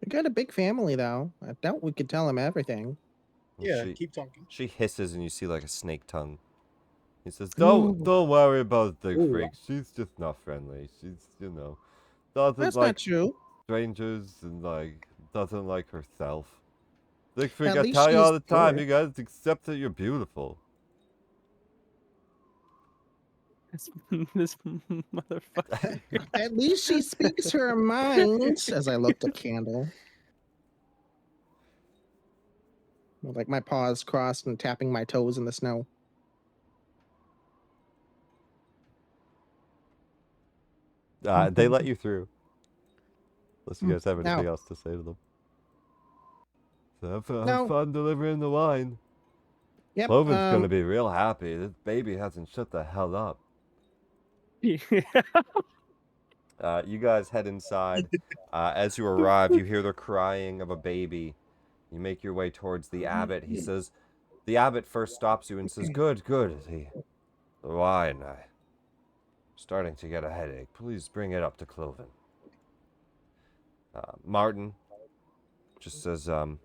We got a big family, though. I doubt we could tell him everything. Yeah, keep talking. She hisses and you see like a snake tongue. He says, don't worry about Siegfried. She's just not friendly. She's, doesn't That's like not true. strangers and doesn't like herself. Siegfried, At I tell least you all she's the time, good. you guys accept that you're beautiful. This motherfucker. At least she speaks her mind. As I looked at Candle, with like my paws crossed and tapping my toes in the snow. They let you through. Unless you guys have anything No. else to say to them. So have No. fun delivering the wine. Yep. Cloven's gonna be real happy. This baby hasn't shut the hell up. Yeah. You guys head inside. As you arrive, you hear the crying of a baby. You make your way towards the Abbot. He says, the Abbot first stops you and says, good. The wine. I'm starting to get a headache. Please bring it up to Cloven. Martin just says, could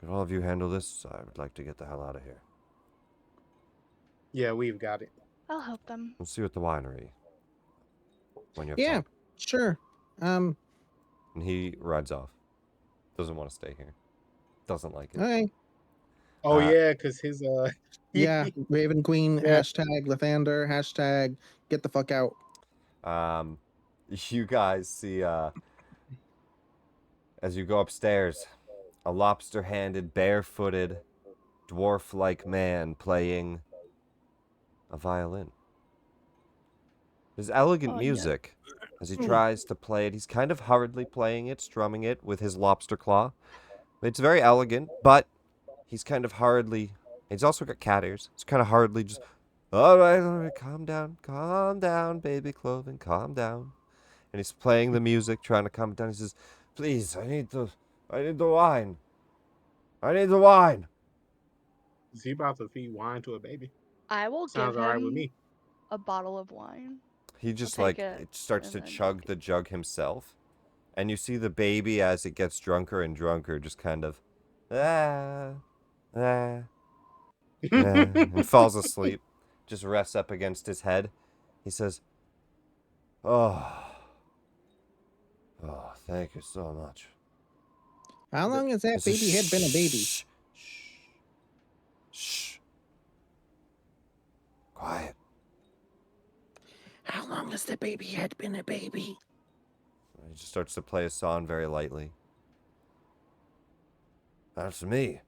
all of you handle this? I would like to get the hell out of here. Yeah, we've got it. I'll help them. We'll see you at the winery. When you have Yeah, time. sure. And he rides off. Doesn't want to stay here. Doesn't like it. Okay. Oh yeah, because his Yeah, Raven Queen, Yeah. hashtag Lathander, hashtag get the fuck out. You guys see, as you go upstairs, a lobster-handed, barefooted, dwarf-like man playing a violin. There's elegant music as he tries to play it. He's kind of hurriedly playing it, strumming it with his lobster claw. It's very elegant, but he's kind of hurriedly... He's also got cat ears. It's kind of hurriedly just... All right, calm down, baby Cloven, calm down. And he's playing the music, trying to calm down. He says, please, I need the wine. I need the wine. Is he about to feed wine to a baby? I will Sounds give all right with him me. a bottle of wine. He just take it starts to and then chug the jug himself. And you see the baby as it gets drunker and drunker just kind of and falls asleep. Just rests up against his head. He says, Oh, thank you so much. How long has that baby head been a baby? Shh. Quiet. How long has the baby head been a baby? He just starts to play a song very lightly. That's me.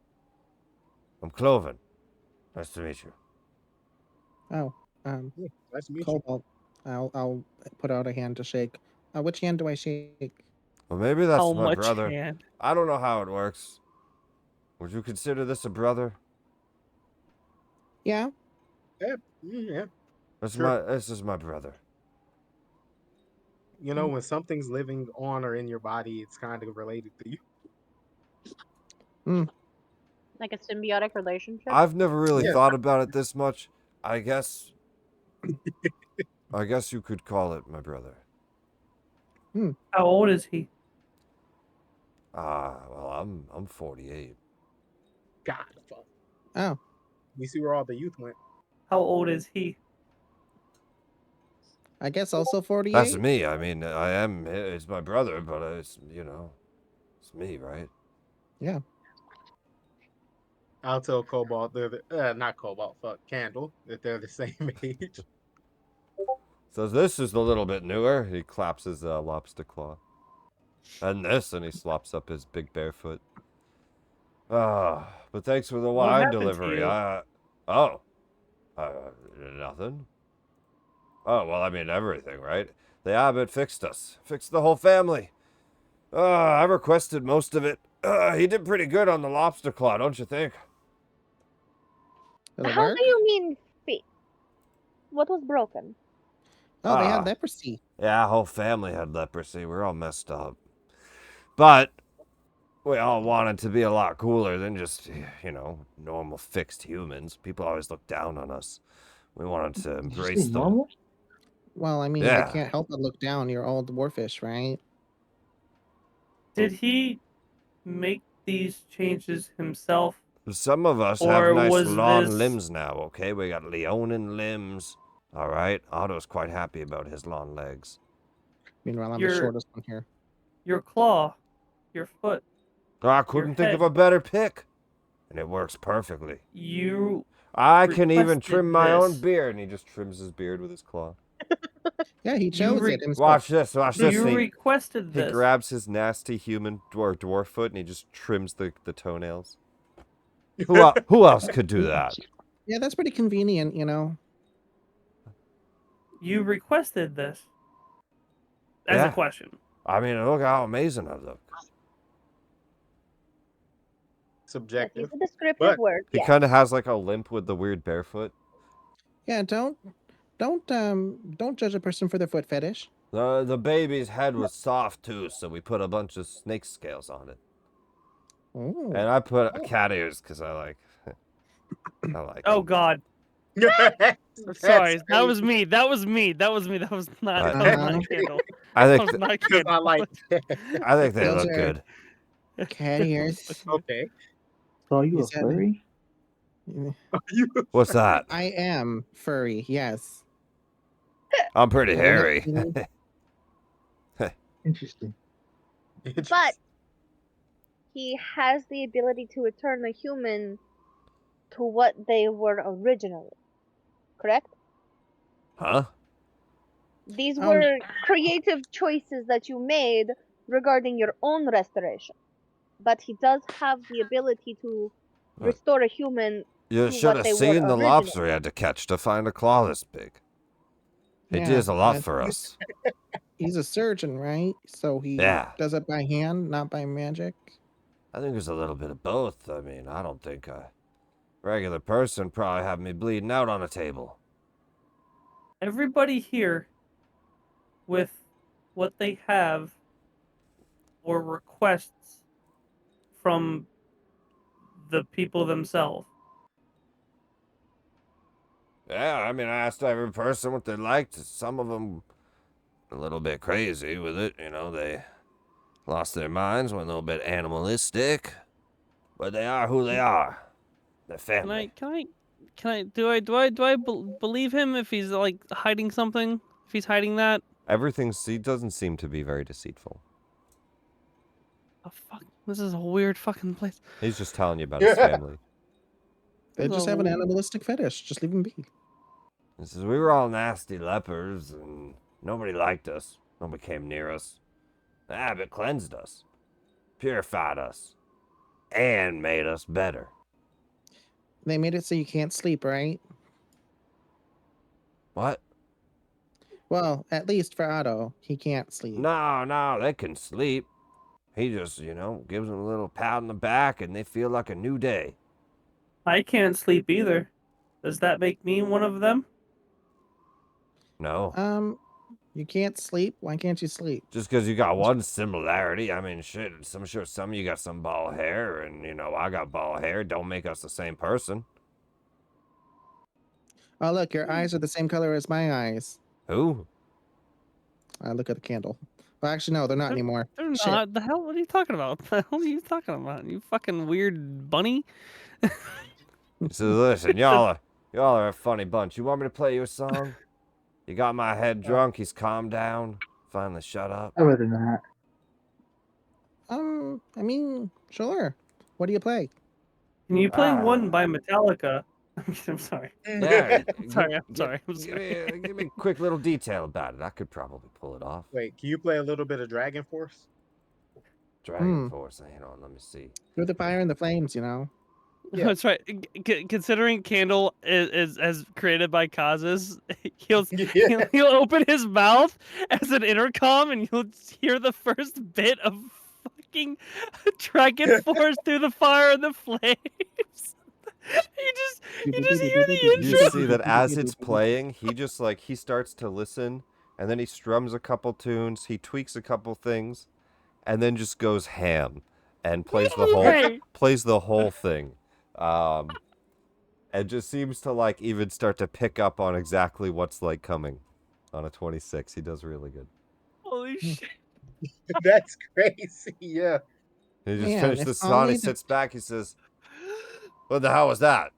I'm Cloven. Nice to meet you. Oh, Yeah, nice to meet you. Cobalt. I'll put out a hand to shake. Which hand do I shake? Well, maybe that's How my much brother. hand? I don't know how it works. Would you consider this a brother? Yeah. Yeah. This is my brother. You know, when something's living on or in your body, it's kind of related to you. Like a symbiotic relationship. I've never really Yeah. thought about it this much. I guess you could call it my brother. How old is he? Well, I'm 48. God, fuck. Oh, You see where all the youth went. How old is he? I guess also 48. That's me. I mean, it's my brother, but it's it's me, right? Yeah. I'll tell Cobalt, not Cobalt, fuck, Candle, that they're the same age. So this is a little bit newer. He claps his lobster claw. And he slops up his big bare foot. But thanks for the What wine happened to delivery. you? Nothing. Oh, well, I mean, everything, right? The Abbot fixed us. Fixed the whole family. I requested most of it. He did pretty good on the lobster claw, don't you think? Does it How work? do you mean fit? What was broken? Oh, they Ah. had leprosy. Yeah, whole family had leprosy. We're all messed up. But we all wanted to be a lot cooler than just, normal fixed humans. People always look down on us. We wanted to Did you embrace say them. normal? Well, I mean, Yeah. I can't help but look down. You're all dwarfish, right? Did he make these changes himself? Some of us have Or nice was long this- limbs now, okay? We got Leonin limbs. All right? Otto's quite happy about his long legs. Meanwhile, I'm the You're- shortest one here. Your claw, your foot, I couldn't think of head. a better pick. And it works perfectly. you I can even requested trim my own this. beard. And he just trims his beard with his claw. Yeah, he chose it himself. Watch this. Watch this. You And requested he this. grabs his nasty human dwarf foot and he just trims the toenails. Who else could do that? Yeah, that's pretty convenient, you know. You requested this. As Yeah. a question. I mean, look how amazing I look. Subjective. It's a descriptive But word. He Yeah. kind of has like a limp with the weird barefoot. Yeah, don't judge a person for their foot fetish. The baby's head was soft too, so we put a bunch of snake scales on it. Oh. And I put cat ears because I like. Oh them. God. That's Sorry, that crazy. was me. That was me. That was me. That was not. That was not Candle. I That think was not Because Candle. I like I think they Those look are- good. Cat ears. Okay. So are you You a said- furry? What's that? I am furry, yes. I'm pretty Wanna hairy. see? Interesting. But he has the ability to return a human to what they were originally. Correct? Huh? These were creative choices that you made regarding your own restoration. But he does have the ability to restore a human You to should what have they were seen the originally. lobster he had to catch to find a claw this big. He Yeah, does a lot that's- for us. He's a surgeon, right? So he Yeah. does it by hand, not by magic. I think there's a little bit of both. I mean, I don't think a regular person probably have me bleeding out on a table. Everybody here with what they have or requests from the people themselves. Yeah, I mean, I asked every person what they liked. Some of them a little bit crazy with it, they lost their minds, went a little bit animalistic. But they are who they are. They're family. Do I believe him if he's like hiding something? If he's hiding that? Everything doesn't seem to be very deceitful. Oh fuck! This is a weird fucking place. He's just telling you about his family. They just have an animalistic fetish. Just leave him be. He says, we were all nasty lepers, and nobody liked us. Nobody came near us. The abbot cleansed us, purified us, and made us better. They made it so you can't sleep, right? What? Well, at least for Otto, he can't sleep. No, they can sleep. He just, gives them a little pat on the back, and they feel like a new day. I can't sleep either. Does that make me one of them? No. You can't sleep? Why can't you sleep? Just because you got one similarity. I mean, shit, I'm sure some of you got some bald hair, and, I got bald hair. Don't make us the same person. Oh, look, your eyes are the same color as my eyes. Who? Look at the candle. Well, actually, no, they're not anymore. They're Shit. not. The hell? What are you talking about? The hell are you talking about? You fucking weird bunny. He says, listen, y'all are a funny bunch. You want me to play you a song? You got my head drunk. He's calmed down. Finally shut up. I'd rather not. I mean, sure. What do you play? Can you play one by Metallica? I'm sorry. Yeah. I'm sorry. Give me a quick little detail about it. I could probably pull it off. Wait, can you play a little bit of Dragon Force? Dragon Force. Hang on, let me see. Through the fire and the flames, Yeah. That's right. Considering Candle is as created by Kazas, he'll open his mouth as an intercom, and you'll hear the first bit of fucking Dragon Force through the fire and the flames. You just hear the intro. You see that as it's playing, he starts to listen, and then he strums a couple tunes, he tweaks a couple things, and then just goes ham and plays the whole thing. And just seems to even start to pick up on exactly what's coming on a 26. He does really good. Holy shit. That's crazy, yeah. He just finished the song, he sits back, he says, what the hell was that?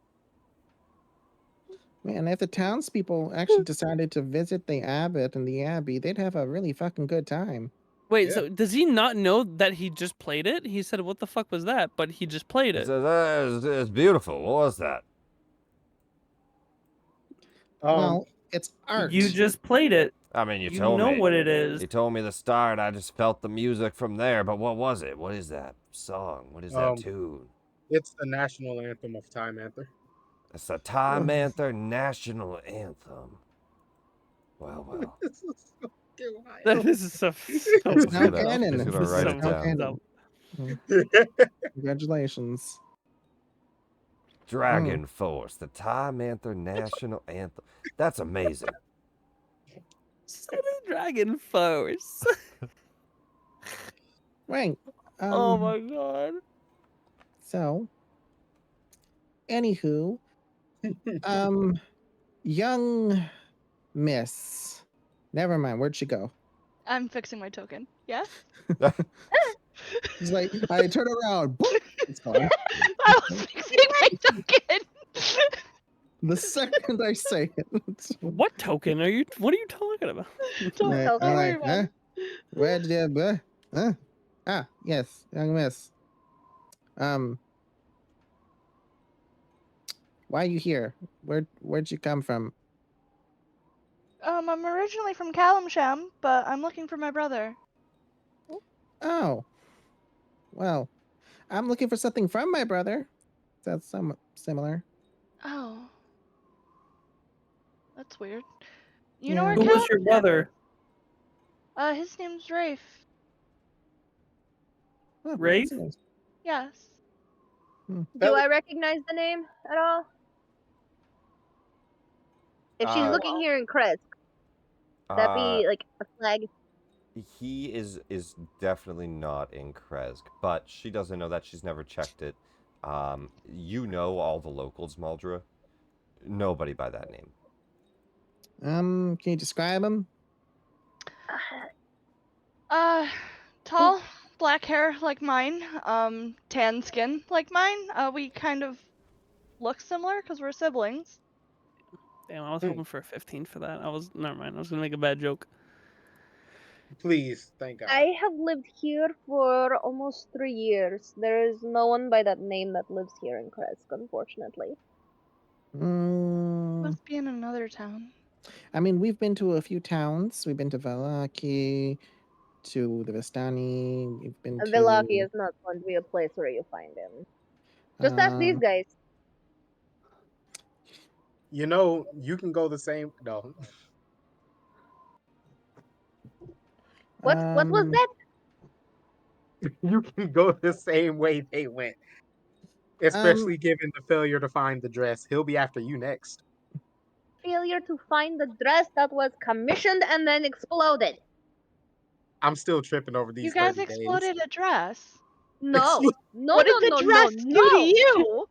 Man, if the townspeople actually decided to visit the abbot and the abbey, they'd have a really fucking good time. Wait, so does he not know that he just played it? He said, what the fuck was that? But he just played it. He says, it's beautiful. What was that? Well, it's art. You just played it. I mean, you told me. You know what it is. You told me the start. I just felt the music from there. But what was it? What is that song? What is that tune? It's the national anthem of Time Anther. It's the Time Anther national anthem. Well. This is so It's now canon. He's gonna write it down. Congratulations. Dragon Force, the Time Anther national anthem. That's amazing. Dragon Force. Right. Oh my god. So, anywho, young miss. Never mind. Where'd she go? I'm fixing my token. Yes? It's like, I turn around. Boop, it's gone. I was fixing my token. The second I say it. What token are you? What are you talking about? Don't worry about it. Where did you? Yes, young miss. Why are you here? Where'd you come from? I'm originally from Calamsham, but I'm looking for my brother. Oh. Well, I'm looking for something from my brother. That's somewhat similar. Oh. That's weird. You know where Who was your brother? His name's Rafe. Oh, Rafe? Yes. Do I recognize the name at all? If she's looking here in Krezk, that be like a flag. He is definitely not in Krezk, but she doesn't know that. She's never checked it. You know all the locals, Maldra. Nobody by that name. Can you describe him? Tall, black hair like mine, tan skin like mine. We kind of look similar because we're siblings. Damn, I was hoping for a 15 for that. Never mind. I was gonna make a bad joke. Please, thank God. I have lived here for almost 3 years. There is no one by that name that lives here in Krezk, unfortunately. Must be in another town. I mean, we've been to a few towns. We've been to Valaki, to the Vistani. We've been Velaki to. is not going to be a place where you find him. Just ask these guys. You know, you can go the same. No, What was that? you can go the same way they went. Especially given the failure to find the dress. He'll be after you next. Failure to find the dress that was commissioned and then exploded. I'm still tripping over these You guys 30 days. exploded a dress. No. Excuse- No, What no, did no, the dress no, do to no. you?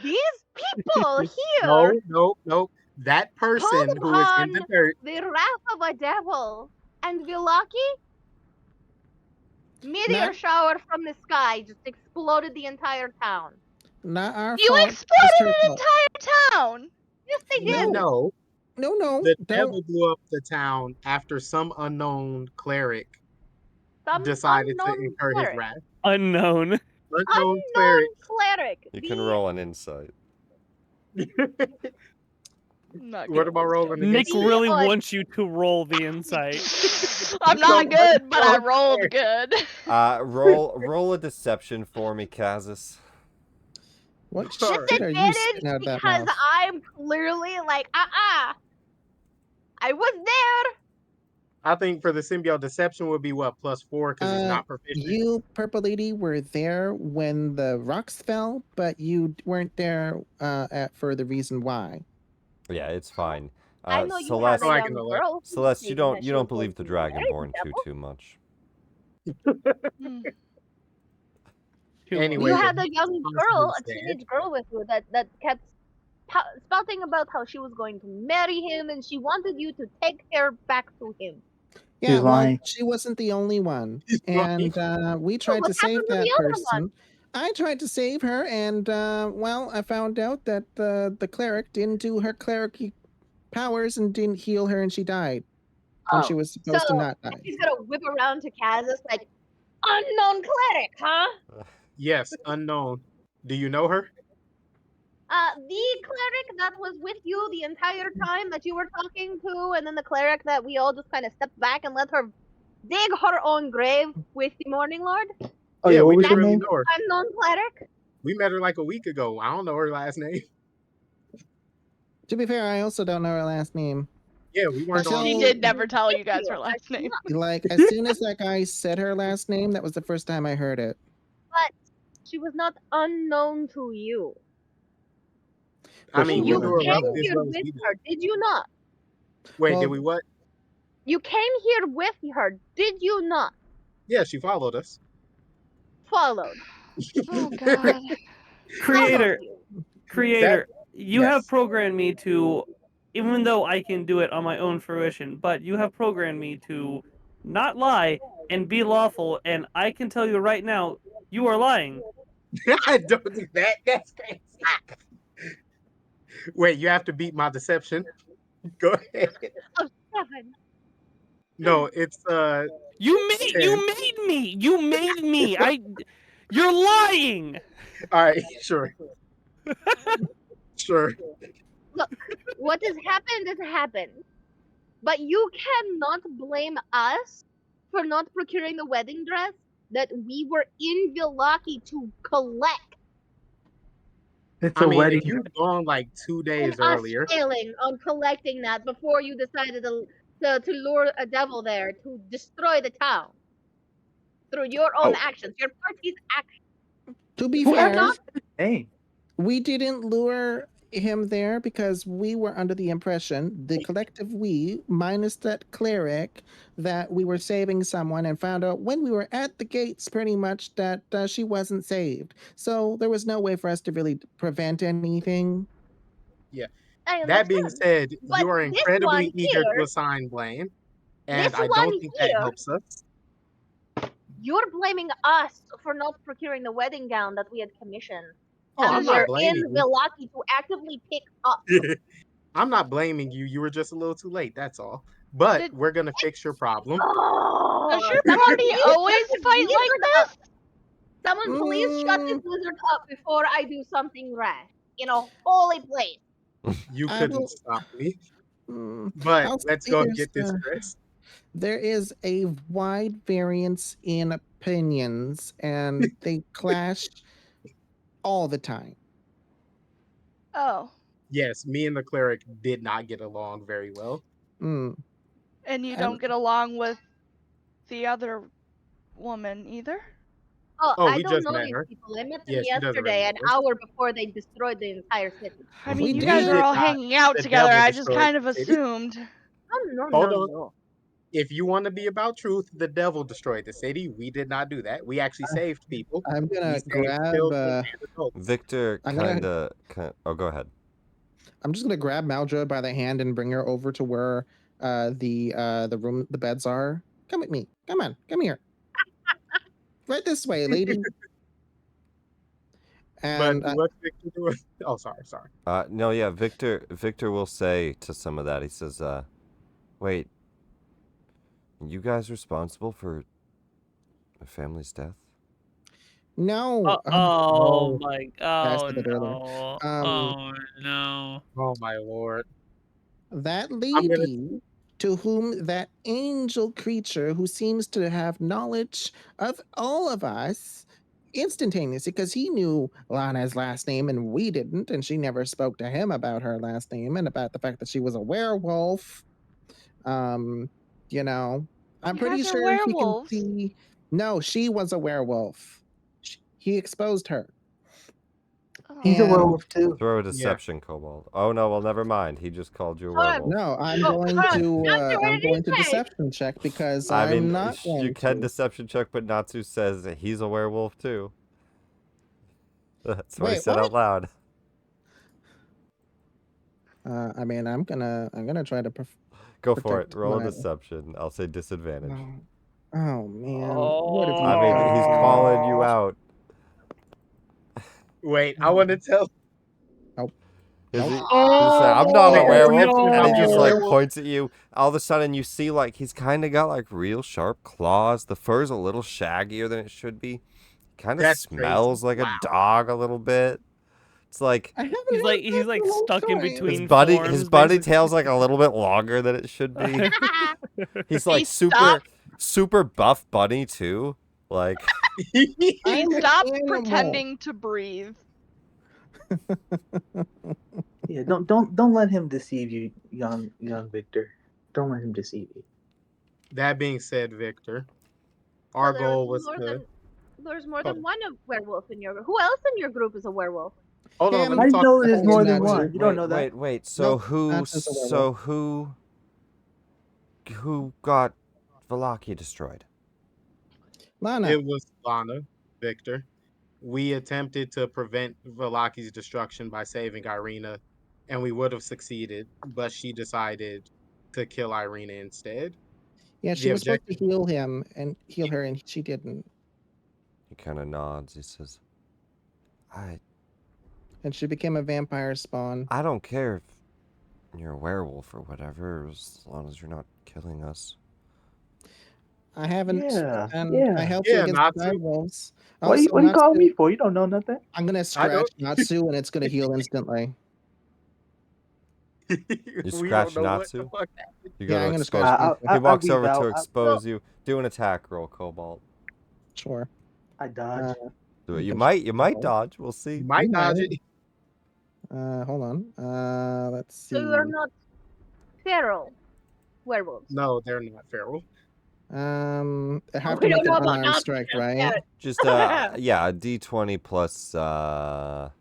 These people No, here no. That called person who is in upon the dirt. the wrath of a devil, and Vilaki, meteor Not- shower from the sky just exploded the entire town. Not our You fault. exploded just her an fault. entire town. Yes, they did. No, No, the don't. devil blew up the town after some unknown cleric Some decided to unknown incur his cleric. wrath. Unknown. Unknown Unknown cleric. cleric. You can roll an insight. Not What good am I at rolling wisdom. Nick against? really on. wants you to roll the insight. I'm not good, but I rolled good. Roll a deception for me, Kazis. What Sorry. shit are you Disadvantage spitting out of that because mouth? I'm clearly like, I was there. I think for the symbiote deception would be what, +4 because it's not proficient. You, Purple Lady, were there when the rocks fell, but you weren't there for the reason why. Yeah, it's fine. I know you Celeste, have a I young can know girl. who's Celeste, you thinking that don't she was going believe the to marry the Dragonborn devil. too much. Hmm. Anyway, You the had a young girl, a said- teenage girl with you that kept spouting about how she was going to marry him and she wanted you to take her back to him. Yeah, She's well, lying. she wasn't the only one. She's lying. And we tried what to save happened to that the other person. I tried to save her, and, well, I found out that the cleric didn't do her cleric powers and didn't heal her, and she died when she was supposed to not die. She's gonna whip around to Kazis like, unknown cleric, huh? Yes, unknown. Do you know her? The cleric that was with you the entire time that you were talking to, and then the cleric that we all just kind of stepped back and let her dig her own grave with the Morning Lord. Oh, yeah, yeah, we what was didn't her really name? know her. Unknown cleric. We met her like a week ago. I don't know her last name. To be fair, I also don't know her last name. Yeah, we weren't Until- on. She did never tell you guys her last name. Like, as soon as that guy said her last name, that was the first time I heard it. But she was not unknown to you. I mean, You you knew her came roughly as here well as with we did. her, did you not? Wait, Well- did we what? You came here with her, did you not? Yeah, she followed us. Followed. Oh god. Creator, Followed you. creator, you have yes. programmed me to, even though I can do it on my own fruition, but you have programmed me to not lie and be lawful, and I can tell you right now, you are lying. I don't do that. That's crazy. Wait, you have to beat my deception. Go ahead. Oh, 7. No, it's You made me. You made me. You're lying. all right, sure. Sure. What has happened. But you cannot blame us for not procuring the wedding dress that we were in Vilaki to collect. It's I a mean, wedding. if you'd gone like 2 days And earlier, us failing on collecting that before you decided to lure a devil there to destroy the town through your own actions, your party's actions. To be Who fair, not- Hey, we didn't lure him there because we were under the impression, the collective we, minus that cleric, that we were saving someone, and found out when we were at the gates pretty much that she wasn't saved. So there was no way for us to really prevent anything. I that being understand. said, But you are this incredibly one eager to here- assign blame, and this I one don't think that here- helps us. You're blaming us for not procuring the wedding gown that we had commissioned. Oh, and I'm we're not blaming in you. Vilaki to actively pick up. I'm not blaming you. You were just a little too late. That's all. But Did- we're gonna fix your problem. Oh, Does your someone party please always shut this fight like wizard this? up. Someone please shut this wizard up before I do something rash in a holy place. You I couldn't will. stop me. Mm, But I'll let's say go and get this, Chris. there is a wide variance in opinions, and they clash all the time. Oh, Yes, me and the cleric did not get along very well. Mm. and you And don't get along with the other woman either? Oh, Oh, I we don't just know met these her. people. I met them Yeah, she doesn't yesterday, an remember. hour before they destroyed the entire city. I We mean, you do. guys We are did all not. hanging out The together. devil I just destroyed kind of the city. assumed. No, Hold on. no. If you want to be about truth, the devil destroyed the city. We did not do that. We actually saved people. I'm We gonna saved grab. children and adults. Victor I'm gonna. Oh, go ahead. I'm just gonna grab Maldra by the hand and bring her over to where the beds are. Come with me. Come on. Come here. Right this way, lady. But And what's Victor doing? Oh, sorry. No, yeah, Victor will say to some of that. He says, "Wait, you guys responsible for my family's death?" no. Oh No. my. I Oh said that earlier. no. Um, Oh no. Oh my lord. that I'm gonna. lady to whom that angel creature who seems to have knowledge of all of us instantaneously because he knew Lana's last name and we didn't, and she never spoke to him about her last name and about the fact that she was a werewolf. Um, you know, I'm You pretty guys are sure he can werewolves. see. No, she was a werewolf. He exposed her. He's a Oh. And werewolf too. Throw a Yeah. deception, Kobold. Oh no, well never mind. He just called you a Hold on. werewolf. no, I'm Oh, going hold on. to Nancy, what I'm did he going to say? deception check because I I'm mean, not you going can to. deception check, but Natsu says that he's a werewolf too. That's what he Wait, said what? out loud. I mean, I'm gonna try to Go for it. protect Roll a my. deception. I'll say disadvantage. Oh man, what have you I mean, done he's to calling me? you out. Wait, I want to tell. Nope. Is Nope. he? Just say, I'm not a Wait, are you werewolf, gonna and help he me be just a like werewolf? points at you. All of a sudden, you see like he's kind of got like real sharp claws. The fur's a little shaggier than it should be. Kind of That's crazy. smells like Wow. a dog a little bit. It's like I haven't He's had like that stuck in time. his between buddy. forms. His buddy Basically. tail's like a little bit longer than it should be. He's like He super buff bunny too. Like He I'm an stopped animal. pretending to breathe. Yeah, don't let him deceive you, young Victor. Don't let him deceive you. That being said, Victor, So our goal was to. there's more Hold than on. one werewolf in your group. Who else in your group is a werewolf? Hold on, let Him. me How do you talk know to there's the more whole than Natsu. one? You don't know that. wait. So Nope, Natsu's a werewolf. who got Valaki destroyed? Lana. It was Lana, Victor. We attempted to prevent Valaki's destruction by saving Irina, and we would have succeeded, but she decided to kill Irina instead. Yeah, The she was supposed to objective. heal her, and she didn't. He kind of nods. He says, And she became a vampire spawn. I don't care if you're a werewolf or whatever, as long as you're not killing us." I haven't, Yeah, and I yeah. helped you Yeah, against the Natsu. werewolves. What are Also, you calling me Natsu, for? You don't know nothing. I'm gonna I don't. scratch Natsu, and it's gonna heal instantly. You We don't scratch know what the Natsu. fuck happened. You go Yeah, to I'm gonna expose. scratch I'll, Natsu. He I'll, walks leave over to out. expose you. Do an attack roll, Cobalt. Sure. I dodge. Do it. You You can might roll. dodge. We'll see. You might dodge it. Hold on. Let's see. So you are not feral werewolves. No, they're not feral. I have We to make don't an know about unarmed Natsu strike, just right? yet. Just yeah, a D20 plus. Oh,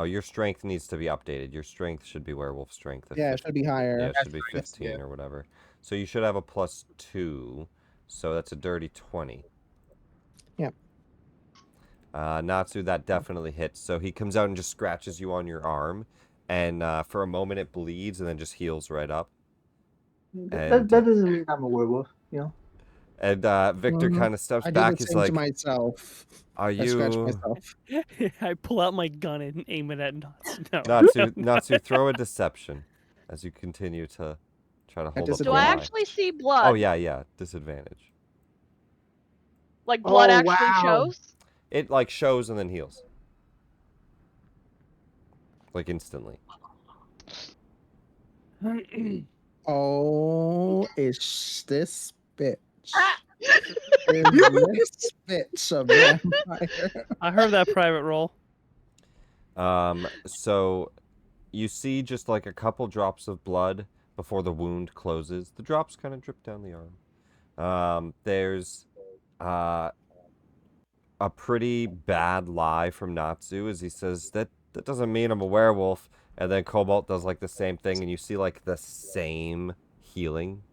your strength needs to be updated. Your strength should be werewolf strength. At Yeah, it 50. should be Yeah, higher. it That's should be right, 15 yeah. or whatever. So you should have a +2. So that's a dirty 20. Yeah. Natsu, that definitely hits. So he comes out and just scratches you on your arm, and for a moment it bleeds, and then just heals right up. That doesn't mean I'm a werewolf, you know. And Victor Mhm. kind of steps I do the back. He's same to like, myself. "Are I scratch you myself. I pull out my gun and aim it at Natsu. No. Natsu? Throw a deception as you continue to try to hold up the Do I lie." actually see blood? Oh yeah, disadvantage. Like blood Oh, actually wow. shows? It like shows and then heals, like instantly. Oh, is this bitch? Ah! Is this bitch a vampire? I heard that private roll. So you see just like a couple drops of blood before the wound closes. The drops kind of drip down the arm. There's a pretty bad lie from Natsu as he says that doesn't mean I'm a werewolf. And then Cobalt does like the same thing, and you see like the same healing.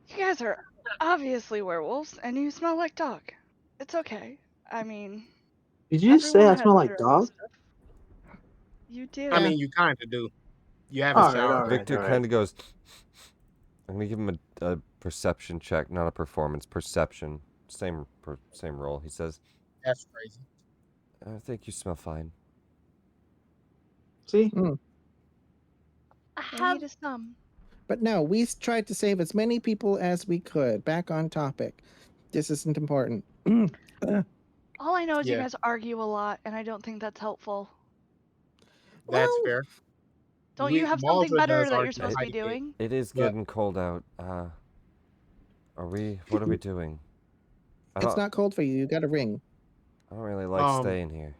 You guys are obviously werewolves, and you smell like dog. It's okay. I mean, Did you say everyone I has smell like their own dog? stuff. You do. I mean, you kind of do. You haven't All right, showered. all right. Victor kind of goes. I'm gonna give him a perception check, not a performance. Perception, same roll. He says, That's crazy. "I think you smell fine." See? Maybe Have to some. But no, we tried to save as many people as we could. Back on topic. This isn't important. All I know is you Yeah. guys argue a lot, and I don't think that's helpful. That's Well, fair. Don't you have something Maldra better does that you're argue supposed to be quite a bit. doing? It is But- getting cold out. What are we doing? It's not cold for you. You got a ring. I don't really like Um, staying here.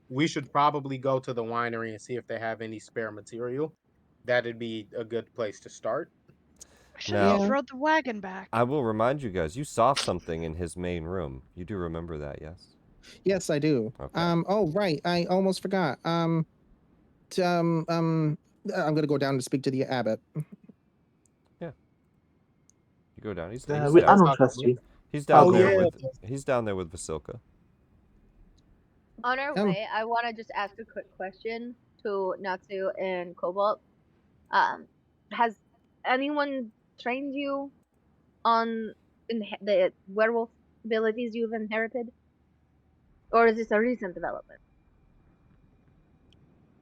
We should probably go to the winery and see if they have any spare material. That'd be a good place to start. I should have just Yeah. rode the wagon back. I will remind you guys. You saw something in his main room. You do remember that, yes? Yes, I do. Okay. Oh right, I almost forgot. I'm gonna go down to speak to the abbot. You go down. He's I there. don't trust you. He's down Oh, there yeah. with. He's down there with Vasilka. On our Um, way, I want to just ask a quick question to Natsu and Cobalt. Has anyone trained you on the werewolf abilities you've inherited, or is this a recent development?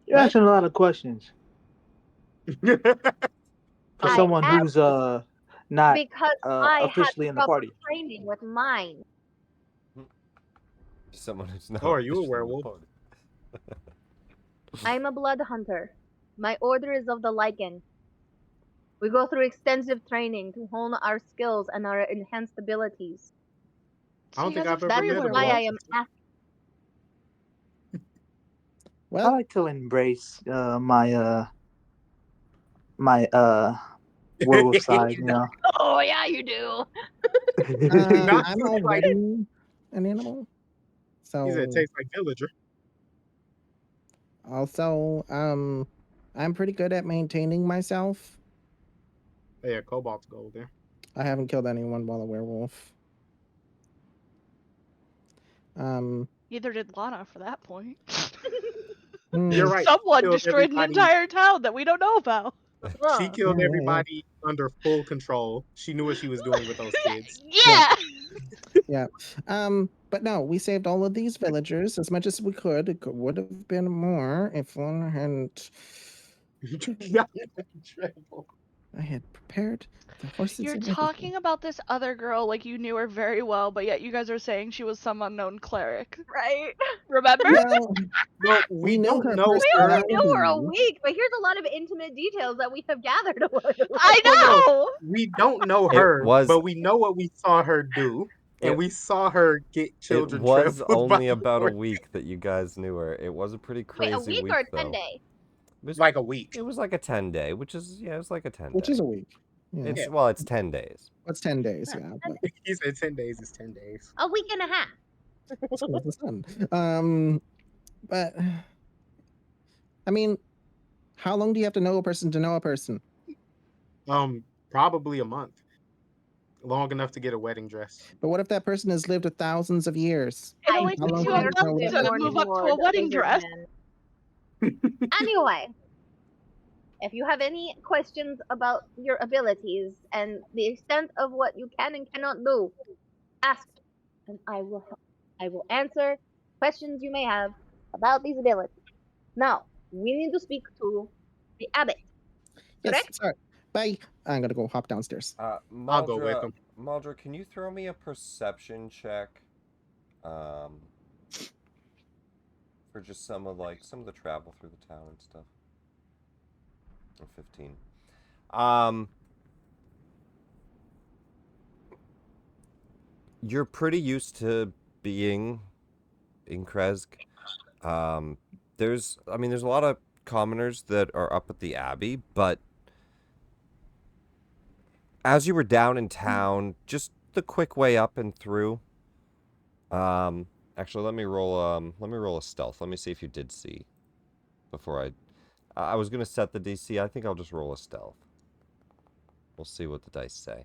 You're What? asking a lot of questions for I someone asked who's not because I officially had in the proper party. training with mine. Someone who's not. Oh, are you a officially in the werewolf? party. I'm a blood hunter. My order is of the lichen. We go through extensive training to hone our skills and our enhanced abilities. I don't you think guys I've are ever That free is met a why I werewolf. am asking. I Well, like to embrace my werewolf side, you know. Oh yeah, you do. Not I'm just like already an animal. he said, So it tastes like villager. also, I'm pretty good at maintaining myself. Yeah, Cobalt's gold there. I haven't killed anyone while a werewolf. Neither did Lana for that point. You're right. Someone Killed destroyed an everybody. entire town that we don't know about. She killed Yeah. everybody under full control. She knew what she was doing with those kids. Yeah. Yeah. But no, we saved all of these villagers as much as we could. It would have been more if one hadn't. I had prepared the horses. You're and everything. talking about this other girl like you knew her very well, but yet you guys are saying she was some unknown cleric. Right. Remember? Well, No, we we know don't her know We her. only knew her a personality. week, but here's a lot of intimate details that we have gathered along the way. I know. We don't know It her, was- but we know what we saw her do. And It- we saw her get It children was trampled by only about a horses. week that you guys knew her. It was a pretty Wait, crazy a week or a 10 though. day? It was Like a week. It was like a 10-day, which is it was like a 10 Which day. is a week. Yeah. It's well, it's 10 days. What's 10 days? Yeah. Yeah. But He said 10 days is 10 days. A week and a half. so is the sun. But I mean, how long do you have to know a person to know a person? Probably a month. Long enough to get a wedding dress. But what if that person has lived with thousands of years? It only How takes long you do a you know month that to person? move up to a wedding dress. Anyway, if you have any questions about your abilities and the extent of what you can and cannot do, ask, and I will help. I will answer questions you may have about these abilities. Now, we need to speak to the abbot. Yes, Correct? sorry. Bye. I'm gonna go hop downstairs. I'll go with him. Maldra, can you throw me a perception check? For just some of the travel through the town and stuff. 15. You're pretty used to being in Krezk. There's a lot of commoners that are up at the Abbey, but as you were down in town, just the quick way up and through. Actually, let me roll a stealth. Let me see if you did see before I was gonna set the DC. I think I'll just roll a stealth. We'll see what the dice say.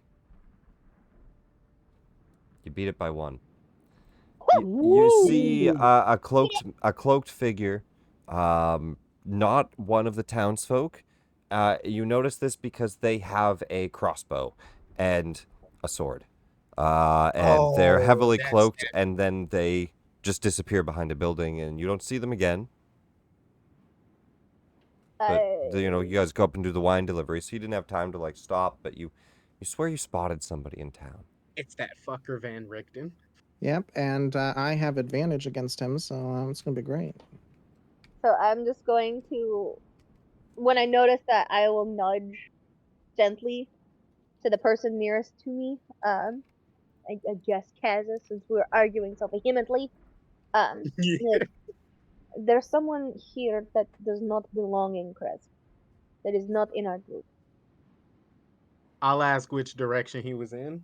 You beat it by 1. You see a cloaked figure, not one of the townsfolk. You notice this because they have a crossbow and a sword, and they're heavily cloaked, and then they just disappear behind a building, and you don't see them again. But you guys go up and do the wine delivery, so you didn't have time to like stop. But you swear you spotted somebody in town. It's that fucker Van Richten. Yep, and I have advantage against him, so it's gonna be great. So I'm just going to, when I notice that, I will nudge gently to the person nearest to me. I guess Kazza, since we were arguing so vehemently. Like, there's someone here that does not belong in Krezk. That is not in our group. I'll ask which direction he was in,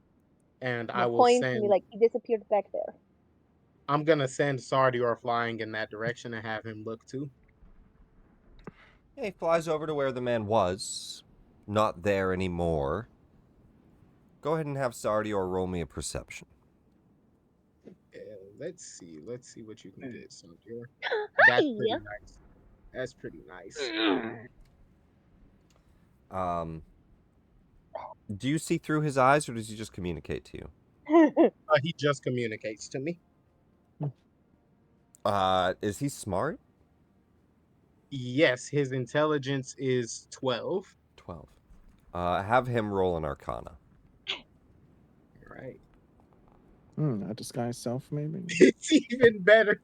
and I will Point to me send. like he disappeared back there. I'm gonna send Sardior flying in that direction and have him look too. He flies over to where the man was, not there anymore. Go ahead and have Sardior roll me a perception. Let's see what you can get, Sardior. That's pretty nice. That's pretty nice. Do you see through his eyes, or does he just communicate to you? He just communicates to me. Is he smart? Yes, his intelligence is 12. 12. Have him roll an Arcana. All right. A disguised self, maybe? It's even better.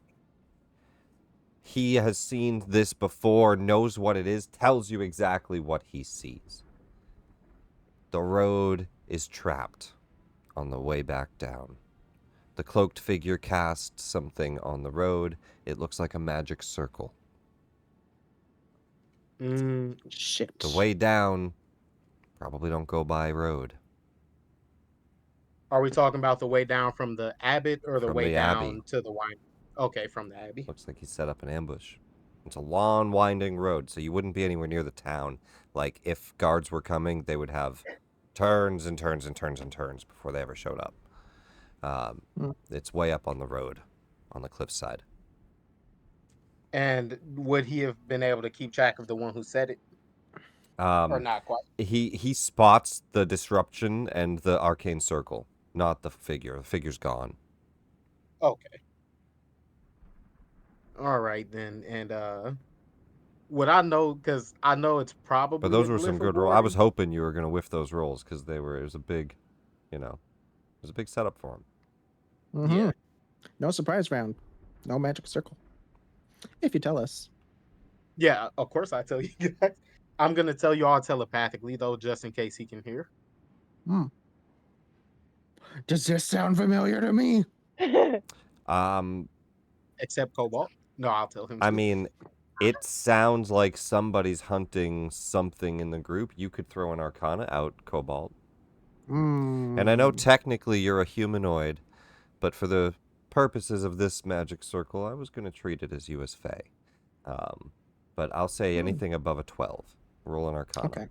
He has seen this before, knows what it is, tells you exactly what he sees. The road is trapped on the way back down. The cloaked figure casts something on the road. It looks like a magic circle. Shit. The way down, probably don't go by road. Are we talking about the way down from the Abbot or the From way the down Abbey. to the wine? Okay, from the Abbey. Looks like he set up an ambush. It's a long, winding road, so you wouldn't be anywhere near the town. Like, if guards were coming, they would have turns and turns and turns and turns before they ever showed up. It's way up on the road, on the cliffside. And would he have been able to keep track of the one who said it? Or not quite? He spots the disruption and the arcane circle, not the figure. The figure's gone. Okay. All right then. And would I know? Because I know it's probably. But those were some good rolls. I was hoping you were going to whiff those rolls because it was a big, it was a big setup for him. Mm-hmm. Yeah. No surprise round. No magic circle. If you tell us. Yeah, of course I tell you guys. I'm gonna tell you all telepathically though, just in case he can hear. Does this sound familiar to me? Except Cobalt. No, I'll tell him. I mean, it sounds like somebody's hunting something in the group. You could throw an Arcana out, Cobalt. And I know technically you're a humanoid, but for the purposes of this magic circle, I was going to treat it as you as Fae. But I'll say anything above a 12. Roll an Arcana. Okay.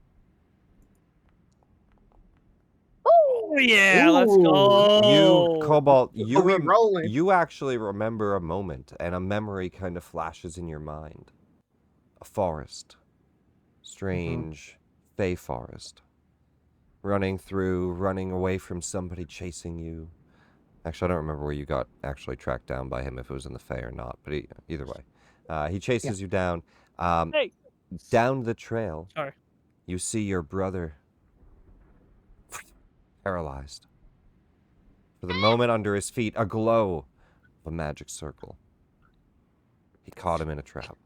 Oh yeah, let's go. Cobalt, rolling. you actually remember a moment, and a memory kind of flashes in your mind. A forest. Strange, Fae forest. Running away from somebody chasing you. Actually, I don't remember where you got actually tracked down by him, if it was in the Fae or not, but either way. He chases you down. Hey. Down the trail, Sorry. you see your brother paralyzed. For the moment under his feet, a glow of a magic circle. He caught him in a trap.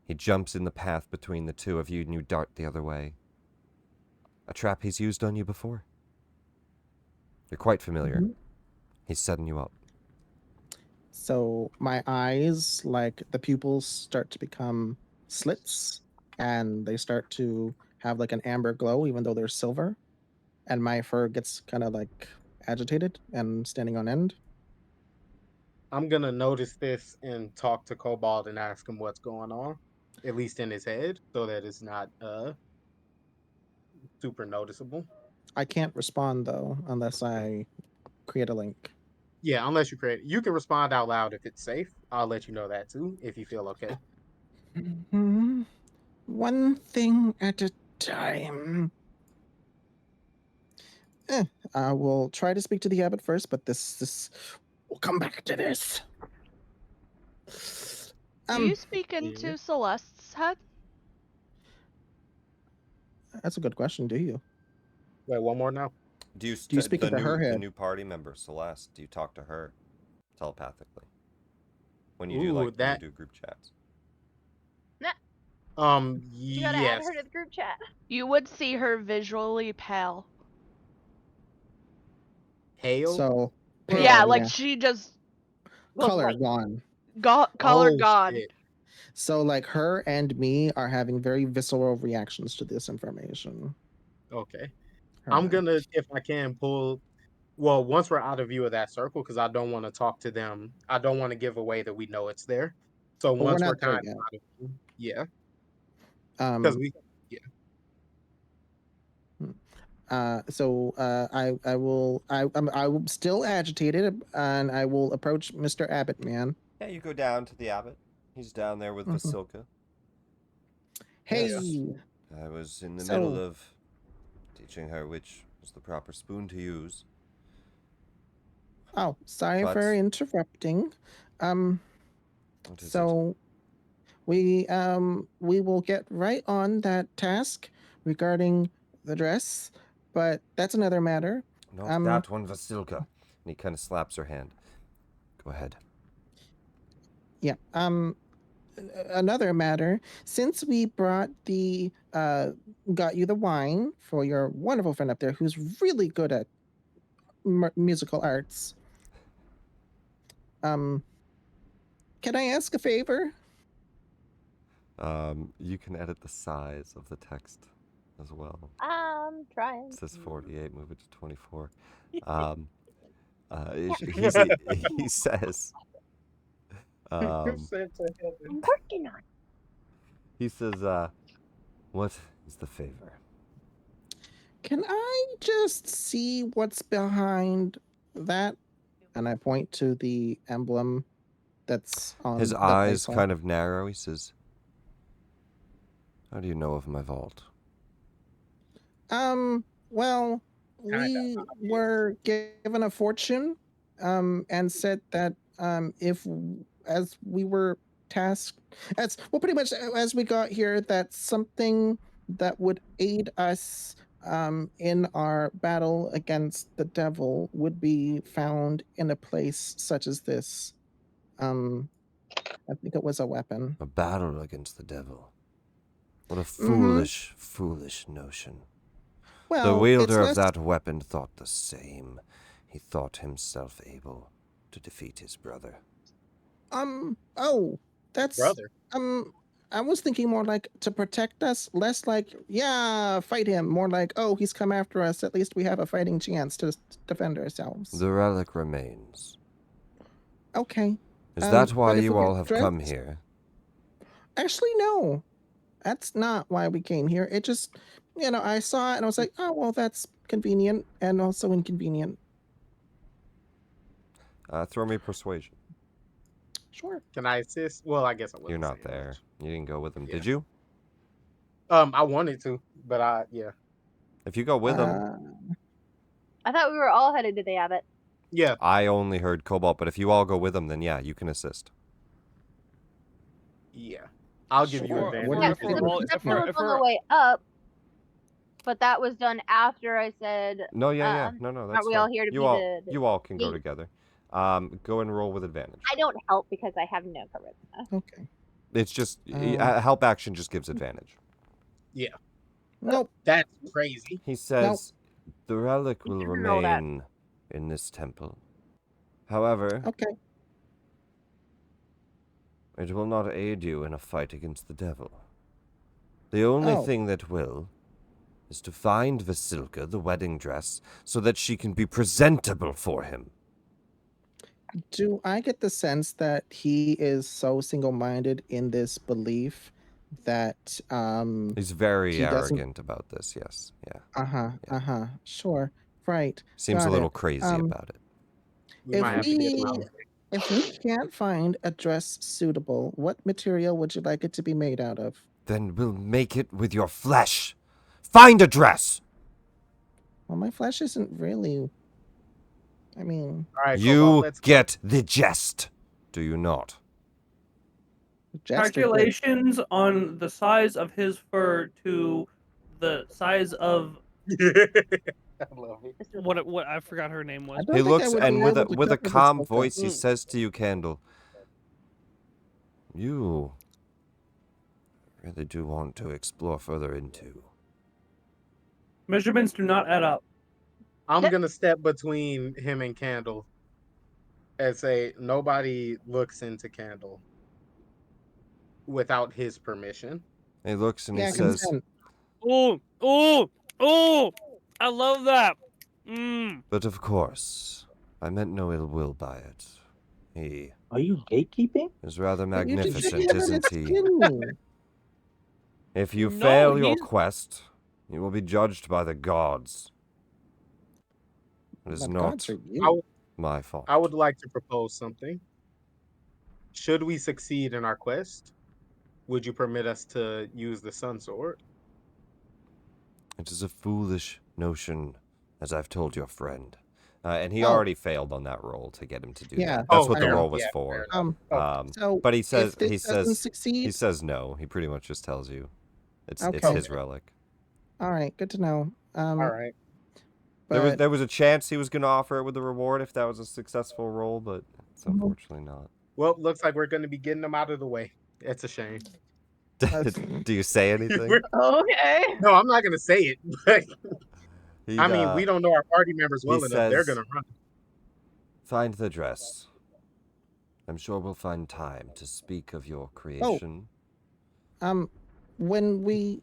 He jumps in the path between the two of you and you dart the other way. A trap he's used on you before. You're quite familiar. Mhm. He's setting you up. So my eyes, like the pupils, start to become slits, and they start to have like an amber glow, even though they're silver. And my fur gets kind of like agitated and standing on end. I'm gonna notice this and talk to Cobalt and ask him what's going on, at least in his head, so that it's not super noticeable. I can't respond though unless I create a link. Yeah, unless you create, you can respond out loud if it's safe. I'll let you know that too if you feel okay. Mhm. One thing at a time. I will try to speak to the abbot first, but this we'll come back to this. Do you speak into Celeste's head? That's a good question. Do you? Wait, one more now. Do you speak into her the head? new party member, Celeste, do you talk to her telepathically? When you Ooh, do when that you do group chats. You gotta add yes. her to the group chat. You would see her visually pale. Hail. So Yeah, pale, like she just color gone. color Oh gone. shit. So like her and me are having very visceral reactions to this information. Okay. Her I'm and I. gonna, if I can, pull. Well, once we're out of view of that circle, because I don't want to talk to them. I don't want to give away that we know it's there. So But we're once we're not there kind of yet. out of view, yeah, because we, yeah. I will still agitated, and I will approach Mr. Abbott, man. Yeah, you go down to the abbot. He's down there with Mhm. Vasilka. Hey, Yes. I was in the So- middle of teaching her which was the proper spoon to use. oh, sorry But- for interrupting. What is it? So we will get right on that task regarding the dress, but that's another matter. Not that one, Vasilka. And he kind of slaps her hand. Go ahead. Yeah. Another matter. Since we got you the wine for your wonderful friend up there, who's really good at musical arts. Can I ask a favor? You can edit the size of the text as well. I'm trying. It says 48, move it to 24. He says, I'm working on it. he says, what is the favor? Can I just see what's behind that? And I point to the emblem that's on His that I eyes saw. kind of narrow. He says, how do you know of my vault? Well, we were given a fortune, and said that if as we were tasked, as well, pretty much as we got here, that something that would aid us in our battle against the devil would be found in a place such as this. I think it was a weapon. A battle against the devil. What a foolish, foolish notion. Well, The wielder it's of that weapon thought the same. He thought himself able to defeat his brother. Oh, that's brother. I was thinking more like to protect us, less like, yeah, fight him. More like, oh, he's come after us. At least we have a fighting chance to defend ourselves. The relic remains. Okay. Is that why but if you we all get have dressed- come here? Actually, no. That's not why we came here. It just, I saw it and I was like, oh, well, that's convenient and also inconvenient. Throw me persuasion. Sure. Can I assist? Well, I guess I wasn't You're not saying there. much. You didn't go with him, Yeah. did you? I wanted to, but yeah. If you go with him, I thought we were all headed to the Abbot. Yeah. I only heard Cobalt, but if you all go with him, then yeah, you can assist. Yeah. I'll give you Sure. advantage. What do you Yeah, think? the perception was on the way up, but that was done after I said. No, yeah. No, that's aren't we fine. all here to you be all, the You all can go lead? together. Go and roll with advantage. I don't help because I have no charisma. Okay. It's just Oh. a help action just gives advantage. Nope. That's crazy. He says, "The relic will didn't know that. remain in this temple. However, Okay. it will not aid you in a fight against the devil. The only Oh. thing that will is to find Vasilka the wedding dress so that she can be presentable for him." Do I get the sense that he is so single-minded in this belief that He's very he doesn't- arrogant about this, yes. Yeah. Sure. Right. Seems Got a little it. crazy about it. We might have to get around. If we can't find a dress suitable, what material would you like it to be made out of? Then we'll make it with your flesh. Find a dress! Well, my flesh isn't really. I mean, All right, Cobalt, You let's go. get the jest, do you not? Jester. Calculations on the size of his fur to the size of I love it. what I forgot her name was. I don't He think I looks, would and be with able a to with a cover this calm book up. voice, he says to you, Candle, "You really do want to explore further into." Measurements do not add up. I'm gonna step between him and Candle and say nobody looks into Candle without his permission. He looks and Yeah, he says, consent. Oh! I love that. "But of course, I meant no ill will by it. He Are you gatekeeping? is rather But you just magnificent, said isn't it's he? hidden. If you No, fail your he's- quest, you will be judged by the gods. It is But not gods are you. my fault. I would like to propose something. Should we succeed in our quest, would you permit us to use the Sun Sword? It is a foolish notion, as I've told your friend." And he Oh. already failed on that roll to get him to do Yeah. that. That's Oh, what the fair roll enough. was Yeah, for. fair enough. So, But he says if this doesn't succeed, he says no. He pretty much just tells you it's Okay. his relic. all right, good to know. All right. But There was a chance he was going to offer it with a reward if that was a successful roll, but it's Mhm. unfortunately not. Well, looks like we're gonna be getting them out of the way. It's a shame. Do you say anything? Okay. No, I'm not gonna say it, but He'd, I mean, we don't know our party members well he enough. They're says- gonna run. Find the dress. I'm sure we'll find time to speak of your creation. when we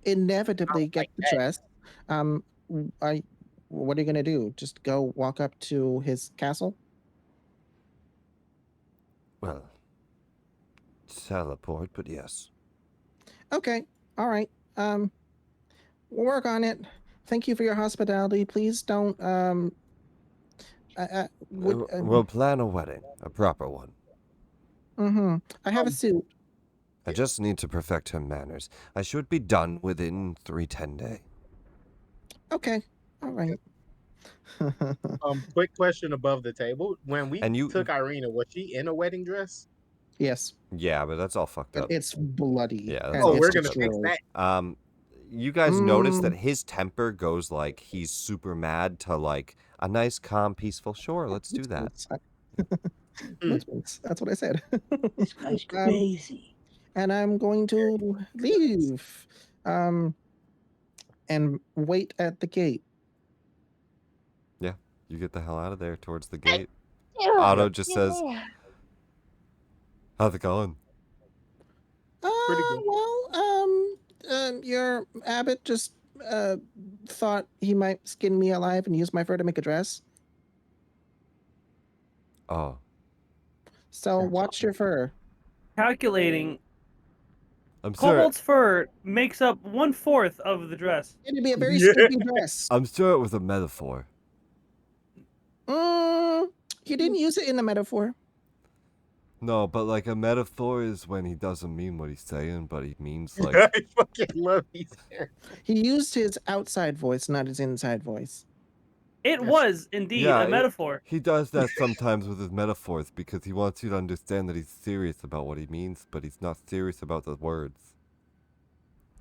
inevitably get the dress, what are you gonna do? Just go walk up to his castle? Well, teleport, but yes. Okay, all right. We'll work on it. Thank you for your hospitality. Please don't We'll plan a wedding, a proper one. I have a suit. I just need to perfect her manners. I should be done within 10 days. Okay, all right. Quick question above the table. When we And you- took Irina, was she in a wedding dress? Yes, Yeah, but that's all fucked but up. it's bloody. Yeah, that's and all Oh, it's we're gonna fix destroyed. that. You guys notice Mm. that his temper goes like he's super mad to like a nice, calm, peaceful. Sure, let's do that. That's what I said. This guy's crazy. And I'm going to leave. And wait at the gate. You get the hell out of there towards the gate. Otto just says, "How's it going?" Pretty good. Well, your abbot just thought he might skin me alive and use my fur to make a dress. Oh, So That's watch awesome. your fur. Calculating, I'm sure. Cobalt's fur makes up 1/4 of the dress. It'd be a very Yeah. skimpy dress. I'm sure it was a metaphor. He didn't use it in the metaphor. No, but like a metaphor is when he doesn't mean what he's saying, but he means like. I fucking love these hair. He used his outside voice, not his inside voice. It Yes. was indeed Yeah, a metaphor. He does that sometimes with his metaphors because he wants you to understand that he's serious about what he means, but he's not serious about the words.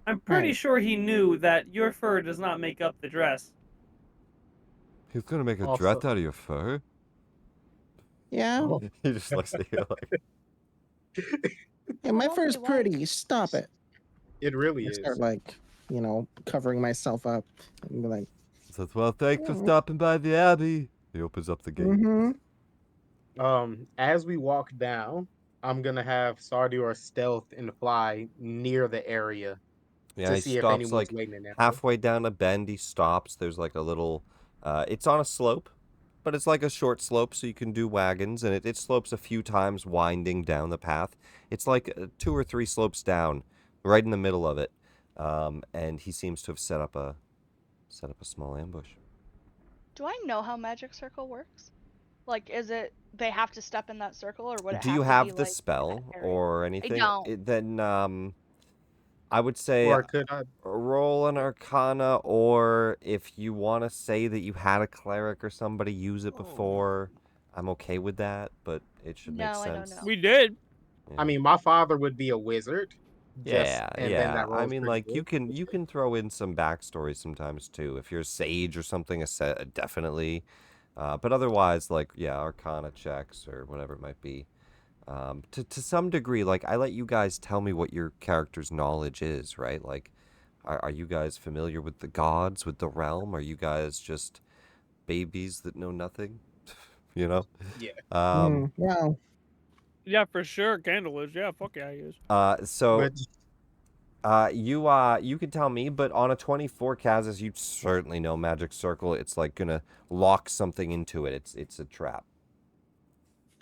I'm pretty Right. sure he knew that your fur does not make up the dress. He's gonna make a Also- dress out of your fur? Yeah. Oh. He just looks at you like. Yeah, my Don't fur be is pretty. Stop it. It really I is. start like, covering myself up and be like, Says, well, thanks for "Mm, stopping by the Abbey. He opens up the gate. mm-hmm. As we walk down, I'm gonna have Sardior stealth and fly near the area Yeah, to he see if stops anyone's like waiting in there. halfway down a bend. He stops. There's like a little, it's on a slope, but it's like a short slope, so you can do wagons, and it slopes a few times, winding down the path. It's like 2 or 3 slopes down, right in the middle of it, and he seems to have set up a small ambush. Do I know how magic circle works? Like, is it they have to step in that circle, or would it Do have you to have be the like in spell that area? or I anything? don't. Then I would say Or could I? roll an Arcana, or if you want to say that you had a cleric or somebody use it before, I'm okay with that, but it should make No, I don't sense. know. We did. I mean, my father would be a wizard. Yeah, And then yeah. that I rolls mean, pretty like you good. can throw in some backstory sometimes too. If you're a sage or something, definitely. But otherwise, like yeah, Arcana checks or whatever it might be. To some degree, like I let you guys tell me what your character's knowledge is, right? Like, are you guys familiar with the gods, with the realm? Are you guys just babies that know nothing? You know? Yeah. Wow. Yeah, for sure. Candle is. Yeah, fuck yeah, he is. So But you can tell me, but on a 24 Kazas, you certainly know Magic Circle. It's like gonna lock something into it. It's a trap.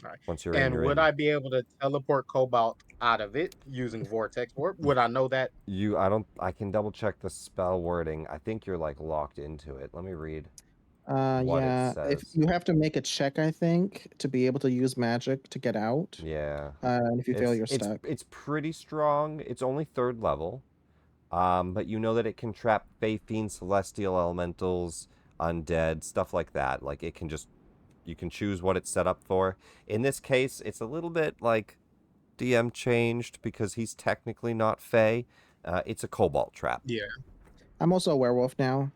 all right. Once you're in, And you're would in. I be able to teleport Cobalt out of it using Vortex Warp? Would I know that? I can double check the spell wording. I think you're like locked into it. Let me read what it Yeah. If says. you have to make a check, I think, to be able to use magic to get out. Yeah. And if you fail, you're stuck. It's pretty strong. It's only 3rd level. But you know that it can trap Fae Fiends, Celestial Elementals, Undead, stuff like that. Like it can just you can choose what it's set up for. In this case, it's a little bit like DM changed because he's technically not Fae. It's a Cobalt trap. Yeah. I'm also a werewolf now.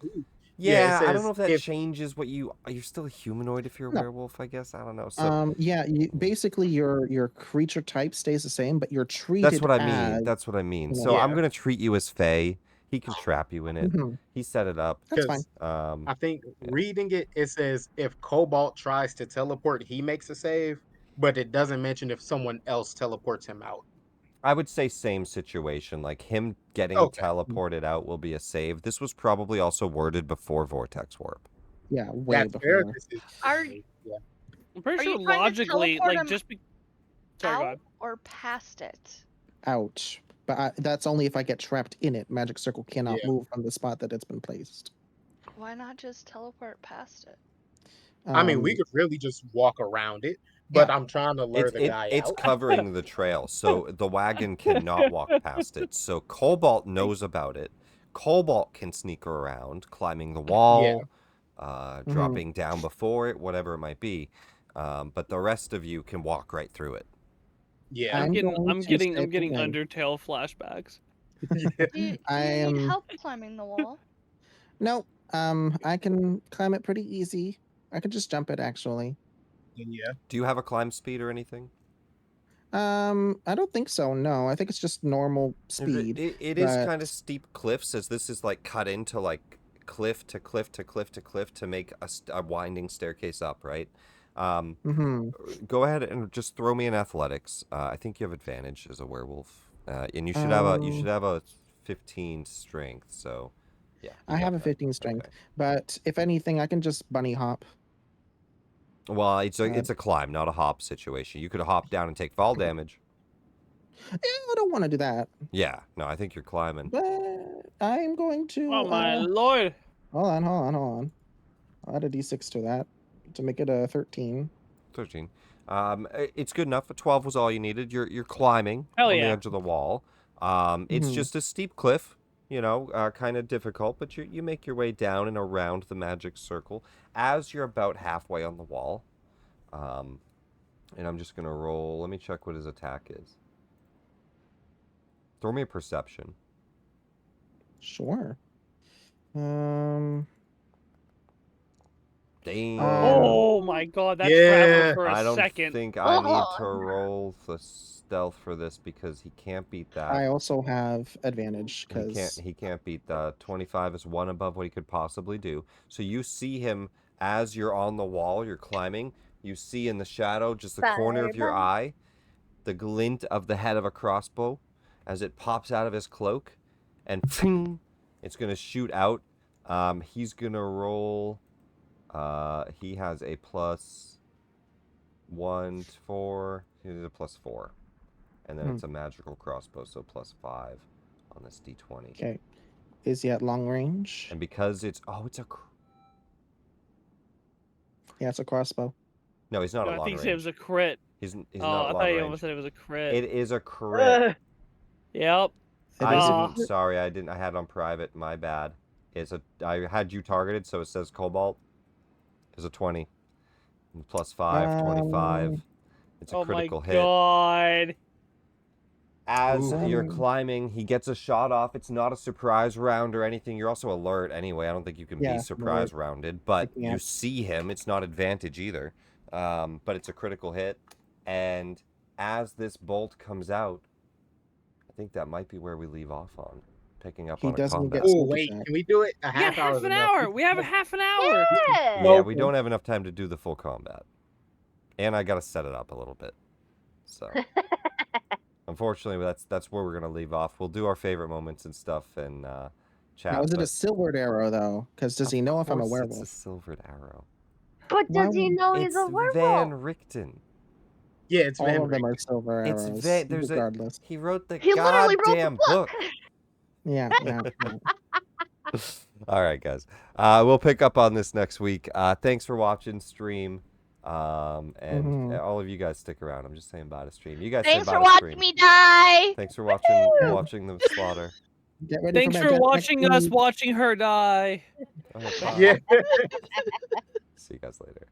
Yeah, it Yeah, I don't know says if that if changes what you're still a humanoid if you're a No. werewolf, I guess. I don't know. So Yeah, basically your creature type stays the same, but you're treated that's what I mean. as, That's what I mean. you know, So I'm yeah, gonna treat you as Fae. He can trap you in it. mhm, He set it up. that's fine. because I think reading it, it says if Cobalt tries to teleport, he makes a save, but it doesn't mention if someone else teleports him out. I would say same situation. Like him getting Okay. teleported out will be a save. This was probably also worded before Vortex Warp. Yeah, way That's fair. before. This is Are yeah. I'm pretty Are sure you trying to logically, teleport like him just be. Sorry, go out ahead. or past it? Ouch. But that's only if I get trapped in it. Magic Circle cannot Yeah. move from the spot that it's been placed. Why not just teleport past it? I mean, we Um, could really just walk around it, but Yeah. I'm trying to lure the guy It's out. covering the trail, so the wagon cannot walk past it. So Cobalt knows about it. Cobalt can sneak around, climbing the Yeah. wall, mhm. dropping down before it, whatever it might be. But the rest of you can walk right through it. Yeah. I'm getting stay getting behind. Undertale flashbacks. Yeah. Do I you need am help climbing the wall? no. I can climb it pretty easy. I could just jump it actually. Yeah. Do you have a climb speed or anything? I don't think so. No, I think it's just normal speed. It is but kind of steep cliffs, as this is like cut into like cliff to cliff to cliff to cliff to make a winding staircase up, right? mhm. Go ahead and just throw me in athletics. I think you have advantage as a werewolf, and you should have a 15 strength. So, yeah, you I have got a that. 15 strength, Okay. but if anything, I can just bunny hop. Well, it's Uh, a climb, not a hop situation. You could hop down and take fall damage. I don't want to do that, Yeah, no, I think you're climbing. but I'm going to. Oh my lord! Hold on. I'll add a d6 to that to make it a 13. 13. It's good enough. A 12 was all you needed. You're climbing Hell on the yeah. edge of the wall. It's Mhm. just a steep cliff, kind of difficult, but you make your way down and around the magic circle as you're about halfway on the wall. And I'm just gonna roll. Let me check what his attack is. Throw me a perception. Sure. Um. Damn. Oh my my god, that's Yeah. traveling for a I don't second. think I need to Oh. roll the stealth for this because he can't beat that. I also have advantage He because can't beat the 25 is one above what he could possibly do. So you see him as you're on the wall, you're climbing. You see in the shadow, just the corner of your Bye-bye. eye, the glint of the head of a crossbow as it pops out of his cloak, and it's gonna shoot out. He's gonna roll. He has a +1 to 4. He has a +4, and then it's a magical crossbow, so +5 on this d20. okay. Is he at long range? And because it's Yeah, it's a crossbow. no, he's not No, a I long think range. he said it was a crit. He's Oh, not I long thought you range. almost said it was a crit. It is a crit. Yep. I Ah. didn't. Sorry, I didn't. I had it on private. My bad. I had you targeted, so it says Cobalt. It's a 20. And +5, 25. It's a Oh my critical hit. god. As you're Ooh. climbing, he gets a shot off. It's not a surprise round or anything. You're also alert anyway. I don't think you can Yeah, be I'm surprise alert. rounded, but Yeah. you see him. It's not advantage either. But it's a critical hit. And as this bolt comes out, I think that might be where we leave off on. Picking up He on a doesn't combat. get Oh sneak wait, attack. can we do it? A We got half hour half is an enough. hour. We have a half an hour. Yeah. Yeah, we Okay. don't have enough time to do the full combat. And I gotta set it up a little bit. So unfortunately that's where we're gonna leave off. We'll do our favorite moments and stuff and chat. Now, is it a but silvered arrow though? Because does he know if I'm a of course werewolf? It's a silvered arrow. But does he know he's It's a werewolf? Van Richten. Yeah, it's All of them are Richten. silver It's arrows, there's regardless. he wrote the He literally wrote the goddamn book. Yeah, yeah. All right, guys. We'll pick up on this next week. Thanks for watching stream. And all of you guys stick around. I'm just saying bye to stream. You guys say Thanks bye for to watching stream. me die. Thanks for watching Woo! watching the slaughter. Get ready Thanks my for jetpack watching us speed. watching her die. All right, bye. Yeah. See you guys later.